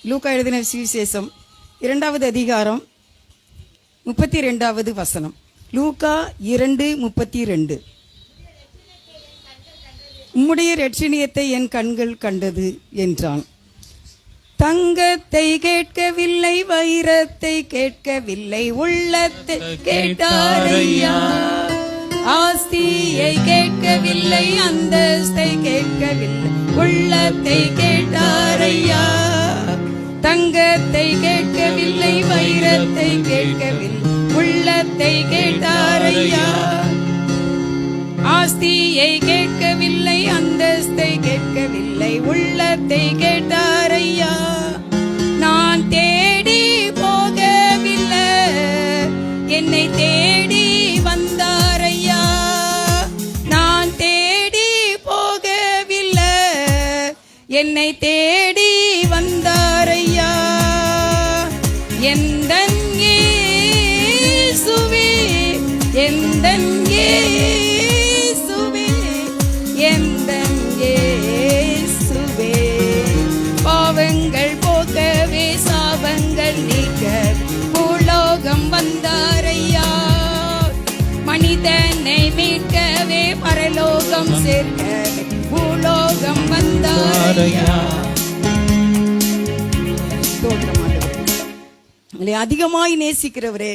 லூக்கா எழுதின சுவிசேஷம் 2வது அதிகாரம் 32வது வசனம். லூக்கா 2:32. உம்முடைய இரட்சணியத்தை என் கண்கள் கண்டது என்றான். தங்கத்தை கேட்கவில்லை, வைரத்தை கேட்கவில்லை, உள்ளத்தை கேட்டாரையா. ஆஸ்தியை கேட்கவில்லை, அந்தஸ்தை கேட்கவில்லை, உள்ளத்தை கேட்டாரையா. தங்கத்தை கேட்கவில்லை, வைரத்தை கேட்கவில்லை, உள்ளத்தை கேட்டாரையா. ஆஸ்தியை கேட்கவில்லை, அந்தஸ்தை கேட்கவில்லை, உள்ளத்தை கேட்டாரையா. நான் தேடி போகவில்லை, என்னை தேடி வந்தாரையா. நான் தேடி போகவில்லை, என்னை தேடி வந்தாரையா. எந்தன் இயேசுவே, எந்தன் இயேசுவே, எந்தன் இயேசுவே. பாவங்கள் போக்கவே, சாபங்கள் நீக்க பூலோகம் வந்தாரையா. மனிதனை மீட்கவே, பரலோகம் சேர்க்கவே பூலோகம் வந்தாரையா. உங்களை அதிகமாய் நேசிக்கிறவரே,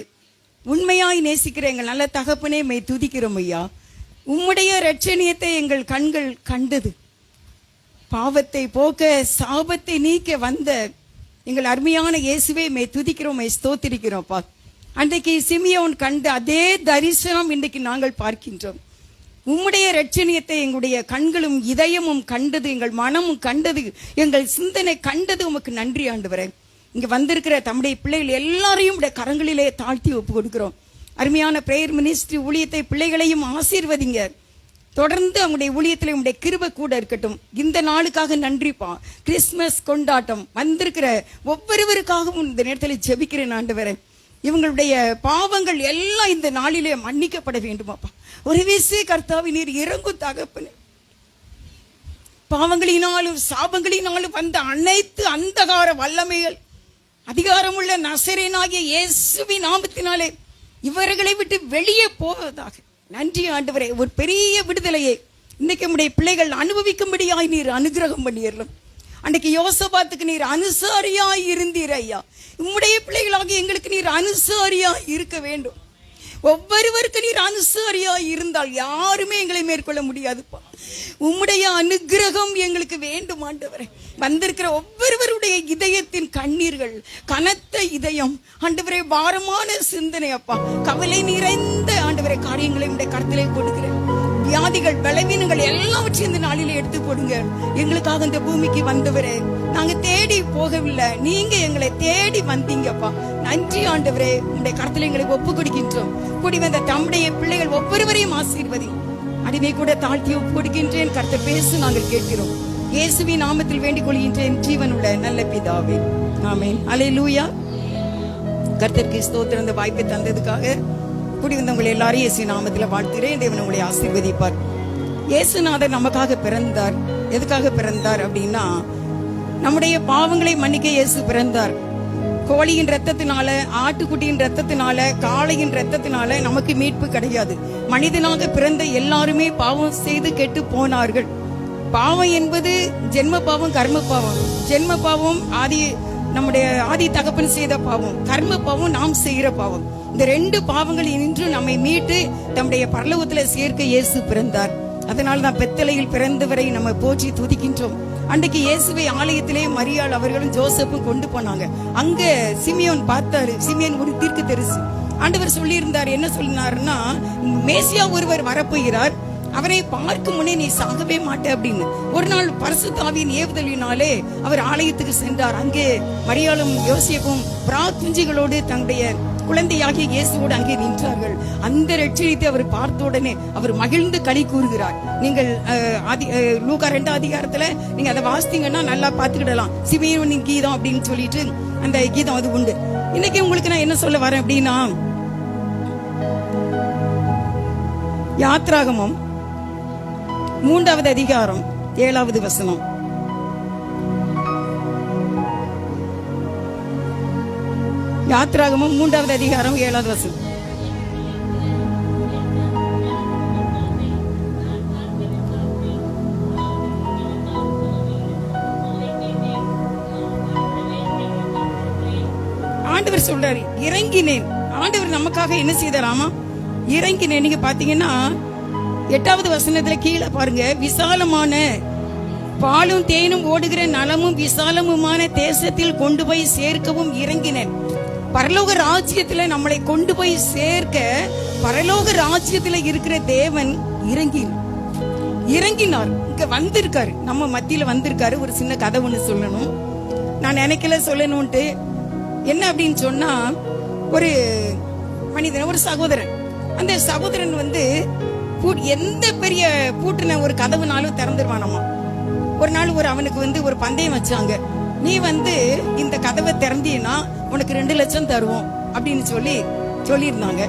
உண்மையாய் நேசிக்கிற எங்கள் நல்ல தகப்பனே, மெய் துதிக்கிறோம் ஐயா. உம்முடைய இரட்சணியத்தை எங்கள் கண்கள் கண்டது. பாவத்தை போக்க, சாபத்தை நீக்க வந்த எங்கள் அருமையான இயேசுவே, மெய் துதிக்கிறோம், மெய் ஸ்தோத்திரிக்கிறோம்ப்பா. அன்றைக்கு சிமியோன் கண்ட அதே தரிசனம் இன்றைக்கு நாங்கள் பார்க்கின்றோம். உம்முடைய இரட்சணியத்தை எங்களுடைய கண்களும் இதயமும் கண்டது, எங்கள் மனமும் கண்டது, எங்கள் சிந்தனை கண்டது. உமக்கு நன்றி ஆண்டவரே. இங்க வந்திருக்கிற தம்முடைய பிள்ளைகள் எல்லாரையும் உடைய கரங்களிலே தாழ்த்தி ஒப்பு கொடுக்கிறோம். அருமையான பிரேயர் மினிஸ்ட்ரி ஊழியத்தை பிள்ளைகளையும் ஆசீர்வதிங்க. தொடர்ந்து அவங்களுடைய ஊழியத்தில் உங்களுடைய கிருபை கூட இருக்கட்டும். இந்த நாளுக்காக நன்றிப்பா. கிறிஸ்துமஸ் கொண்டாட்டம் வந்திருக்கிற ஒவ்வொருவருக்காகவும் இந்த நேரத்தில் ஜெபிக்கிறேன் ஆண்டவரே. இவங்களுடைய பாவங்கள் எல்லாம் இந்த நாளிலே மன்னிக்கப்பட வேண்டுமாப்பா. ஒரு வீசே கர்த்தாவி நீர் இறங்கும் தகப்பனே. பாவங்களினாலும் சாபங்களினாலும் வந்த அனைத்து அந்தகார வல்லமைகள் அதிகாரமுள்ள நசரேனாகிய இயேசுவின் நாமத்தினாலே இவர்களை விட்டு வெளியே போவதாக. நன்றி ஆண்டவரே. ஒரு பெரிய விடுதலையை இன்னைக்கு நம்முடைய பிள்ளைகள் அனுபவிக்கும்படியாய் நீர் அனுகிரகம் பண்ணிடலாம். அன்றைக்கு யோசபாத்துக்கு நீர் அனுசாரியாய் இருந்தீர் ஐயா. உம்முடைய பிள்ளைகளாக எங்களுக்கு நீர் அனுசாரியாய் இருக்க வேண்டும். ஒவ்வொருவருக்கு நீர் அனுசாரியாய் இருந்தால் யாருமே எங்களை மேற்கொள்ள முடியாதுப்பா. உம்முடைய அனுகிரகம் எங்களுக்கு வேண்டும் ஆண்டவரே. வந்திருக்கிற ஒவ்வொருவருடைய இதயத்தின் கண்ணீர்கள், கனத்த இதயம் ஆண்டவரே, பாரமான சிந்தனை அப்பா, கவலை நிறைந்த ஆண்டவரே காரியங்களை உடைய கருத்திலே கொடுக்கிறேன். வியாதிகள், பலவீனங்கள் எல்லாவற்றையும் இந்த நாளிலே எடுத்து போடுங்க. எங்களுக்காக இந்த பூமிக்கு வந்தவரே, நாங்க தேடி போகவில்லை, நீங்க எங்களை தேடி வந்தீங்கப்பா. நன்றி ஆண்டவரே. உடைய கருத்துல எங்களை ஒப்பு கொடுக்கின்றோம். கூடி வந்த தம்முடைய பிள்ளைகள் ஒவ்வொருவரையும் ஆசீர்வதி. அடிமை கூட தாழ்த்தி ஒப்பு கொடுக்கின்றேன். கர்த்தர் பேசு, நாங்கள் கேட்கிறோம். இயேசுவின் நாமத்தில் வேண்டிக் கொள்கின்றேன், ஜீவனுள்ள நல்ல பிதாவே, ஆமென். அல்லேலூயா. கர்த்தருக்கு ஸ்தோத்திரம். இந்த வாய்ப்பை தந்ததுக்காக கூடி வந்தவங்களை எல்லாரும் இயேசு நாமத்தில் வாழ்த்துகிறேன். தேவன் உங்களை ஆசீர்வதிப்பார். இயேசுநாதர் நமக்காக பிறந்தார். எதுக்காக பிறந்தார் அப்படின்னா, நம்முடைய பாவங்களை மன்னிக்க இயேசு பிறந்தார். கோழியின் ரத்தத்தினால, ஆட்டுக்குட்டியின் ரத்தத்தினால, காளையின் ரத்தத்தினால நமக்கு மீட்பு கிடையாது. மனிதனாக பிறந்த எல்லாருமே பாவம் செய்து கெட்டு போனார்கள். பாவம் என்பது ஜென்ம பாவம், கர்ம பாவம். ஜென்ம பாவம் நம்முடைய ஆதி தகப்பன் செய்த பாவம். கர்ம பாவம் நாம் செய்கிற பாவம். இந்த ரெண்டு பாவங்கள் இன்று நம்மை மீட்டு நம்முடைய பரலோகத்துல சேர்க்க இயேசு பிறந்தார். அதனால தான் பெத்தலையில் பிறந்தவரை நம்ம போற்றி துதிக்கின்றோம். அன்றைக்கு இயேசுவை ஆலயத்திலே மரியாள் அவர்களும் ஜோசப்பும் கொண்டு போனாங்க. அங்க சிமியோன் பார்த்தாரு. சிமியோன் ஒரு தீர்க்கதரிசி. ஆண்டவர் சொல்லி இருந்தார். என்ன சொன்னாருன்னா, மேசியா ஒருவர் வரப்போகிறார், அவரை பார்க்கும் முன்னே நீ சாகவே மாட்ட அப்படின்னு. ஒரு நாள் பரிசுத்த ஆவியின் ஏவுதலினாலே அவர் ஆலயத்துக்கு சென்றார். அங்கே மரியாளும் யோசேப்பும் புறா குஞ்சுகளோடு தங்களுடைய குழந்தையாகிய இயேசுவோடு அங்கே நின்றார்கள். அந்த ரட்சியத்தை அவர் பார்த்த உடனே அவர் மகிழ்ந்து களி கூறுகிறார். நீங்கள் லூக்கா 2 அதிகாரத்துல நீங்க அதை வாசித்தீங்கன்னா நல்லா பாத்துக்கிடலாம். சிமியோனின் கீதம் அப்படின்னு சொல்லிட்டு அந்த கீதம் அது உண்டு. இன்னைக்கு உங்களுக்கு நான் என்ன சொல்ல வரேன் அப்படின்னா, யாத்ராகமம் 3வது அதிகாரம் 7வது வசனம். யாத்ராகமம் 3வது அதிகாரம் 7வது வசனம். ஆண்டவர் சொல்றாரு, இறங்கினேன். ஆண்டவர் நமக்காக என்ன செய்தாராமா? இறங்கினேன். நீங்க பாத்தீங்கன்னா 8வது வசனத்துல கீழே பாருங்க, விசாலமான பாலும் தேனும் ஓடுகிற நலமும் விசாலமுமான தேசத்தில் கொண்டு போய் சேர்க்கவும் இறங்கினேன். பரலோக ராஜ்யத்துல நம்மளை கொண்டு போய் சேர்க்க பரலோக ராஜ்யத்துல இருக்கிற தேவன் இறங்கினார். இங்க வந்திருக்காரு, நம்ம மத்தியில வந்திருக்காரு. ஒரு சின்ன கதை ஒண்ணு சொல்லணும், நான் நினைக்கல சொல்லணும்ட்டு. என்ன அப்படின்னு சொன்னா, ஒரு மனிதன், ஒரு சகோதரன், அந்த சகோதரன் வந்து எந்த பெரிய பூட்டின ஒரு கதவுனாலும் திறந்துருவானமா. ஒரு நாள் அவனுக்கு வந்து ஒரு பந்தயம் வச்சாங்க. நீ வந்து இந்த கதவை திறந்தீன்னா உனக்கு 2 லட்சம் தருவோம் அப்படின்னு சொல்லியிருந்தாங்க.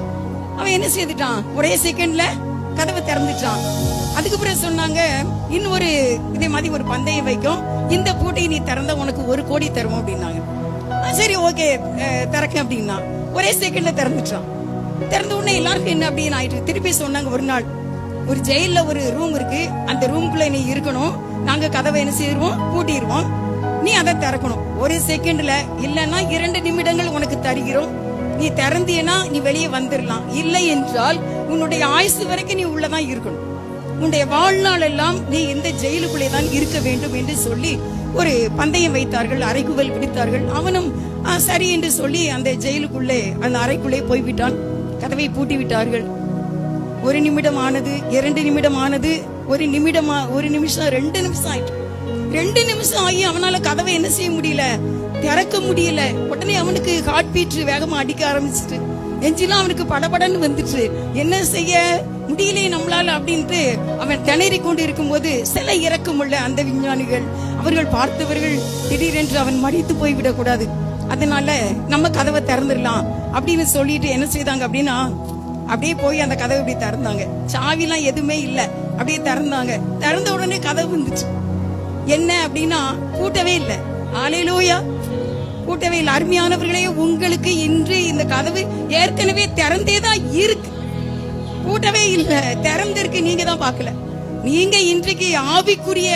அவன் என்ன செய்துட்டான், ஒரே செகண்ட்ல கதவை திறந்துட்டான். அதுக்கு பிறகு சொன்னாங்க, இன்னொரு இதே மாதிரி ஒரு பந்தயம் வைக்கும், இந்த பூட்டை நீ திறந்தா உனக்கு 1 கோடி தருவோம் அப்படின்னாங்க. சரி ஓகே திறக்க அப்படின்னா ஒரே செகண்ட்ல திறந்துட்டான். திறந்த உடனே எல்லாருக்கும் என்ன அப்படின்னு ஆயிட்டு. திருப்பி சொன்னாங்க, ஒரு நாள் ஒரு ஜெயில ஒரு ரூம் இருக்கு, அந்த ரூம்குள்ள நீ இருக்கணும், நாங்க கதவை என்ன செய்வோம், பூட்டிடுவோம், நீ அதை திறக்கணும். ஒரு செகண்ட்ல, இல்லன்னா 2 நிமிடங்கள் உனக்கு தருகிறோம், நீ திறந்தியனா நீ வெளியே வந்துடலாம், இல்லை என்றால் உன்னுடைய ஆயுசு வரைக்கும் நீ உள்ளதான் இருக்கணும், உன்னுடைய வாழ்நாள் எல்லாம் நீ இந்த ஜெயிலுக்குள்ளே தான் இருக்க வேண்டும் என்று சொல்லி ஒரு பந்தயம் வைத்தார்கள், அறைக்குவல் பிடித்தார்கள். அவனும் சரி என்று சொல்லி அந்த ஜெயிலுக்குள்ளே, அந்த அறைக்குள்ளே போய்விட்டான். கதவை பூட்டி விட்டார்கள். 1 நிமிடம் ஆனது, 2 நிமிடம் ஆனது, 1 நிமிஷம் 2 நிமிஷம் ஆயிட்டு. 2 நிமிஷம் ஆகி அவனால கதவை என்ன செய்ய முடியல, திறக்க முடியல. உடனே அவனுக்கு ஹார்ட் பீட் வேகமா அடிக்க ஆரம்பிச்சிட்டு, நெஞ்சிலாம் அவனுக்கு படபடன்னு வந்துட்டு, என்ன செய்ய முடியலையே நம்மளால அப்படின்ட்டு அவன் திணறி கொண்டு இருக்கும் போது சில இறக்கமுள்ள அந்த விஞ்ஞானிகள், அவர்கள் பார்த்தவர்கள், திடீரென்று அவன் மடித்து போய்விடக் கூடாது, அதனால நம்ம கதவை திறந்துடலாம் அப்படின்னு சொல்லிட்டு என்ன செய்தாங்க அப்படின்னா, அப்படியே போய் அந்த கதவை இப்படி திறந்தாங்க. சாவிலாம் எதுவுமே இல்ல, அப்படியே திறந்தாங்க. திறந்த உடனே கதவு வந்துச்சு. என்ன அப்படின்னா, பூட்டவே இல்லை. ஹல்லேலூயா, பூட்டவே இல்லை. அருமையானவர்களே, உங்களுக்கு இன்று இந்த கதவு ஏற்கனவே திறந்தேதான் இருக்கு, பூட்டவே இல்லை, திறந்திருக்கு, நீங்க தான் பார்க்கல. நீங்க இன்றைக்கு ஆவிக்குரிய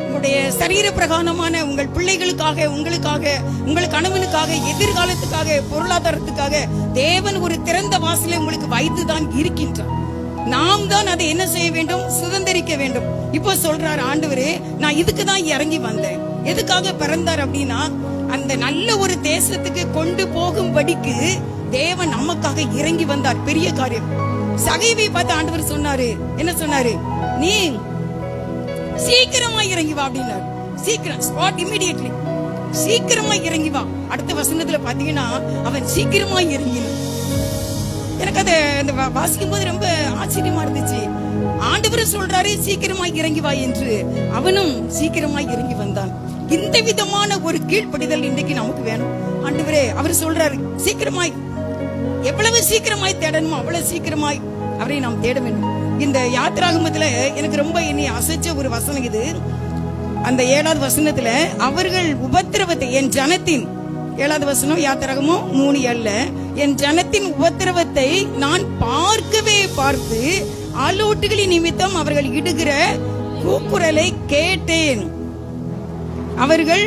உங்களுடைய சரீர பிரகாரமான உங்கள் பிள்ளைகளுக்காக, உங்களுக்காக, உங்கள் கணவனுக்காக, எதிர்காலத்துக்காக, பொருளாதாரத்துக்காக தேவன் ஒரு திறந்த வாசலை உங்களுக்கு வைத்துதான் இருக்கின்றார். நாம் தான் அதை என்ன செய்ய வேண்டும், சுதந்திரிக்க வேண்டும். இப்போ சொல்றாரு ஆண்டவரே, நான் இதுக்கு தான் இறங்கி வந்தேன். எதுக்காக பிறந்தார் அப்படின்னா, அந்த நல்ல ஒரு தேசத்துக்கு கொண்டு போகும்படிக்கு தேவன் நமக்காக இறங்கி வந்தார். பெரிய காரியம். சகைவை பார்த்து ஆண்டவர் சொன்னாரு, என்ன சொன்னாரு, நீ சீக்கிரமா இறங்கி வா அப்படின்னாரு. சீக்கிரம், ஸ்பாட், இமிடியட்லி, சீக்கிரமா இறங்கி வா. அடுத்த வசனத்துல பாத்தீங்கன்னா அவன் சீக்கிரமா இறங்கினான். எனக்கு அதை வாசிக்கும் போது ரொம்ப ஆச்சரியமா இருந்துச்சு. ஆண்டவர் சொல்றாரு சீக்கிரமா இறங்கி வா என்று, அவனும் சீக்கிரமா இறங்கி வந்தான். இந்த விதமான ஒரு கீழ்ப்படிதல் இன்றைக்கு நமக்கு வேணும். ஆண்டவரே, அவர் சொல்றாரு சீக்கிரமாய், எவ்வளவு சீக்கிரமாய் தேடணுமோ அவ்வளவு சீக்கிரமாய் அவரை நாம் தேட வேண்டும். இந்த யாத்ராகமத்துல எனக்கு ரொம்ப என்னை அசைச்ச ஒரு வசனம் இது. அந்த 7வது வசனத்துல, அவர்கள் உபத்திரவத்தை, என் ஜனத்தின், 7வது வசனம் யாத்ராகமம் 3:7, என் ஜனத்தின் உபத்திரவத்தை நான் பார்க்கவே பார்த்து ஆலோட்டுகளின் நிமித்தம் அவர்கள் இடுகிற கூக்குரலை கேட்டேன், அவர்கள்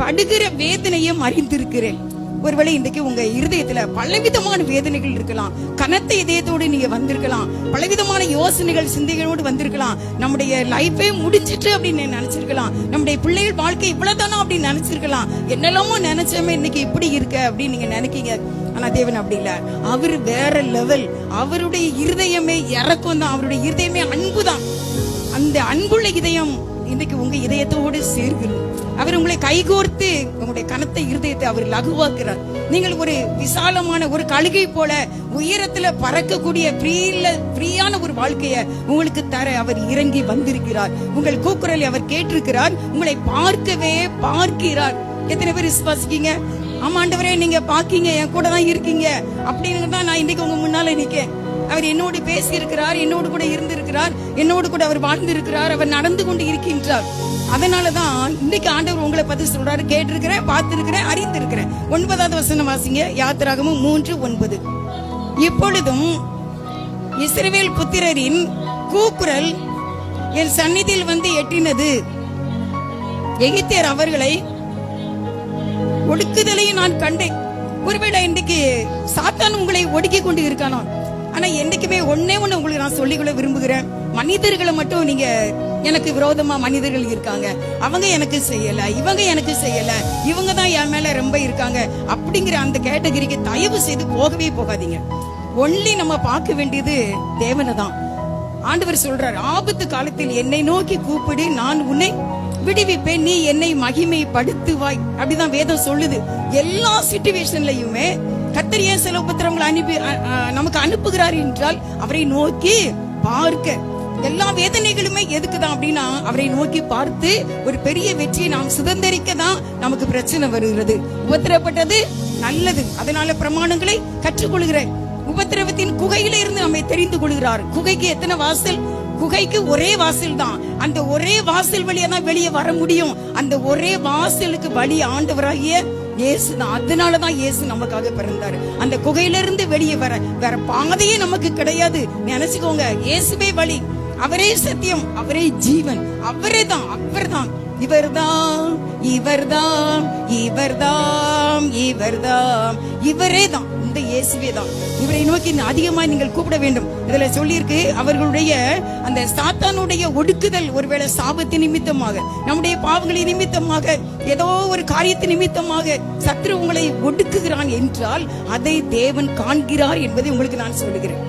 படுகிற வேதனையும் அறிந்திருக்கிறேன். ஒருவேளை இன்றைக்கு உங்க இருதயத்துல பலவிதமான வேதனைகள் இருக்கலாம், கனத்த இதயத்தோடு நீங்க வந்திருக்கலாம், பலவிதமான யோசனைகள் சிந்தைகளோடு வந்திருக்கலாம். நம்முடைய லைஃபே முடிஞ்சிட்டு அப்படின்னு நினைச்சிருக்கலாம், நம்முடைய பிள்ளைகள் வாழ்க்கை இவ்வளவுதானா அப்படின்னு நினைச்சிருக்கலாம், என்னெல்லாமோ நினைச்சோமே இன்னைக்கு இப்படி இருக்க அப்படின்னு நீங்க நினைக்கீங்க. ஆனா தேவன் அப்படி இல்ல, அவர் வேற லெவல். அவருடைய இருதயமே இறக்கம் தான், அவருடைய இருதயமே அன்புதான். அந்த அன்புள்ள இதயம் இன்னைக்கு உங்க இதயத்தோடு சேர்கிறது. அவர் உங்களை கைகோர்த்து உங்களுடைய கனத்த இருதயத்தை அவர் லகுவாக்குறார். நீங்கள் ஒரு விசாலமான ஒரு கழுகை போல உயரத்துல பறக்கக்கூடிய ஃப்ரீயான ஒரு வாழ்க்கையை உங்களுக்கு தர அவர் இறங்கி வந்திருக்கிறார். உங்கள் கூக்குரலை அவர் கேட்டிருக்கிறார். உங்களை பார்க்கவே பார்க்கிறார். எத்தனை பேர் விசுவாசிக்கீங்க? ஆமா ஆண்டவரே, நீங்க பாக்கீங்க, என் கூட தான் இருக்கீங்க அப்படின்னு தான் நான் இன்னைக்கு உங்க முன்னால நிக்கேன். அவர் என்னோடு பேசி இருக்கிறார், என்னோடு கூட இருந்திருக்கிறார், என்னோடு கூட அவர் வாழ்ந்திருக்கிறார், அவர் நடந்து கொண்டு இருக்கின்றார். அதனாலதான் இன்னைக்கு ஆண்டவர் உங்களை பத்தி சொல்றாரு, கேட்டிருக்கிறேன், பார்த்திருக்கிறேன், அறிந்திருக்கிறேன். 9வது வசனம் வாசிங்க, யாத்திராகமம் 3:9. இப்பொழுதும் இஸ்ரவேல் புத்திரரின் கூக்குரல் என் சந்நிதியில் வந்து எட்டினது. எகிப்தியர் அவர்களை ஒடுக்குதலையும் நான் கண்டேன். ஒருவேளை இன்றைக்கு சாத்தான் உங்களை ஒடுக்கி கொண்டு இருக்கானோ, ஆனா என்னைக்குமே ஒன்னே ஒண்ணு உங்களுக்கு நான் சொல்லிக்கொள்ள விரும்புகிறேன். மனிதர்களை மட்டும் நீங்க எனக்கு விரோதமா மனிதர்கள் இருக்காங்க, அவங்க எனக்கு செய்யல, இவங்க எனக்கு செய்யல, இவங்க தான் என் மேல ரொம்ப இருக்காங்க அப்படிங்கிற அந்த கேட்டகரிக்கு தயவு செய்து போகவே போகாதீங்க. ஒன்லி நம்ம பார்க்க வேண்டியது தேவனை தான். ஆண்டவர் சொல்றார், ஆபத்து காலத்தில் என்னை நோக்கி கூப்பிடு, நான் உன்னை விடுவிப்பேன், நீ என்னை மகிமைப்படுத்துவாய். அப்படிதான் வேதம் சொல்லுது. எல்லா சிச்சுவேஷன்லயுமே கர்த்தர் ஏன் சில உபத்திரவங்களை நமக்கு அனுப்புகிறார் என்றால் அவரை நோக்கி பார்க்க. எல்லா வேதனைகளுமே எதுக்குதான் அப்படின்னா அவரை நோக்கி பார்த்து ஒரு பெரிய வெற்றியை நாம் சுதந்திரிக்க தான் நமக்கு பிரச்சனை வருகிறது. உபத்திரப்பட்டது நல்லது, அதனால பிரமாணங்களை கற்றுக்கொள்கிறேன். உபத்திரவத்தின் குகையில இருந்து நம்மை தெரிந்து கொள்கிறார். குகைக்கு எத்தனை வாசல்? குகைக்கு ஒரே வாசல் தான். அந்த ஒரே வாசல் வழியா தான் வெளியே வர முடியும். அந்த ஒரே வாசலுக்கு வழி ஆண்டவராகிய இயேசு தான். அதனாலதான் இயேசு நமக்காக பிறந்தாரு. அந்த குகையில இருந்து வெளியே வேற பாதையே நமக்கு கிடையாது. நினைச்சுக்கோங்க, இயேசுவே வழி, அவரே சத்தியம், அவரே ஜீவன், அவரே தான், அவர்தான், இவர்தான், இவர்தான், இவர்தான், இவர்தான், இவரே தான், இந்த இயேசுவே தான். இவரை நோக்கி அதிகமா நீங்கள் கூப்பிட வேண்டும். இதுல சொல்லியிருக்கு, அவர்களுடைய அந்த சாத்தானுடைய ஒடுக்குதல் ஒருவேளை சாபத்து நிமித்தமாக, நம்முடைய பாவங்களின் நிமித்தமாக, ஏதோ ஒரு காரியத்தின் நிமித்தமாக சத்ரு உங்களை ஒடுக்குகிறான் என்றால் அதை தேவன் காண்கிறார் என்பதை உங்களுக்கு நான் சொல்லுகிறேன்.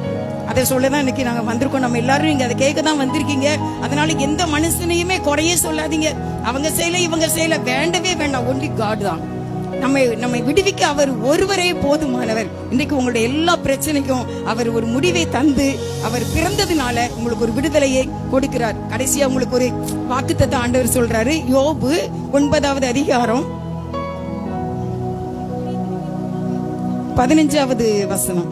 அதை சொல்லதான் இன்னைக்கு நாங்க வந்திருக்கோம். நம்ம எல்லாரும் நீங்க அதை கேட்க தான் வந்திருக்கீங்க. அதனால எந்த மனுஷனையுமே குறையே சொல்லாதீங்க. அவங்க செய்யல, இவங்க செய்யல, வேண்டவே வேண்டாம். ஒன்லி காட் தான் நம்மை விடுவிக்க. அவர் ஒருவரே போதுமானவர். இன்னைக்கு உங்களுடைய எல்லா பிரச்சனைக்கும் அவர் ஒரு முடிவை தந்து அவர் பிறந்ததுனால உங்களுக்கு ஒரு விடுதலையை கொடுக்கிறார். கடைசியா உங்களுக்கு ஒரு வாக்குத்தத்த ஆண்டவர் சொல்றாரு. யோபு 9வது அதிகாரம் 15வது வசனம்.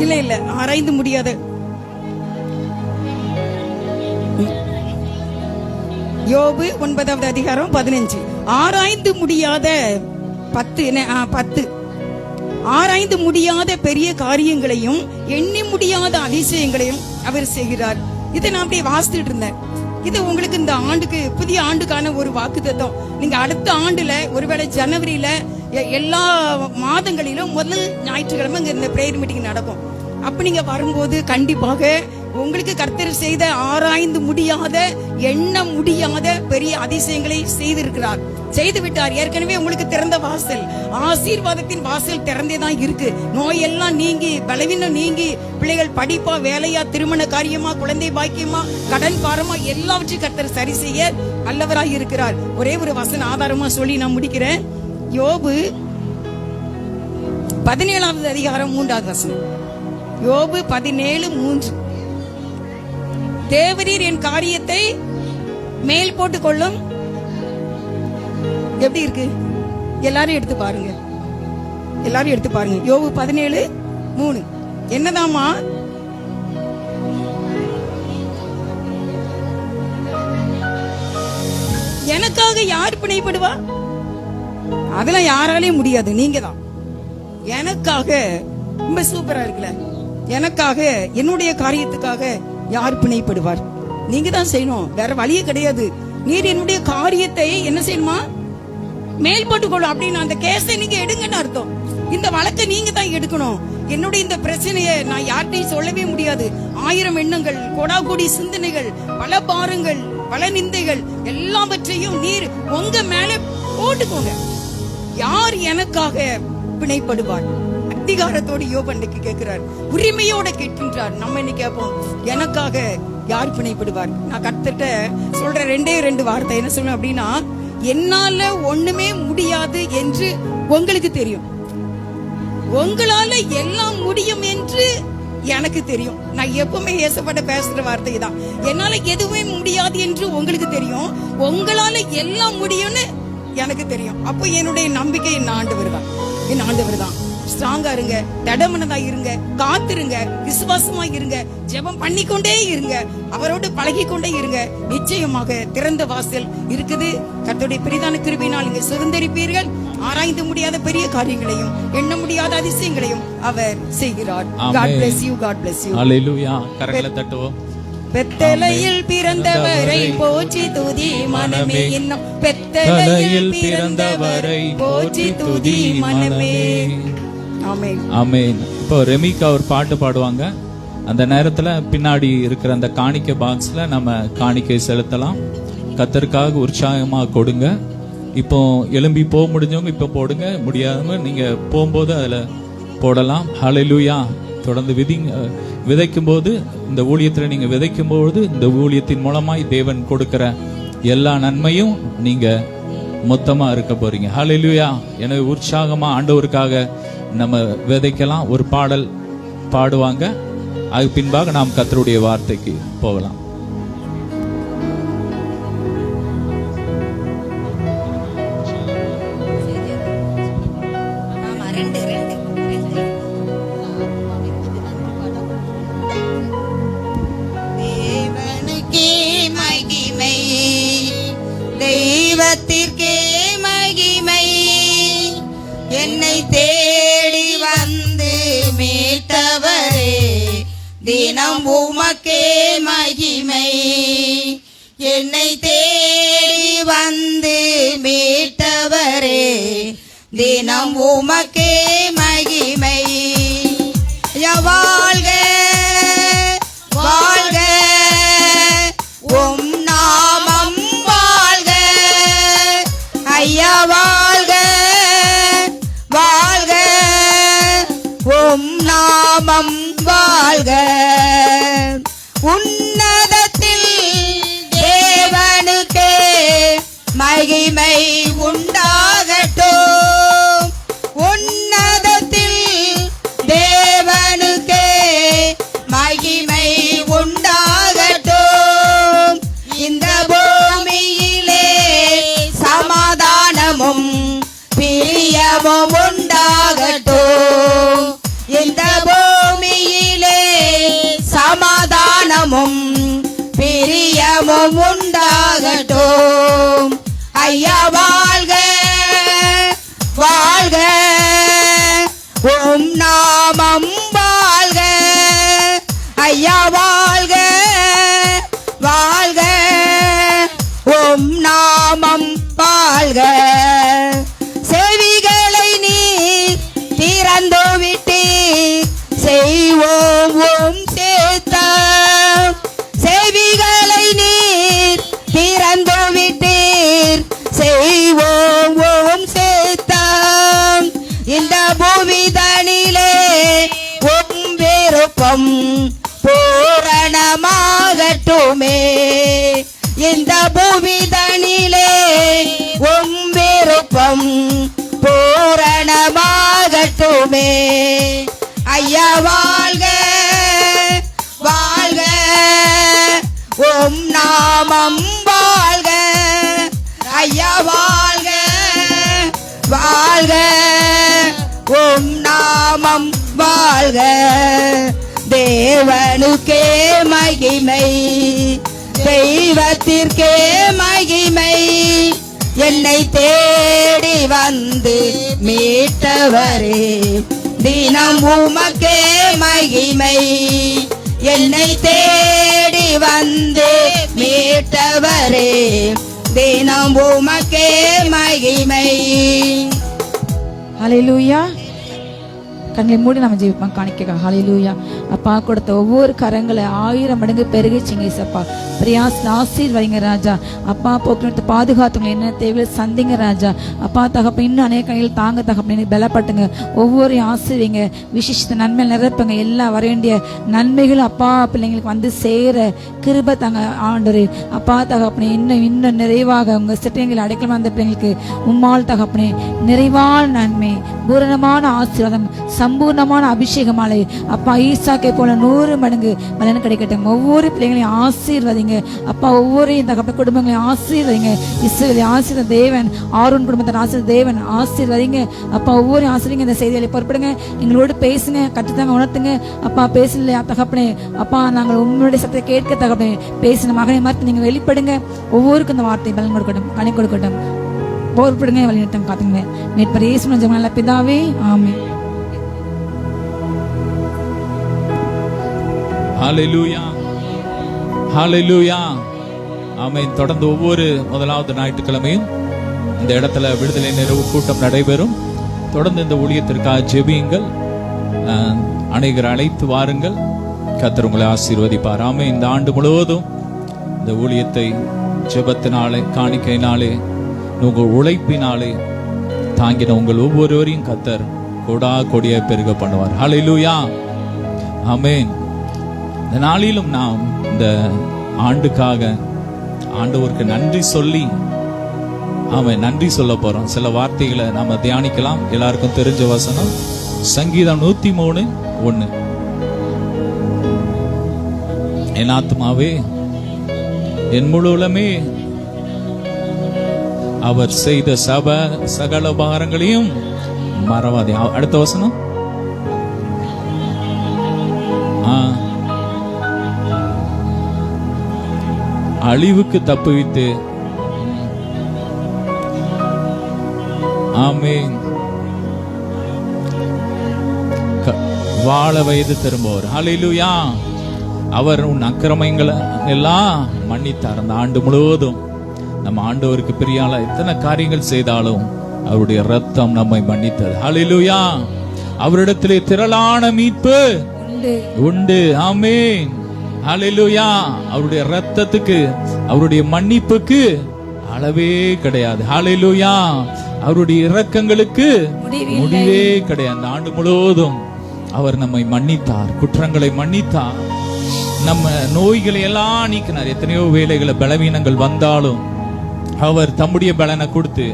இல்ல ஆராய்ந்து முடியாத யோபு 9வது அதிகாரம் 15. ஆராய்ந்து முடியாத 10 ஆராய்ந்து முடியாத பெரிய காரியங்களையும் எண்ணி முடியாத அதிசயங்களையும் அவர் செய்கிறார். இதை நான் அப்படியே வாசித்துட்டு இருந்தேன். இது உங்களுக்கு இந்த ஆண்டுக்கு, புதிய ஆண்டுக்கான ஒரு வாக்குத்தத்தம். நீங்க அடுத்த ஆண்டுல ஒருவேளை ஜனவரியில எல்லா மாதங்களிலும் முதல் ஞாயிற்றுக்கிழமை இந்த பிரேயர் மீட்டிங் நடக்கும். அப்ப நீங்க வரும்போது கண்டிப்பாக உங்களுக்கு கர்த்தர் செய்த ஆராய்ந்து முடியாத, எண்ண முடியாத பெரிய அதிசயங்களை செய்திருக்கிறார், செய்து விட்டார். ஏற்கனவே உங்களுக்கு திறந்த வாசல், ஆசீர்வாதத்தின் வாசல் திறந்தே தான் இருக்கு. நோயெல்லாம் நீங்கி, பலவீனம் நீங்கி, பிள்ளைகள் படிப்பா, வேலையா, திருமண காரியமா, குழந்தை பாக்கியமா, கடன் பாரமா, எல்லாவற்றையும் கர்த்தர் சரி செய்ய அல்லவராய் இருக்கிறார். ஒரே ஒரு வசன ஆதாரமா சொல்லி நான் முடிக்கிறேன். யோபு 17வது அதிகாரம் 3வது வசனம். யோபு 17:3. தேவரீர் என் காரியத்தை மேல் போட்டுக் கொள்ளும். எப்படி இருக்கு? எல்லாரும் எடுத்து பாருங்க, எல்லாரும் எடுத்து பாருங்க. யோபு 17:3 என்னதாமா? எனக்காக யார் பிணைப்படுவா? அதெல்லாம் யாராலையும் முடியாது, நீங்க தான். எனக்காக, ரொம்ப சூப்பரா இருக்குல்ல, எனக்காக, என்னுடைய காரியத்துக்காக யார் பிணைப்படுவார்? நீங்க தான் செய்யணும், வேற வழியே கிடையாது. நீர் என்னுடைய காரியத்தை என்ன செய்யணுமா? மேல் போட்டுக்கொள்ளும். அப்படின்னு அந்த கேஸை நீங்க எடுங்கன்னு அர்த்தம். இந்த வழக்கை நீங்க தான் எடுக்கணும். என்னுடைய இந்த பிரச்சனையை நான் யார்கிட்டையும் சொல்லவே முடியாது. 1000 எண்ணங்கள், கொடாகூடி சிந்தனைகள், பல பாரங்கள், பல நிந்தைகள் எல்லாவற்றையும் நீர் உங்க மேல போட்டுக்கோங்க. யார் எனக்காக பிணைப்படுவார்? அதிகாரத்தோடு யோபு அன்னைக்கு கேட்கிறார், உரிமையோட கேட்கின்றார். நம்ம இன்னைக்கு கேட்போம், எனக்காக யார் பிணைப்படுவார்? நான் கர்த்தர்ட்ட சொல்ற 2 வார்த்தை என்ன சொல்லுவேன் அப்படின்னா, என்னால ஒண்ணுமே முடியாது என்று உங்களுக்கு தெரியும், உங்களால எல்லாம் முடியும் என்று எனக்கு தெரியும். நான் எப்பவுமே ஏசப்பட்ட பேசுற வார்த்தை தான். என்னால எதுவுமே முடியாது என்று உங்களுக்கு தெரியும், உங்களால எல்லாம் முடியும்னு எனக்கு தெரியும். அப்போ என்னுடைய நம்பிக்கை என் ஆண்டவர் தான். ஸ்ட்ராங்கா இருங்க, தடமனதா இருங்க, காத்திருங்க, விசுவாசமா இருங்க, ஜெபம் பண்ணிக்கொண்டே இருங்க, அவரோடு பழகிக்கொண்டே இருங்க. நிச்சயமாக திறந்த வாசல் இருக்குது. கர்த்தருடைய பெரிதான கிருபையினால் நீங்க சுதந்தரிப்பீர்கள். ஆராய்ந்து முடியாத பெரிய காரியங்களையும் எண்ண முடியாத அதிசயங்களையும் அவர் செய்கிறார். God bless you, God bless you. ஹalleluya. கரங்களை தட்டுவோம். பெத்தலையில் பிறந்தவரை போற்றி துதி மனமே, இன்னும் பெத்தலையில் பிறந்தவரை போற்றி துதி மனமே. ஆமென், ஆமென். இப்போ ரெமிகா ஒரு பாட்டு பாடுவாங்க. அந்த நேரத்துல பின்னாடி இருக்கிற அந்த காணிக்கை பாக்ஸ்ல நம்ம காணிக்கை செலுத்தலாம். கர்த்தருக்காக உற்சாகமா கொடுங்க. இப்போ எழும்பி போக முடிஞ்சவங்க இப்போ போடுங்க, முடியாதவங்க நீங்க போகும்போது அதுல போடலாம். ஹalleluya. தொடர்ந்து விதைக்கும் போது, இந்த ஊழியத்துல நீங்க விதைக்கும் போது, இந்த ஊழியத்தின் மூலமாய் தேவன் கொடுக்கிற எல்லா நன்மையும் நீங்க மொத்தமா இருக்க போறீங்க. ஹalleluya. எனவே உற்சாகமா ஆண்டவருக்காக நம்ம விதைக்கலாம். ஒரு பாடல் பாடுவாங்க, அதுக்கு பின்பாக நாம் கர்த்தருடைய வார்த்தைக்கு போகலாம். தேவனுக்கே மகிமை, தெய்வத்திற்கே மகிமை, என்னை தேடி வந்து மீட்டவரே, தினம் உமக்கே மகிமை. என்னை தேடி வந்து மீட்டவரே, தினம் உமக்கே மகிமை. வாழ்க வாழ்க உம் நாமம் வாழ்க, ஐயா வாழ்க வாழ்க உம் நாமம் வாழ்க. உன்னதத்தில் தேவனுக்கே மகிமை உண்டாகட்டும். உன்னதத்தில் தேவனுக்கே மகிமை உண்டாகட்டும். இந்த பூமியிலே சமாதானமும் பிரியமும் உண்டாகட்டும். இந்த பூமியிலே சமாதானமும் பிரியமும் உண்டாகட்டும். ஐயா வாழ்க வாழ்க உம் நாமம் வாழ்க, ஐயா வாழ்க வாழ்க உம் நாமம் வாழ்க. செவிகளை நீ திறந்து விட்டு செய்வோம் உம் சேத்தம். செவிகளை நீர் திறந்து விட்டீர் செய்வோம் உம் சேத்தம். இந்த பூமிதனிலே உம் விருப்பம் பூரணமாகட்டுமே. இந்த பூமிதனிலே உம் விருப்பம் பூரணமாகட்டுமே. ஐயா வாழ்க வாழ்க உம் நாமம் வாழ்க, ஐயா வாழ்க வாழ்க உம் நாமம் வாழ்க. தேவனுக்கே மகிமை, தெய்வத்திற்கே மகிமை, என்னை தேடி வந்து மீட்டவரே, தினம் உமக்கே மகிமை. என்னை தேடி வந்து மீட்டவரே, தினம் உமக்கே மகிமை. ஹalleluya. கண்ணை மூடி நம்ம ஜெபிப்போம் காணிக்க. ஹல்லேலூயா. அப்பா கொடுத்த ஒவ்வொரு கரங்களை 1000 மடங்கு பெருகிச்சிங்க ஏசப்பா. பிரியாஸ் ஆசீர்வதிங்க ராஜா. அப்பா போக்குவரத்து பாதுகாத்துங்க, என்ன தேவையில்லை சந்திங்க ராஜா. அப்பா தகப்ப இன்னும் அநேக கையில் தாங்க தகப்ப பலப்பட்டுங்க. ஒவ்வொரு ஆசீர்வதிங்க, விசேஷ நன்மை நிரப்புங்க. எல்லா வர வேண்டிய நன்மைகளும் அப்பா பிள்ளைங்களுக்கு வந்து சேர கிருபை தாங்க ஆண்டவரே. அப்பா தகப்பனே இன்னும் நிறைவாக உங்க சிற்றங்களை அடைக்கலம் வந்த பிள்ளைங்களுக்கு உம்மால் தகப்பனே நிறைவான நன்மை, பூரணமான ஆசீர்வாதம், சம்பூர்ணமான அபிஷேகமாலை அப்பா ஈசாக்கை போல 100 மடங்கு பலன் கிடைக்கட்டும். ஒவ்வொரு பிள்ளைங்களையும் ஆசீர்வதிங்க அப்பா. ஒவ்வொரு தகப்ப குடும்பங்களையும் ஆசீர்வதிங்க. இஸ்ரவேலை ஆசீர்வத தேவன், ஆரோன் குடும்பத்தின் ஆசீர்வத தேவன் ஆசீர்வதிங்க அப்பா. ஒவ்வொரு ஆசீர்வதிங்க. இந்த செய்திகளை பொறுப்படுங்க, எங்களோடு பேசுங்க, கற்றுத்தாங்க, உணர்த்துங்க அப்பா. பேசலையா தகப்பனே அப்பா, நாங்கள் உங்களுடைய சத்தத்தை கேட்க தகப்பனே பேசின மகனை மாற்றி நீங்க வெளிப்படுங்க. ஒவ்வொருக்கும் இந்த வார்த்தை பலன் கொடுக்கட்டும், கனி கொடுக்கட்டும். பொறுப்படுங்க, வழிநடத்தம் காத்துங்க. மீட்பர் இயேசுவின் ஜெபம் நல்ல பிதாவே, ஆமென். ஹல்லேலூயா, ஹல்லேலூயா, ஆமென். தொடர்ந்து ஒவ்வொரு முதலாவது ஞாயிற்றுக்கிழமையும் இந்த இடத்துல விடுதலை நிறைவு கூட்டம் நடைபெறும். தொடர்ந்து இந்த ஊழியத்திற்காக ஜெபியுங்கள். அநேகர் அழைத்து வாருங்கள். கர்த்தர் உங்களை ஆசீர்வதிப்பார். ஆமென். இந்த ஆண்டு முழுவதும் இந்த ஊழியத்தை ஜெபத்தினாலே, காணிக்கையினாலே, உங்கள் உழைப்பினாலே தாங்கின உங்கள் ஒவ்வொருவரையும் கர்த்தர் கொடா கொடியை பெருக பண்ணுவார். ஹல்லேலூயா, ஆமென். இந்த நாளிலும் நாம் இந்த ஆண்டுக்காக ஆண்டவருக்கு நன்றி சொல்லி ஆமென் நன்றி சொல்ல போறோம். சில வார்த்தைகளை நாம தியானிக்கலாம். எல்லாருக்கும் தெரிஞ்ச வசனம் சங்கீதம் 103:1. என் ஆத்மாவே என் முழு உலமே அவர் செய்த சகல உபகாரங்களையும் மறவாதே. அடுத்த வசனம் அழிவுக்கு தப்புவித்து ஆமென் வாழ வயது திரும்பவர். ஹல்லேலூயா. அவர் உன் அக்கிரமங்களை எல்லாம் மன்னித்தார். அந்த ஆண்டு முழுவதும் நம்ம ஆண்டவருக்கு பிரியால எத்தனை காரியங்கள் செய்தாலும் அவருடைய ரத்தம் நம்மை மன்னித்தது. ஹல்லேலூயா. அவரிடத்திலே திரளான மீட்பு உண்டு. ஆமென். ஹல்லேலூயா. அவருடைய ரத்தத்துக்கு, அவருடைய மன்னிப்புக்கு அளவே கிடையாது. ஹல்லேலூயா. அவருடைய இரக்கங்களுக்கு முடிவே கிடையாது. அந்த ஆண்டு முழுவதும் அவர் நம்மை மன்னித்தார், குற்றங்களை மன்னித்தார், நம்ம நோய்களை எல்லாம் நீக்கினார். எத்தனையோ வேளைகளை பலவீனங்கள் வந்தாலும் அவர் தம்முடைய பலனை கொடுத்து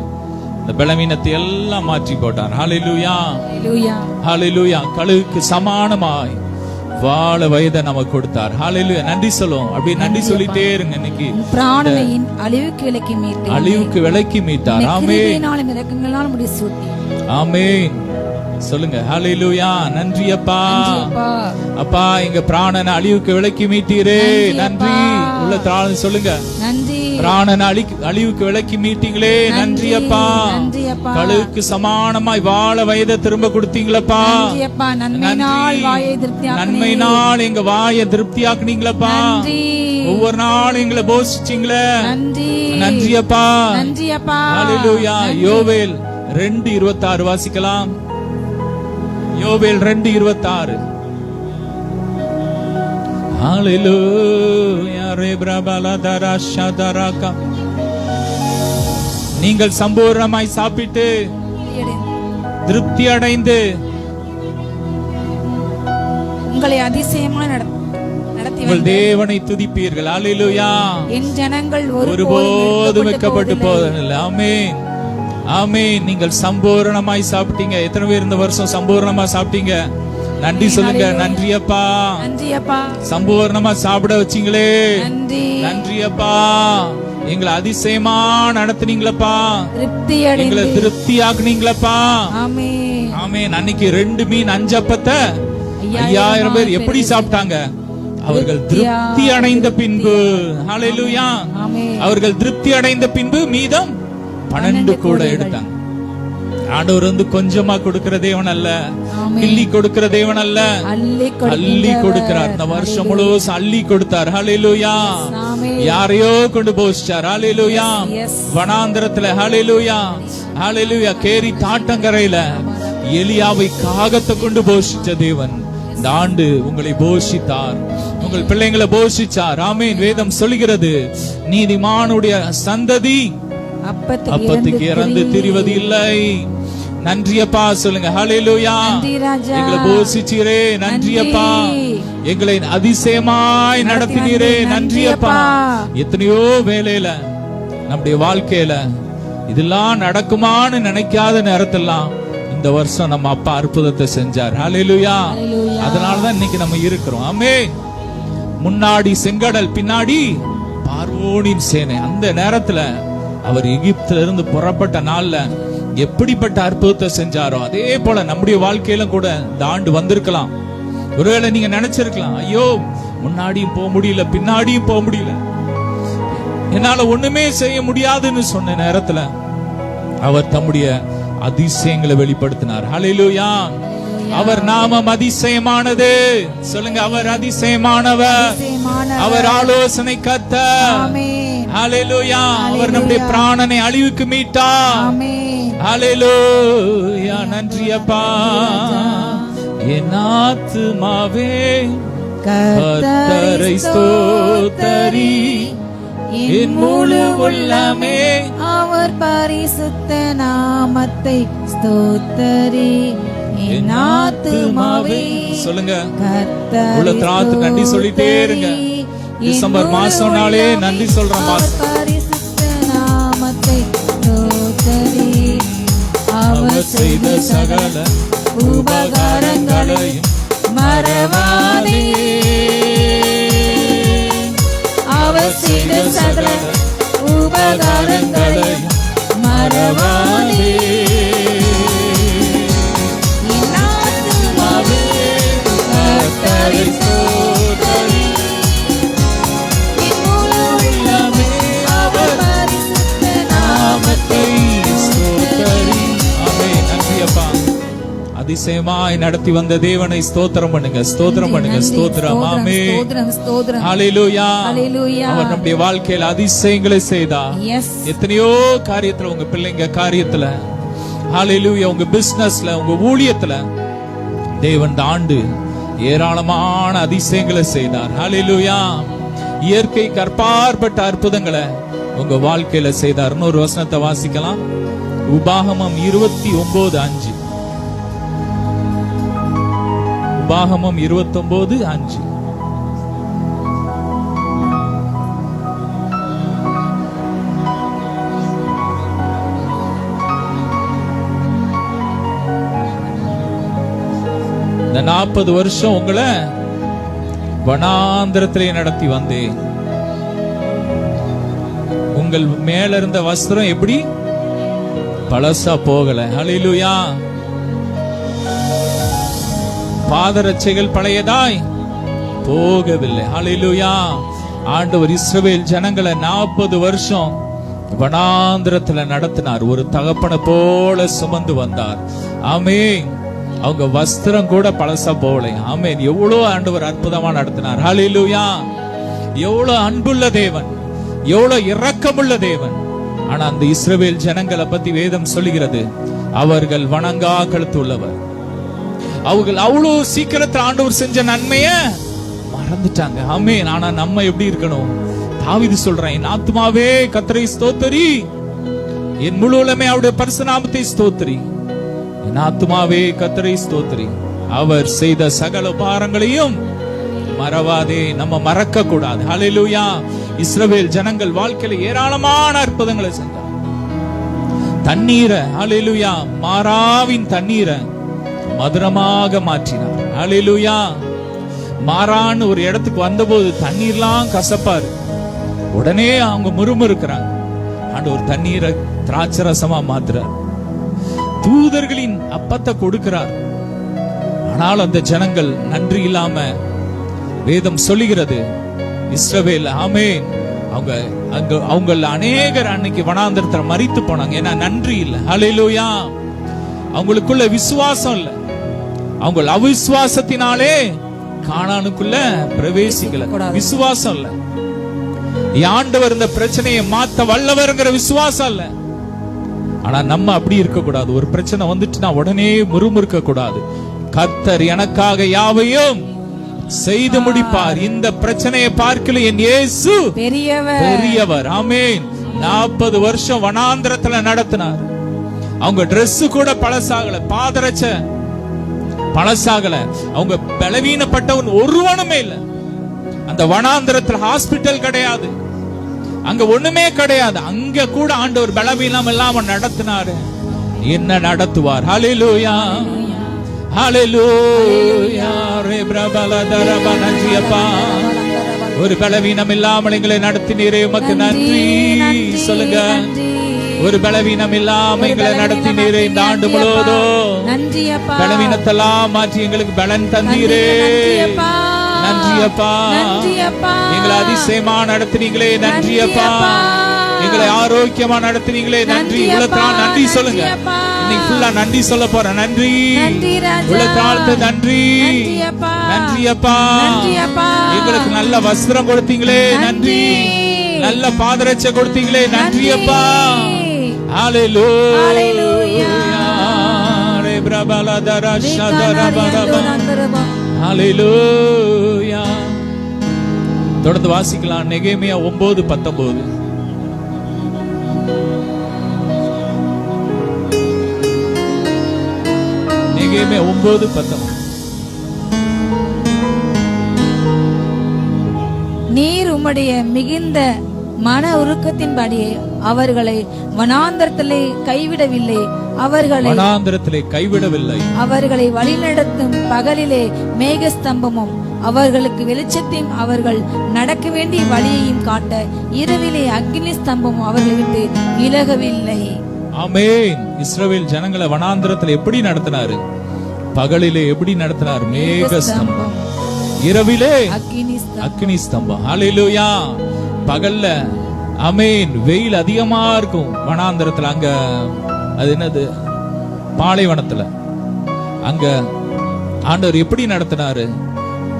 இந்த பலவீனத்தை எல்லாம் மாற்றி போட்டார். ஹல்லேலூயா, ஹல்லேலூயா. கழுகுக்கு சமானமாய் வாழ வயதை நமக்கு கொடுத்தார். ஹல்லேலூயா. நன்றி சொல்லுவோம். அப்படி நன்றி சொல்லிட்டே இருங்க. இன்னைக்கு பிராணனையின் அழிவுக்கு விலக்கி மீட்டார், அழிவுக்கு விலக்கி மீட்டார். ஆமென், ஆமென். சொல்லுங்க ஹல்லேலூயா. நன்றி அப்பா. அப்பா எங்க பிராணனை அழிவுக்கு விலக்கி மீட்டீரே, நன்றி. உள்ள தாழ்ந்து சொல்லுங்க, பிராணனை அழிவுக்கு விலக்கி மீட்டீங்களே, நன்றி அப்பா. கழுகுக்கு சமானமாய் வாழ வயதை திரும்ப கொடுத்தீங்களப்பா. நன்மையினால் எங்க வாயை திருப்தியாக்குனீங்களப்பா. ஒவ்வொரு நாளும் எங்களை போஷிச்சீங்களே, நன்றி அப்பா. ஹல்லேலூயா. யோவேல் 2:26 வாசிக்கலாம். யோவேல் 2:26. ஹல்லேலூயா. ரெப்ரபலதரஷதரக. நீங்கள் சம்பூர்ணமாய் சாப்பிட்டு திருப்தி அடைந்து உங்களை அதிசயமாய் நடத்தி உங்கள் தேவனை துதிப்பீர்கள். ஹல்லேலூயா. என் ஜனங்கள் ஒருபோதும் வெட்கப்பட்டு போவதில்லை. ஆமென், ஆமென். நீங்கள் சம்பூர்ணமாய் சாப்பிட்டீங்க. எத்தனை பேர் இந்த வருஷம் சம்பூர்ணமா சாப்பிட்டீங்க? நன்றி சொல்லுங்க. நன்றி அப்பா. சம்பூர்ணமா சாப்பிட வச்சீங்களே, நன்றி அப்பா. எங்களை அதிசயமா நடத்துனீங்களப்பா, எங்களை திருப்தி ஆக்குனீங்களப்பா. ஆமென். அன்னைக்கு 2 மீன் 5 அப்பத்தை 5000 பேர் எப்படி சாப்பிட்டாங்க? அவர்கள் திருப்தி அடைந்த பின்பு. ஹல்லேலூயா. அவர்கள் திருப்தி அடைந்த பின்பு மீதம் 12 கூட எடுத்தாங்க. ஆண்டவர் கொஞ்சமா கொடுக்கிற தேவன் அல்ல, கிள்ளி கொடுக்கிற தேவன் அல்ல, அள்ளி கொடுக்கிறார். இந்த வருஷம் முழுவதும் அள்ளி கொடுத்தார். ஹல்லேலூயா. யாரையோ கொண்டு போச்சார். ஹல்லேலூயா. வனாந்தரத்துல. ஹல்லேலூயா, ஹல்லேலூயா. கேரி தாட்டங்கரையில எலியாவை காகத்தை கொண்டு போஷிச்ச தேவன் இந்த ஆண்டு உங்களை போஷித்தார், உங்கள் பிள்ளைங்களை போஷிச்சார். ஆமென். வேதம் சொல்கிறது, நீதிமானுடைய சந்ததி அப்பத்துக்கு இறந்து திரிவது இல்லை. நன்றியப்பா சொல்லுங்க. ஹல்லேலூயா. எங்களை போஷிச்சீரே, நன்றியப்பா. எங்களை அதிசயமாய் நடத்தினீரே, நன்றியப்பா. எத்தனையோ வேலையில நம்முடைய வாழ்க்கையில இதெல்லாம் நடக்குமான்னு நினைக்காத நேரத்தெல்லாம் இந்த வருஷம் நம்ம அப்பா அற்புதத்தை செஞ்சார். ஹல்லேலூயா. அதனாலதான் இன்னைக்கு நம்ம இருக்கிறோம். ஆமென். முன்னாடி செங்கடல், பின்னாடி பார்வோனின் சேனை. அந்த நேரத்துல அவர் எகிப்தில இருந்து புறப்பட்ட நாள்ல எப்படிப்பட்ட அற்புதத்தை செஞ்சாரோ அதே போல நம்முடைய வாழ்க்கையில கூட இந்த ஆண்டு வந்திருக்கலாம். ஒருவேளை நீங்க நினைச்சிருக்கலாம், ஐயோ முன்னாடியும் போக முடியல, பின்னாடியும் போக முடியல, என்னால ஒண்ணுமே செய்ய முடியாதுன்னு சொன்ன நேரத்துல அவர் தம்முடைய அதிசயங்களை வெளிப்படுத்தினார். ஹல்லேலூயா. அவர் நாமம் அதிசயமானது. சொல்லுங்க, அவர் அதிசயமானவர், அவர் ஆலோசனை கர்த்தர். ஹல்லேலூயா. அவர் நம்முடைய பிராணனை அழிவுக்கு மீட்டார். ஹல்லேலூயா. நன்றியப்பா. என் ஆத்துமாவே கர்த்தரை ஸ்தோத்தரி, என் முழு உள்ளமே அவர் பரிசுத்த நாமத்தை ஸ்தோத்தரி. என் ஆத்துமாவே சொல்லுங்க, கர்த்தரை உள்ளத்தினால நன்றி சொல்லிட்டே இருங்க. டிசம்பர் மாசம்னாலே நன்றி சொல்ற மாசம். பரிசுத்த நாமத்தை ஸ்தோத்தரி. அவர் செய்த சகல உபகாரங்களையும் மறவாதே. அவர் செய்த சகல உபகாரங்களையும் மறவாதே. என் ஆத்துமாவே கர்த்தரை ஸ்தோத்தரி, என் முழு உள்ளமே அவர் பரிசுத்த நாமத்தை ஸ்தோத்தரி. ஆமென். நன்றியப்பா. அதிசயமாய் நடத்தி வந்த தேவனை ஸ்தோத்திரம் பண்ணுங்க, ஸ்தோத்திரம் பண்ணுங்க, ஸ்தோத்திரம். ஆமென். ஹல்லேலூயா. அவர் நம்முடைய வாழ்க்கையில அதிசயங்களை செய்தார். எத்தனையோ காரியத்துல, உங்க பிள்ளைங்க காரியத்துல, ஹல்லேலூயா, உங்க பிசினஸ்ல, உங்க ஊழியத்துல தேவன் இந்த ஆண்டு ஏராளமான அதிசயங்களை செய்தார். ஹல்லேலூயா. இயற்கை கற்பார்பட்ட அற்புதங்களை உங்க வாழ்க்கையில செய்தார். இன்னொரு வசனத்தை வாசிக்கலாம். உபாகமம் 29:5. உபாகமம் 29:5. இந்த 40 வருஷம் உங்களை வனாந்திரத்திலே நடத்தி வந்தேன். உங்கள் மேல இருந்த வஸ்திரம் எப்படி பழசா போகல. ஹல்லேலூயா. பாதரட்சைகள் பழையதாய் போகவில்லை. ஹல்லேலூயா. ஆண்டவர் இஸ்ரவேல் ஜனங்களை 40 வருஷம் வனாந்திரத்துல நடத்தினார். ஒரு தகப்பனை போல சுமந்து வந்தார். ஆமென். அவங்க வஸ்திரம் கூட பழசா போகலை. ஆமென். எவ்வளவு ஆண்டவர் அற்புதமா நடத்தினார். ஹல்லேலூயா. எவ்வளவு அன்புள்ள தேவன், எவ்வளவு இரக்கமுள்ள தேவன். ஆனா அந்த இஸ்ரவேல் ஜனங்களை பத்தி வேதம் சொல்லுகிறது, அவர்கள் வணங்கா கழுத்துள்ளவர். அவர்கள் அவ்வளவு சீக்கிரத்தில் ஆண்டவர் செஞ்ச நன்மைய மறந்துட்டாங்க. ஆமென். ஆனா நம்ம எப்படி இருக்கணும்? தாவீது சொல்றான், என் ஆத்துமாவே கர்த்தரை ஸ்தோத்தரி, என் முழு உள்ளமே அவருடைய பரிசுத்த நாமத்தை ஸ்தோத்தரி. என் ஆத்துமாவே கர்த்தரை ஸ்தோத்தரி, அவர் செய்த சகல உபகாரங்களையும் மறவாதே. நம்ம மறக்க கூடாது. ஹல்லேலூயா. இஸ்ரவேல் ஜனங்கள் வாழ்க்கையில ஏராளமான அற்புதங்களை செஞ்சார். தண்ணீரை, ஹல்லேலூயா, மாராவின் தண்ணீரை மதுரமாக மாற்றினார். ஹல்லேலூயா. மாறான்னு ஒரு இடத்துக்கு வந்தபோது தண்ணீர்லாம் கசப்பாரு. உடனே அவங்க முறுமுறுக்கிறாங்க. ஆண்டவர் தண்ணீரை திராட்சை ரசமா மாத்துறார். தூதர்களின் அப்பத்தை கொடுக்கிறார். ஆனால் அந்த ஜனங்கள் நன்றி இல்லாம, வேதம் சொல்லுகிறது, இஸ்ரவேல், ஆமென், அவங்க அநேகர் அன்னைக்கு வனாந்தரத்துல மரித்து போனாங்க. ஏன்னா நன்றி இல்ல. ஹல்லேலூயா. அவங்களுக்குள்ள விசுவாசம் இல்ல. அவங்க அவிசுவாசத்தினாலே கானானுக்குள்ள பிரவேசிக்கல. விசுவாசம் இல்ல. ஆண்டவர் இந்த பிரச்சனையை மாத்த வல்லவர்ங்கிற விசுவாசம் இல்ல. ஆனா நம்ம அப்படி இருக்க கூடாது. ஒரு பிரச்சனை வந்துட்டுனா உடனே முறுமுறுக்க கூடாது. கர்த்தர் எனக்காக யாவையும் செய்து முடிப்பார். இந்த பிரச்சனையை பார்க்கல என் இயேசு பெரியவர். ஆமென். 40 வருஷம் வனாந்திரத்துல நடத்தினார். அவங்க Dress கூட பழசாகல, பாதரட்ச பழசாகல. அவங்க பலவீனப்பட்டவன் ஒருவனுமே இல்ல. அந்த வனாந்திரத்துல ஹாஸ்பிட்டல் கிடையாது, அங்க ஒண்ணுமே கிடையாது. அங்க கூட ஆண்டவர் பலவீனம் இல்லாம நடத்தினாரு. என்ன நடத்துவார்? ஹல்லேலூயா, ஹல்லேலூயா. நன்றியப்பா, ஒரு பலவீனம் இல்லாமல் எங்களை நடத்தினீரே, உமக்கு நன்றி சொல்லுங்க. ஒரு பலவீனம் இல்லாம எங்களை நடத்தினீரே. இந்த ஆண்டு முழுவதும் பலவீனத்தெல்லாம் மாற்றி எங்களுக்கு பலன் தந்தீரே. நன்றியப்பா, எங்களை அதிசயமா நடத்தினீங்களே. நன்றியப்பா, எங்களை ஆரோக்கியமா நடத்தினீங்களே. நன்றி. உள்ளத்தால் நன்றி சொல்லுங்க. இன்னைக்கு ஃபுல்லா நன்றி சொல்ல போறேன். நன்றி உள்ளத்தாழ்த்து நன்றி. நன்றியப்பா, எங்களுக்கு நல்ல வஸ்திரம் கொடுத்தீங்களே. நன்றி. நல்ல பாதரட்சை கொடுத்தீங்களே. நன்றியப்பா. ஹல்லேலூயா. ஹல்லேலூயா. தொடர்ந்து வாசிக்கலாம். நெகேமியா 9:19. நெகேமியா 9:19. நீர் உம்முடைய மிகுந்த மன உருக்கத்தின்படியே அவர்களை வனாந்தரத்திலே கைவிடவில்லை. அவர்களை வழிநடத்தும் பகலிலே மேகஸ்தம்பமும் அவர்களுக்கு வெளிச்சத்தையும் அவர்கள் நடக்க வேண்டிய வழியையும் காட்ட இரவிலே அக்னி ஸ்தம்பமும் அவர்களை விட்டு விலகவில்லை. ஆமென். இஸ்ரவேல் ஜனங்களை வனாந்தரத்தில் எப்படி நடத்தினாரு? பகலிலே எப்படி நடத்தினார்? மேகஸ்தம்பம், இரவிலே அக்னி ஸ்தம்பம். ஹல்லேலூயா. பகல்ல ஆமென் வெயில் அதிகமா இருக்கும் வனாந்தரத்துல. அங்க அது என்னது, பாலைவனத்துல. அங்க ஆண்டவர் எப்படி நடத்தினாரு?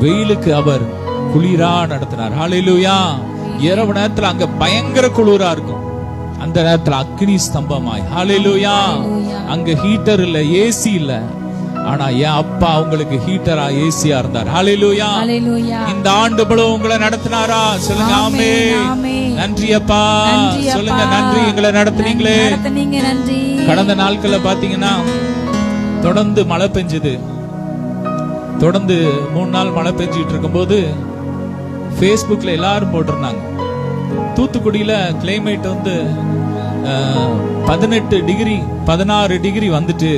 வெயிலுக்கு அவர் குளிரா நடத்தினார். ஹல்லேலூயா. இரவு நேரத்துல அங்க பயங்கர குளிரா இருக்கும், அந்த நேரத்துல அக்னி ஸ்தம்பமாய். ஹல்லேலூயா. அங்க ஹீட்டர் இல்ல, ஏசி இல்ல, ஆனா என் அப்பா உங்களுக்கு ஹீட்டரா ஏசியா இருந்தார். ஹல்லேலூயா. இந்த ஆண்டு முழுவதும் உங்களை நடத்தினாரா? சொல்லுங்க ஆமென். நன்றி அப்பா. சொல்லுங்க நன்றி, எங்களை நடத்துனீங்களே. கடந்த நாட்கள்ல பாத்தீங்கன்னா தொடர்ந்து மழை பெஞ்சது. தொடர்ந்து 3 நாள் மழை பெஞ்சிட்டு இருக்கும்போது Facebookல எல்லாரும் போட்டிருந்தாங்க, தூத்துக்குடியில கிளைமேட் வந்து 18 டிகிரி 16 டிகிரி வந்துட்டு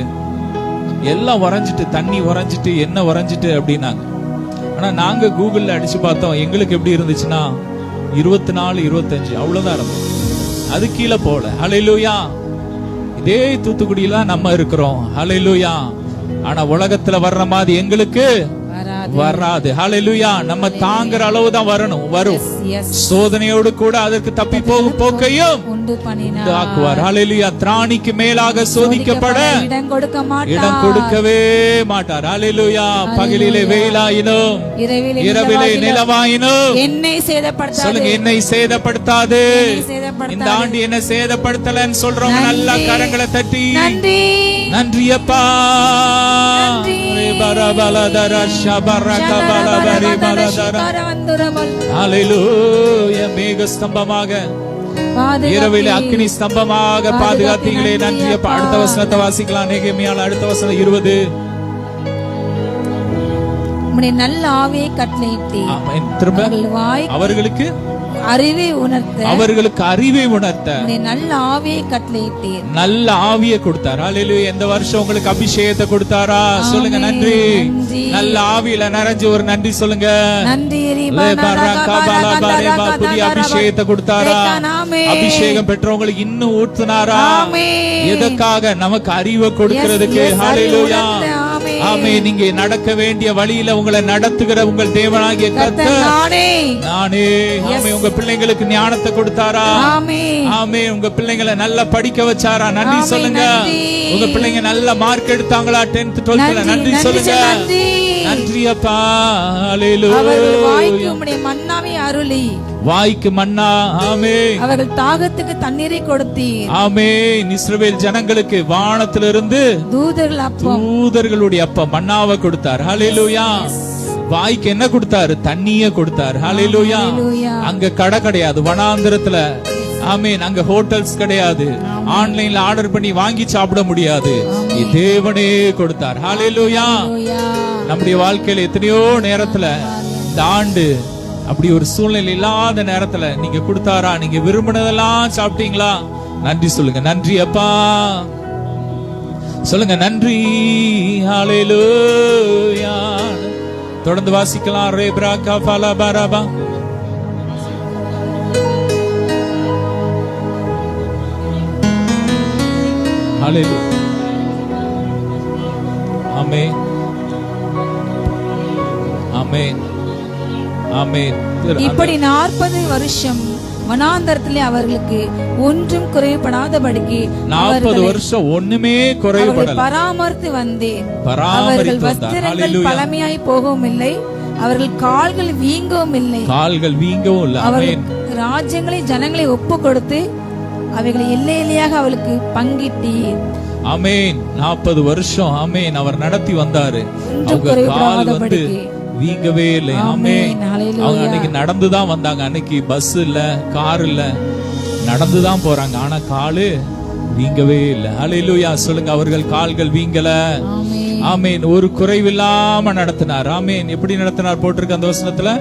எல்லாம் வரைஞ்சிட்டு, தண்ணி வரைஞ்சிட்டு, என்ன வரைஞ்சிட்டு அப்படின்னாங்க. ஆனா நாங்க கூகுள்ல அடிச்சு பார்த்தோம், எங்களுக்கு எப்படி இருந்துச்சுன்னா 24 25 அவ்வளவுதான் இருந்தது, அது கீழே போல. ஹல்லேலூயா. இதே தூத்துக்குடியில நம்ம இருக்கிறோம். ஹல்லேலூயா. ஆனா உலகத்துல வர்ற மாதிரி எங்களுக்கு வராது. ஹல்லேலூயா. நம்ம தாங்குற அளவு தான் வரும். சோதனையோடு கூட அதற்கு தப்பி போகும் போக்கையும் ஆக்குவார். ஹல்லேலூயா. திராணிக்கு மேலாக சோதிக்கப்பட இடம் கொடுக்கவே மாட்டார். ஹல்லேலூயா. பகலிலே வெயிலாயினும் இரவிலே நிலவாயினும் என்னை சேதப்படுத்தாது. சொல்லுங்க, என்னை சேதப்படுத்தாது. இந்த ஆண்டு என்ன சேதப்படுத்தலன்னு சொல்றவங்க நல்லா கரங்களை தட்டி நன்றி அப்பா. மேக ஸ்தம்பமாக இரவிலே அக்னி ஸ்தம்பமாக பாதுகாத்தீங்களே. நன்றி அப்பா. அடுத்த வசனத்தை வாசிக்கலாம். நெகேமியால அடுத்த வசனம் 20. நல்ல ஆவியை கட்டளையிட்டீர். திரும்ப அவர்களுக்கு அறிவை உணர்த்த நல்ல ஆவியை கட்டளையிட்டீர். நல்ல ஆவியை கொடுத்தார். ஹல்லேலூயா. இந்த வருஷம் உங்களுக்கு அபிஷேகத்தை கொடுத்தாரா? சொல்லுங்க நன்றி. நல்ல ஆவியில நிறைஞ்சு ஒரு நன்றி சொல்லுங்க. புதிய அபிஷேகத்தை கொடுத்தாரா? அபிஷேகம் பெற்றவங்களுக்கு இன்னும் ஊற்றுனாரா? எதற்காக? நமக்கு அறிவை கொடுக்கிறதுக்கு. ஹல்லேலூயா. ஆமே. நீங்க நடக்க வேண்டிய வழியில உங்களை நடத்துகிற உங்கள் தேவனாகிய கர்த்தர் நானே. ஆமே. உங்க பிள்ளைங்களுக்கு ஞானத்தை கொடுத்தாரா? ஆமே. உங்க பிள்ளைங்களை நல்லா படிக்க வச்சாரா? நன்றி சொல்லுங்க. உங்க பிள்ளைங்க நல்ல மார்க் எடுத்தாங்களா 10th 12th? நன்றி சொல்லுங்க. நன்றி அப்பா. அவர்கள் வாய்க்கு ஹalleluya. உம்முடைய மன்னாவை அருளி வாய்க்கு மன்னா. ஆமென். அவர்கள் தாகத்துக்கு தண்ணீரை கொடுத்தீர். ஆமென். இஸ்ரவேல் ஜனங்களுக்கு வானத்திலிருந்து தூதர்கள் அப்பம், தூதர்களுடைய அப்பம் மன்னாவை கொடுத்தார். ஹalleluya. வாய்க்கு என்ன கொடுத்தாரு? தண்ணிய கொடுத்தார். ஹalleluya. ஹalleluya. அங்க கடை கிடையாது வனாந்திரத்துல. ஆமென். அங்க ஹோட்டல்ஸ் கிடையாது. ஆன்லைன்ல ஆர்டர் பண்ணி வாங்கி சாப்பிட முடியாது. தேவனே கொடுத்தார். ஹalleluya. நம்முடைய வாழ்க்கையில எத்தனையோ நேரத்துல இந்த ஆண்டு அப்படி ஒரு சூழ்நிலை இல்லாத நேரத்துல நீங்க கொடுத்தாரா? நீங்க விரும்பினதெல்லாம் சாப்பிட்டீங்களா? நன்றி சொல்லுங்க. நன்றி அப்பா சொல்லுங்க. நன்றி. ஹalleluya. தொடர்ந்து வாசிக்கலாம். ரேப்ரா கஃபலா பரபா. ஹalleluya. ஆமென். ஆமென். ஆமென். இப்படி 40 வருஷம் வனாந்தரத்திலே அவர்களுக்கு ஒன்றும் குறைபடாதபடிக்கு 40 வருஷம் ஒண்ணுமே குறைபடல. பராமரித்து வந்தேன். பராமரித்து அவர்கள் வந்தார். வஸ்திரங்கள் ஹalleluya. பழமையாய் போகவும் இல்லை, அவர்கள் கால்கள் வீங்கவும் இல்லை. கால்கள் வீங்கவும் இல்லை. ஆமென். அவர்கள் ராஜ்யங்களை ஜனங்களை ஒப்பு கொடுத்து அவைகளை எல்லை எல்லையாக அவளுக்கு பங்கிட்டீர். ஆமென். 40 வருஷம் ஆமென் அவர் நடத்தி வந்தாரு. ஒன்றும் அவங்க கால் வந்து குறைபடாதபடிக்கு. வீங்கவே இல்லை. ஆமென். ஹalleluya. அவங்க அன்னைக்கு நடந்துதான் வந்தாங்க. அன்னைக்கு பஸ் இல்ல, கார் இல்ல, நடந்துதான் போறாங்க. ஆனா காலு வீங்கவே இல்லை. ஹalleluya. சொல்லுங்க. அவர்கள் கால்கள் வீங்கல. ஆமென். ஒரு குறைவில்லாம நடத்தினார். ஆமென். எப்படி நடத்தினார் போட்டிருக்க அந்த வசனத்துல?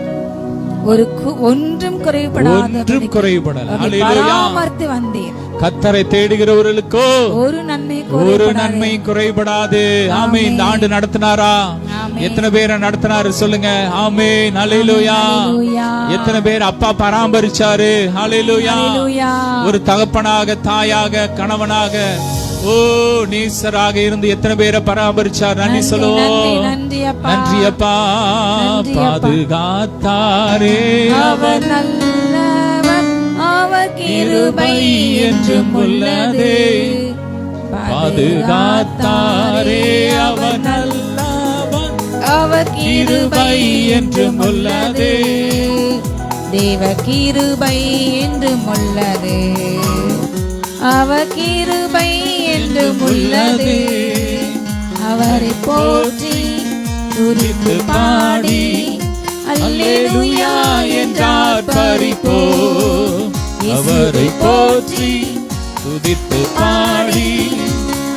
ஒன்றும் குறைபடாத ஒன்றும் குறைபடல. ஹalleluya. பராமரித்து வந்தீர். கர்த்தரை தேடுகிறவர்களுக்கோ ஒரு நன்மை குறைபடாது. ஆமென். இந்த ஆண்டு நடத்தினாரா? எத்தனை பேரை நடத்தினாரு சொல்லுங்க. ஆமென். ஹalleluya. எத்தனை பேர் அப்பா பராமரிச்சாரு? ஹalleluya. ஒரு தகப்பனாக, தாயாக, கணவனாக, ஓ நேசராக இருந்து எத்தனை பேரை பராமரிச்சார்? நன்றி சொல்லுவோம். நன்றி அப்பா. பாதுகாத்தாரே அவர் நல்லவர், அவர் கிருபை என்றும் உள்ளது. பாதுகாத்தாரே அவர் நல்லவர், அவர் கிருபை என்றும் உள்ளது. தேவ கிருபை என்றும் உள்ளது. அவர் கிருபை என்றும் உள்ளது. அவரை போற்றி துதித்து பாடி அல்லேலூயா என்றார் பரிபோ. அவரை போற்றி துதித்து பாடி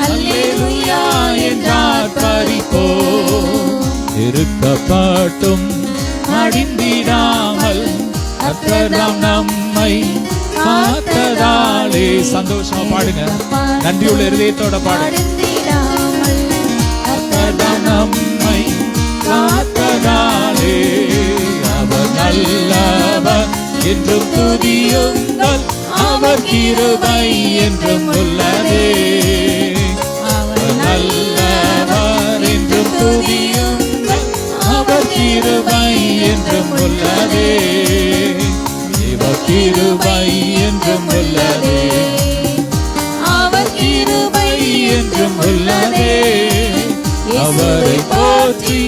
அல்லேலூயா என்றார் பரிபோ. இருக்கப்பட்டும் அடிந்திடாமல் கர்த்தர் நம்மை காத்ததாலே. சந்தோஷமா பாடுங்க. நன்றியுள்ள இருதயத்தோட பாடுங்க. கர்த்தர் நம்மை காத்ததாலே. அவர் நல்லவர் என்றும் துதியுங்கள். அவர் கிருபை என்றும் உள்ளதே. அவர் நல்லவர் என்றும் துதியுங்கள். அவர் கிருபை என்றும் உள்ளதே. கிருபை என்றும் உள்ளதே. அவர் கிருபை என்றும் உள்ளதே. அவரை போற்றி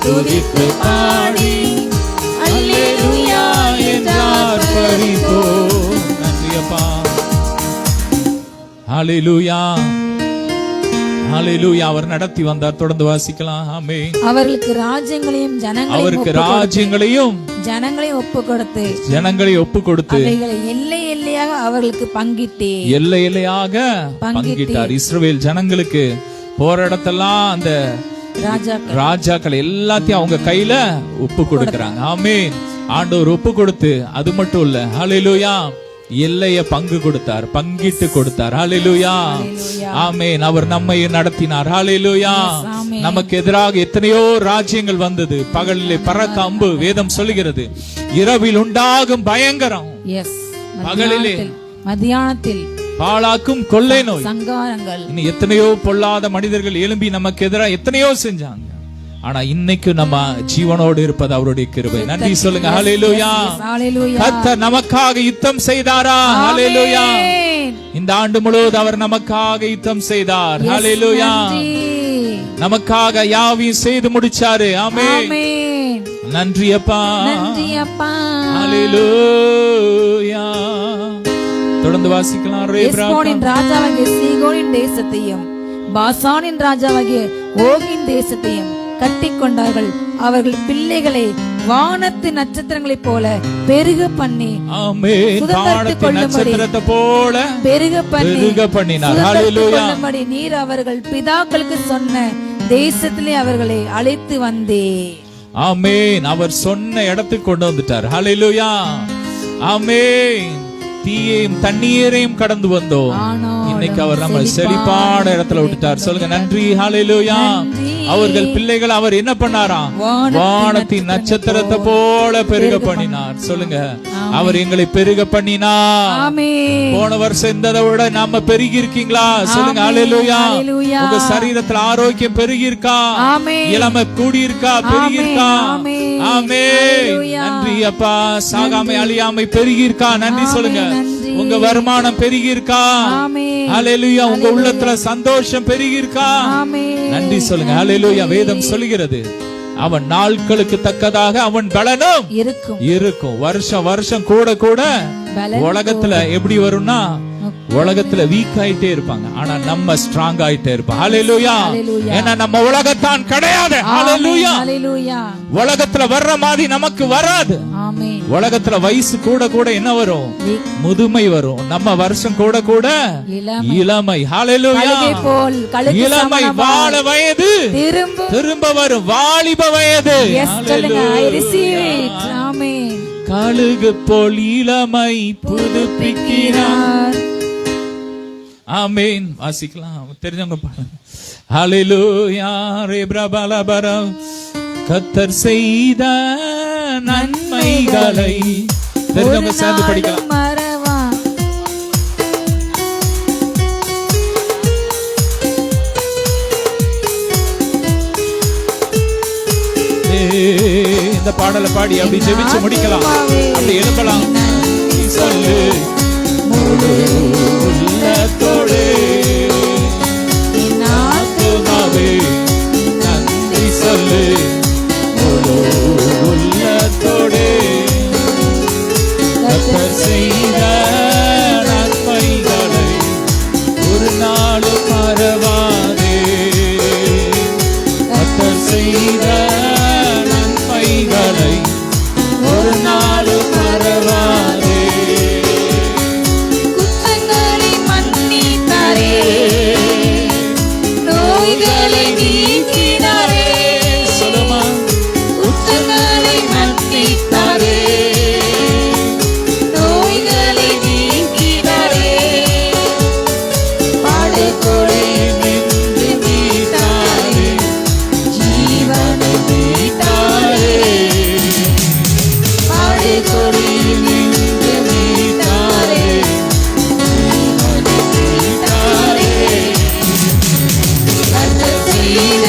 துதித்து பாடி அல்லேலூயா என்றார் பரிபோ. நன்றி அப்பா. ஹalleluya. ஹalleluya. அவர் நடத்தி வந்தார். தொடர்ந்து வாசிக்கலாம். ஆமென். அவர்களுக்கு ராஜ்யங்களையும் ஜனங்களையும் ஒப்பு கொடுத்து அவைகளை எல்லை எல்லையாக அவர்களுக்கு பங்கிட்டீர். எல்லை எல்லையாக பங்கிட்டார். இஸ்ரவேல் ஜனங்களுக்கு போற இடத்தெல்லாம் அந்த ராஜாக்கள் எல்லாத்தையும் அவங்க கையில ஒப்பு கொடுக்கறாங்க. ஆமென். ஆண்டவர் ஒப்பு கொடுத்து அது மட்டும் இல்ல, ஹalleluya, எல்லைய பங்கு கொடுத்தார், பங்கிட்டு கொடுத்தார். ஹalleluya. ஆமென். அவர் நம்மை நடத்தினார். ஹalleluya. நமக்கு எதிராக எத்தனையோ ராஜ்யங்கள் வந்தது. பகலிலே பறக்க அம்பு, வேதம் சொல்லுகிறது. இரவில் உண்டாகும் பயங்கரம், பகலிலே மத்தியானத்தில் பாழாக்கும் கொள்ளை நோய், சங்காரங்கள், இன்னும் எத்தனையோ பொல்லாத மனிதர்கள் எழும்பி நமக்கு எதிராக எத்தனையோ செஞ்சாங்க. ஆனா இன்னைக்கு நம்ம ஜீவனோடு இருப்பது அவருடைய கிருபை. நன்றி சொல்லுங்க. ஹalleluya. கர்த்தர் நமக்காக யுத்தம் செய்தாரா? ஹalleluya. இந்த ஆண்டு முழுவதும் அவர் நமக்காக யுத்தம் செய்தார். ஹalleluya. நமக்காக யாவையும் செய்து முடிச்சாரு. ஆமென். ஆமென். நன்றி அப்பா. நன்றி அப்பா. ஹalleluya. தொடர்ந்து வாசிக்கலாம். எஸ்போனின் ராஜாவாகிய சீகோனின் தேசத்தையும் பாசானின் ராஜாவாகிய ஓகின் தேசத்தையும் கட்டிக்கொண்டார்கள். அவர்கள் பிள்ளைகளை வானத்து நட்சத்திரங்களைப் போல பெருக பண்ணி நட்சத்திரத்தை போல பெருக பண்ணினார். ஹalleluya. நீர் அவர்கள் பிதாக்களுக்கு சொன்ன தேசத்திலே அவர்களை அழைத்து வந்தே. ஆமென். அவர் சொன்ன இடத்துக்கு கொண்டு வந்துட்டார். ஹalleluya. ஆமென். தீயையும் தண்ணீரையும் கடந்து வந்தோம். இன்னைக்கு அவர் நம்ம செழிப்பான இடத்துல விட்டுட்டார். சொல்லுங்க நன்றி. ஹalleluya. அவர்கள் பிள்ளைகள் அவர் என்ன பண்ணாராம்? வானத்தின் நட்சத்திரத்தை போல பெருக பண்ணினார். சொல்லுங்க, அவர் எங்களை பெருக பண்ணினார். போன வருஷம் இருந்ததை விட நாம பெருகி இருக்கீங்களா? சொல்லுங்க ஹalleluya. உங்க சரீரத்துல ஆரோக்கியம் பெருகி இருக்கா? இளமை கூடி இருக்கா? பெருகி இருக்கா? ஆமென். நன்றி அப்பா. சாகாமை அழியாமை பெருகி இருக்கா? நன்றி சொல்லுங்க. உங்க வருமானம் பெருகி இருக்கா? ஹalleluya. உங்க உள்ளத்துல சந்தோஷம் பெருகி இருக்கா? நன்றி சொல்லுங்க. ஹalleluya. வேதம் சொல்கிறது, அவன் நாட்களுக்கு தக்கதாக அவன் பலனும் இருக்கும். வருஷம் வருஷம் கூட கூட உலகத்துல எப்படி வரும்னா, உலகத்துல வீக் ஆயிட்டே இருப்பாங்க, ஆனா நம்ம ஸ்ட்ராங் ஆயிட்டே இருப்போம். ஹalleluya. ஏன்னா நம்ம உலகத்தான் கிடையாது. ஹalleluya. உலகத்துல வர்ற மாதிரி நமக்கு வராது. உலகத்துல வயசு கூட கூட என்ன வரும்? முதுமை வரும். நம்ம வருஷம் கூட கூட இளமை. ஹalleluya. இளமை வாழ வயது திரும்ப வரும். வாலிப வயது. கழுகு போல் இளமை புதுப்பிக்கிறார். ஆமென். வாசிக்கலாம். தெரிஞ்சவங்க பாருங்க. ஹalleluya. ரேப்ரபலபர கர்த்தர் செய்த நன்மைகளை தெரிஞ்சவங்க சேர்ந்து படிக்கலாம். இந்த பாடலை பாடி அப்படி ஜெபிச்சு முடிக்கலாம். அப்படி எழுப்பலாம். சொல்லு முழு உள்ளத்தோடு ஆத்துமாவே நன்றி சொல்லு. முழு உள்ளத்தோடு கர்த்தர் செய்த நன்மைகளை ஒரு நாளும் மறவாதே. கர்த்தர் செய்த நன்மைகளை ஒரு நாளும் மறவாதே. குற்றங்களை மன்னித்தாரே, நோய்களை நீக்கினாரே. சொல்லுமா. குற்றங்களை மன்னித்தாரே, நோய்களை நீக்கினாரே. பாடுகொடை நின்று மீட்டாரே, ஜீவனை மீட்டாரே. பாடுகொடை நின்று மீட்டாரே, ஜீவனை மீட்டாரே. கர்த்தர் செய்த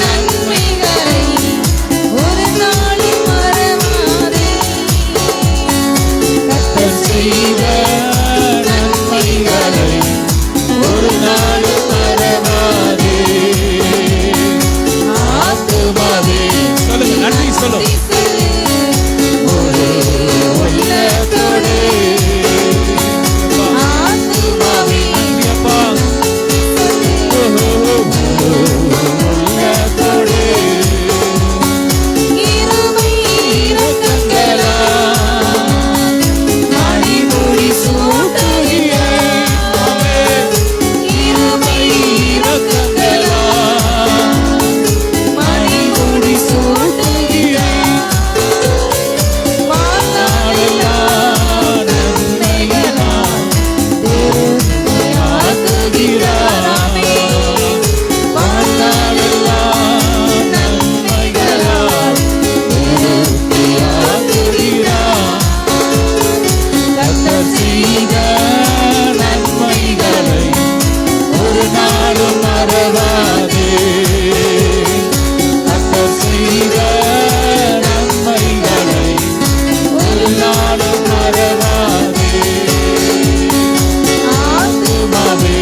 நன்மைகளை ஒரு நாளும் மறவாதே. கர்த்தர் செய்த நன்மைகளை ஒரு நாளும் மறவாதே. ஆத்துமாவே சொல்லுங்க. நன்றி சொல்லும். ஒரு உள்ளத்தோடு ஆத்துமாவே அப்பா உள்ளத்தோடு கிருபை இரக்கங்களா மணிமுடி சூட்டுகிறார். கிருபை இரக்கங்களா மணிமுடி சூட்டுகிறார். வாழ்நாளெல்லாம் நன்மைகளால் திருப்தியாக்குகிறார். வாழ்நாளெல்லாம் நன்மைகளால் திருப்தியாக்குகிறார். கர்த்தர் செய்த நன்மைகளை ஒரு நாளும் மறவாதே. கர்த்தர் செய்த நன்மைகளை ஒரு நாளும் மறவாதே. ஆத்துமாவே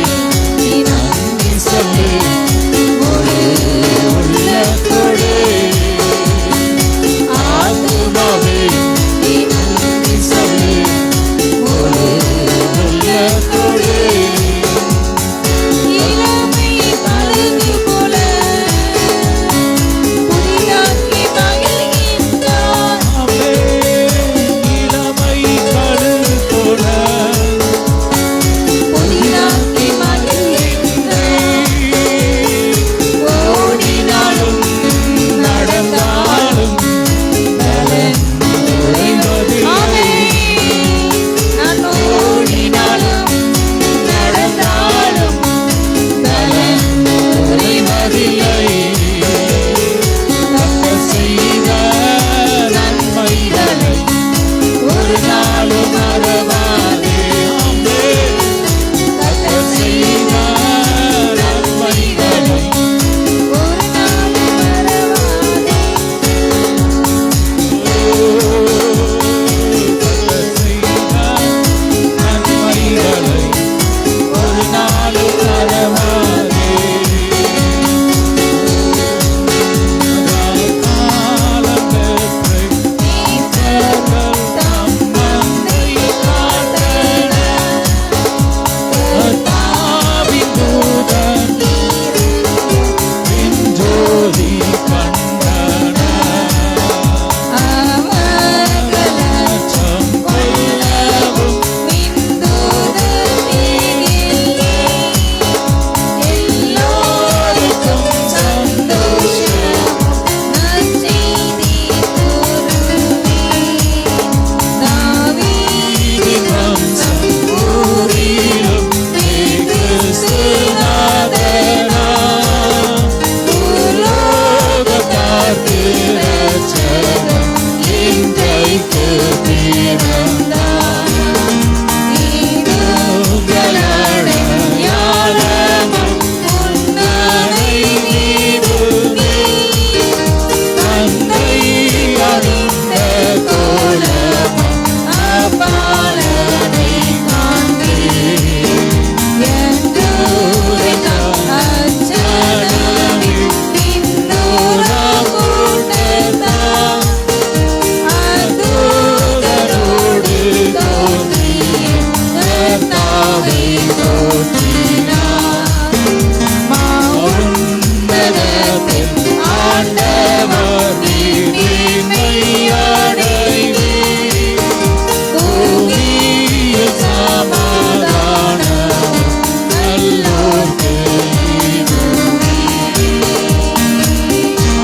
நல்லோர்க்கு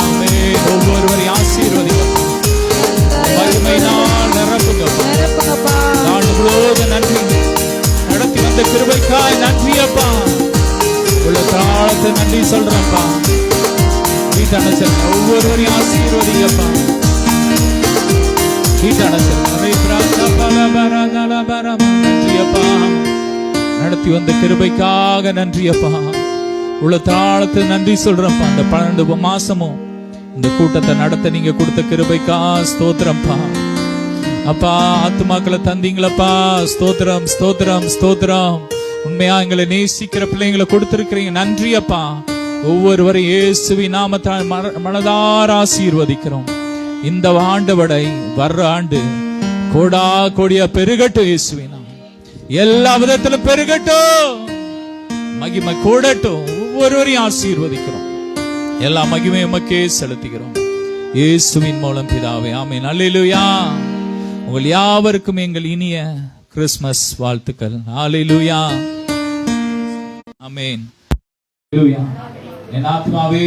ஆமென். ஒவ்வொருவரை ஆசீர்வதிக்கப்பா, மகிமையினால் நிரப்புங்கப்பா. நிரப்புங்கப்பா. நான் உங்களோடு நன்றி, நடத்தி வந்த கிருபைக்காய் நன்றி அப்பா. உள்ள தாளத்தை நன்றி சொல்றப்பா. வீட்டான செல் ஒவ்வொருவரையும் ஆசீர்வதிங்கப்பா. வீட்டான செல் நன்றி அப்பா. நடத்தி வந்த கிருபைக்காக நன்றி அப்பா. உள்ள தாளத்தை நன்றி சொல்றப்பா. அந்த 12 மாசமும் இந்த கூட்டத்தை நடத்த நீங்க கொடுத்த கிருபைக்கா ஸ்தோத்திரம்ப்பா. அப்பா, ஆத்துமாக்களை தந்தீங்களப்பா. ஸ்தோத்திரம் ஸ்தோத்திரம் ஸ்தோத்திரம். உண்மையா எங்களை நேசிக்கிற பிள்ளைங்களை கொடுத்திருக்கிறீங்க, நன்றி அப்பா. ஒவ்வொருவரும் இயேசுவின் நாமத்தால் மனதார ஆசீர்வதிக்கிறோம். இந்த ஆண்டு விடை வர்ற ஆண்டு கோடா கோடியா பெருகட்டும். இயேசுவின் நாமம் எல்லா விதத்திலும் பெருகட்டும், மகிமை கூடட்டும். ஒவ்வொருவரையும் ஆசீர்வதிக்கிறோம். எல்லா மகிமையும் உமக்கே செலுத்துகிறோம் இயேசுவின் மூலம் பிதாவே, ஆமென். அல்லேலூயா. உங்கள் யாவருக்கும் எங்கள் இனிய கிறிஸ்துமஸ் வாழ்த்துக்கள். அல்லேலூயா, ஆமென். என் ஆத்மாவே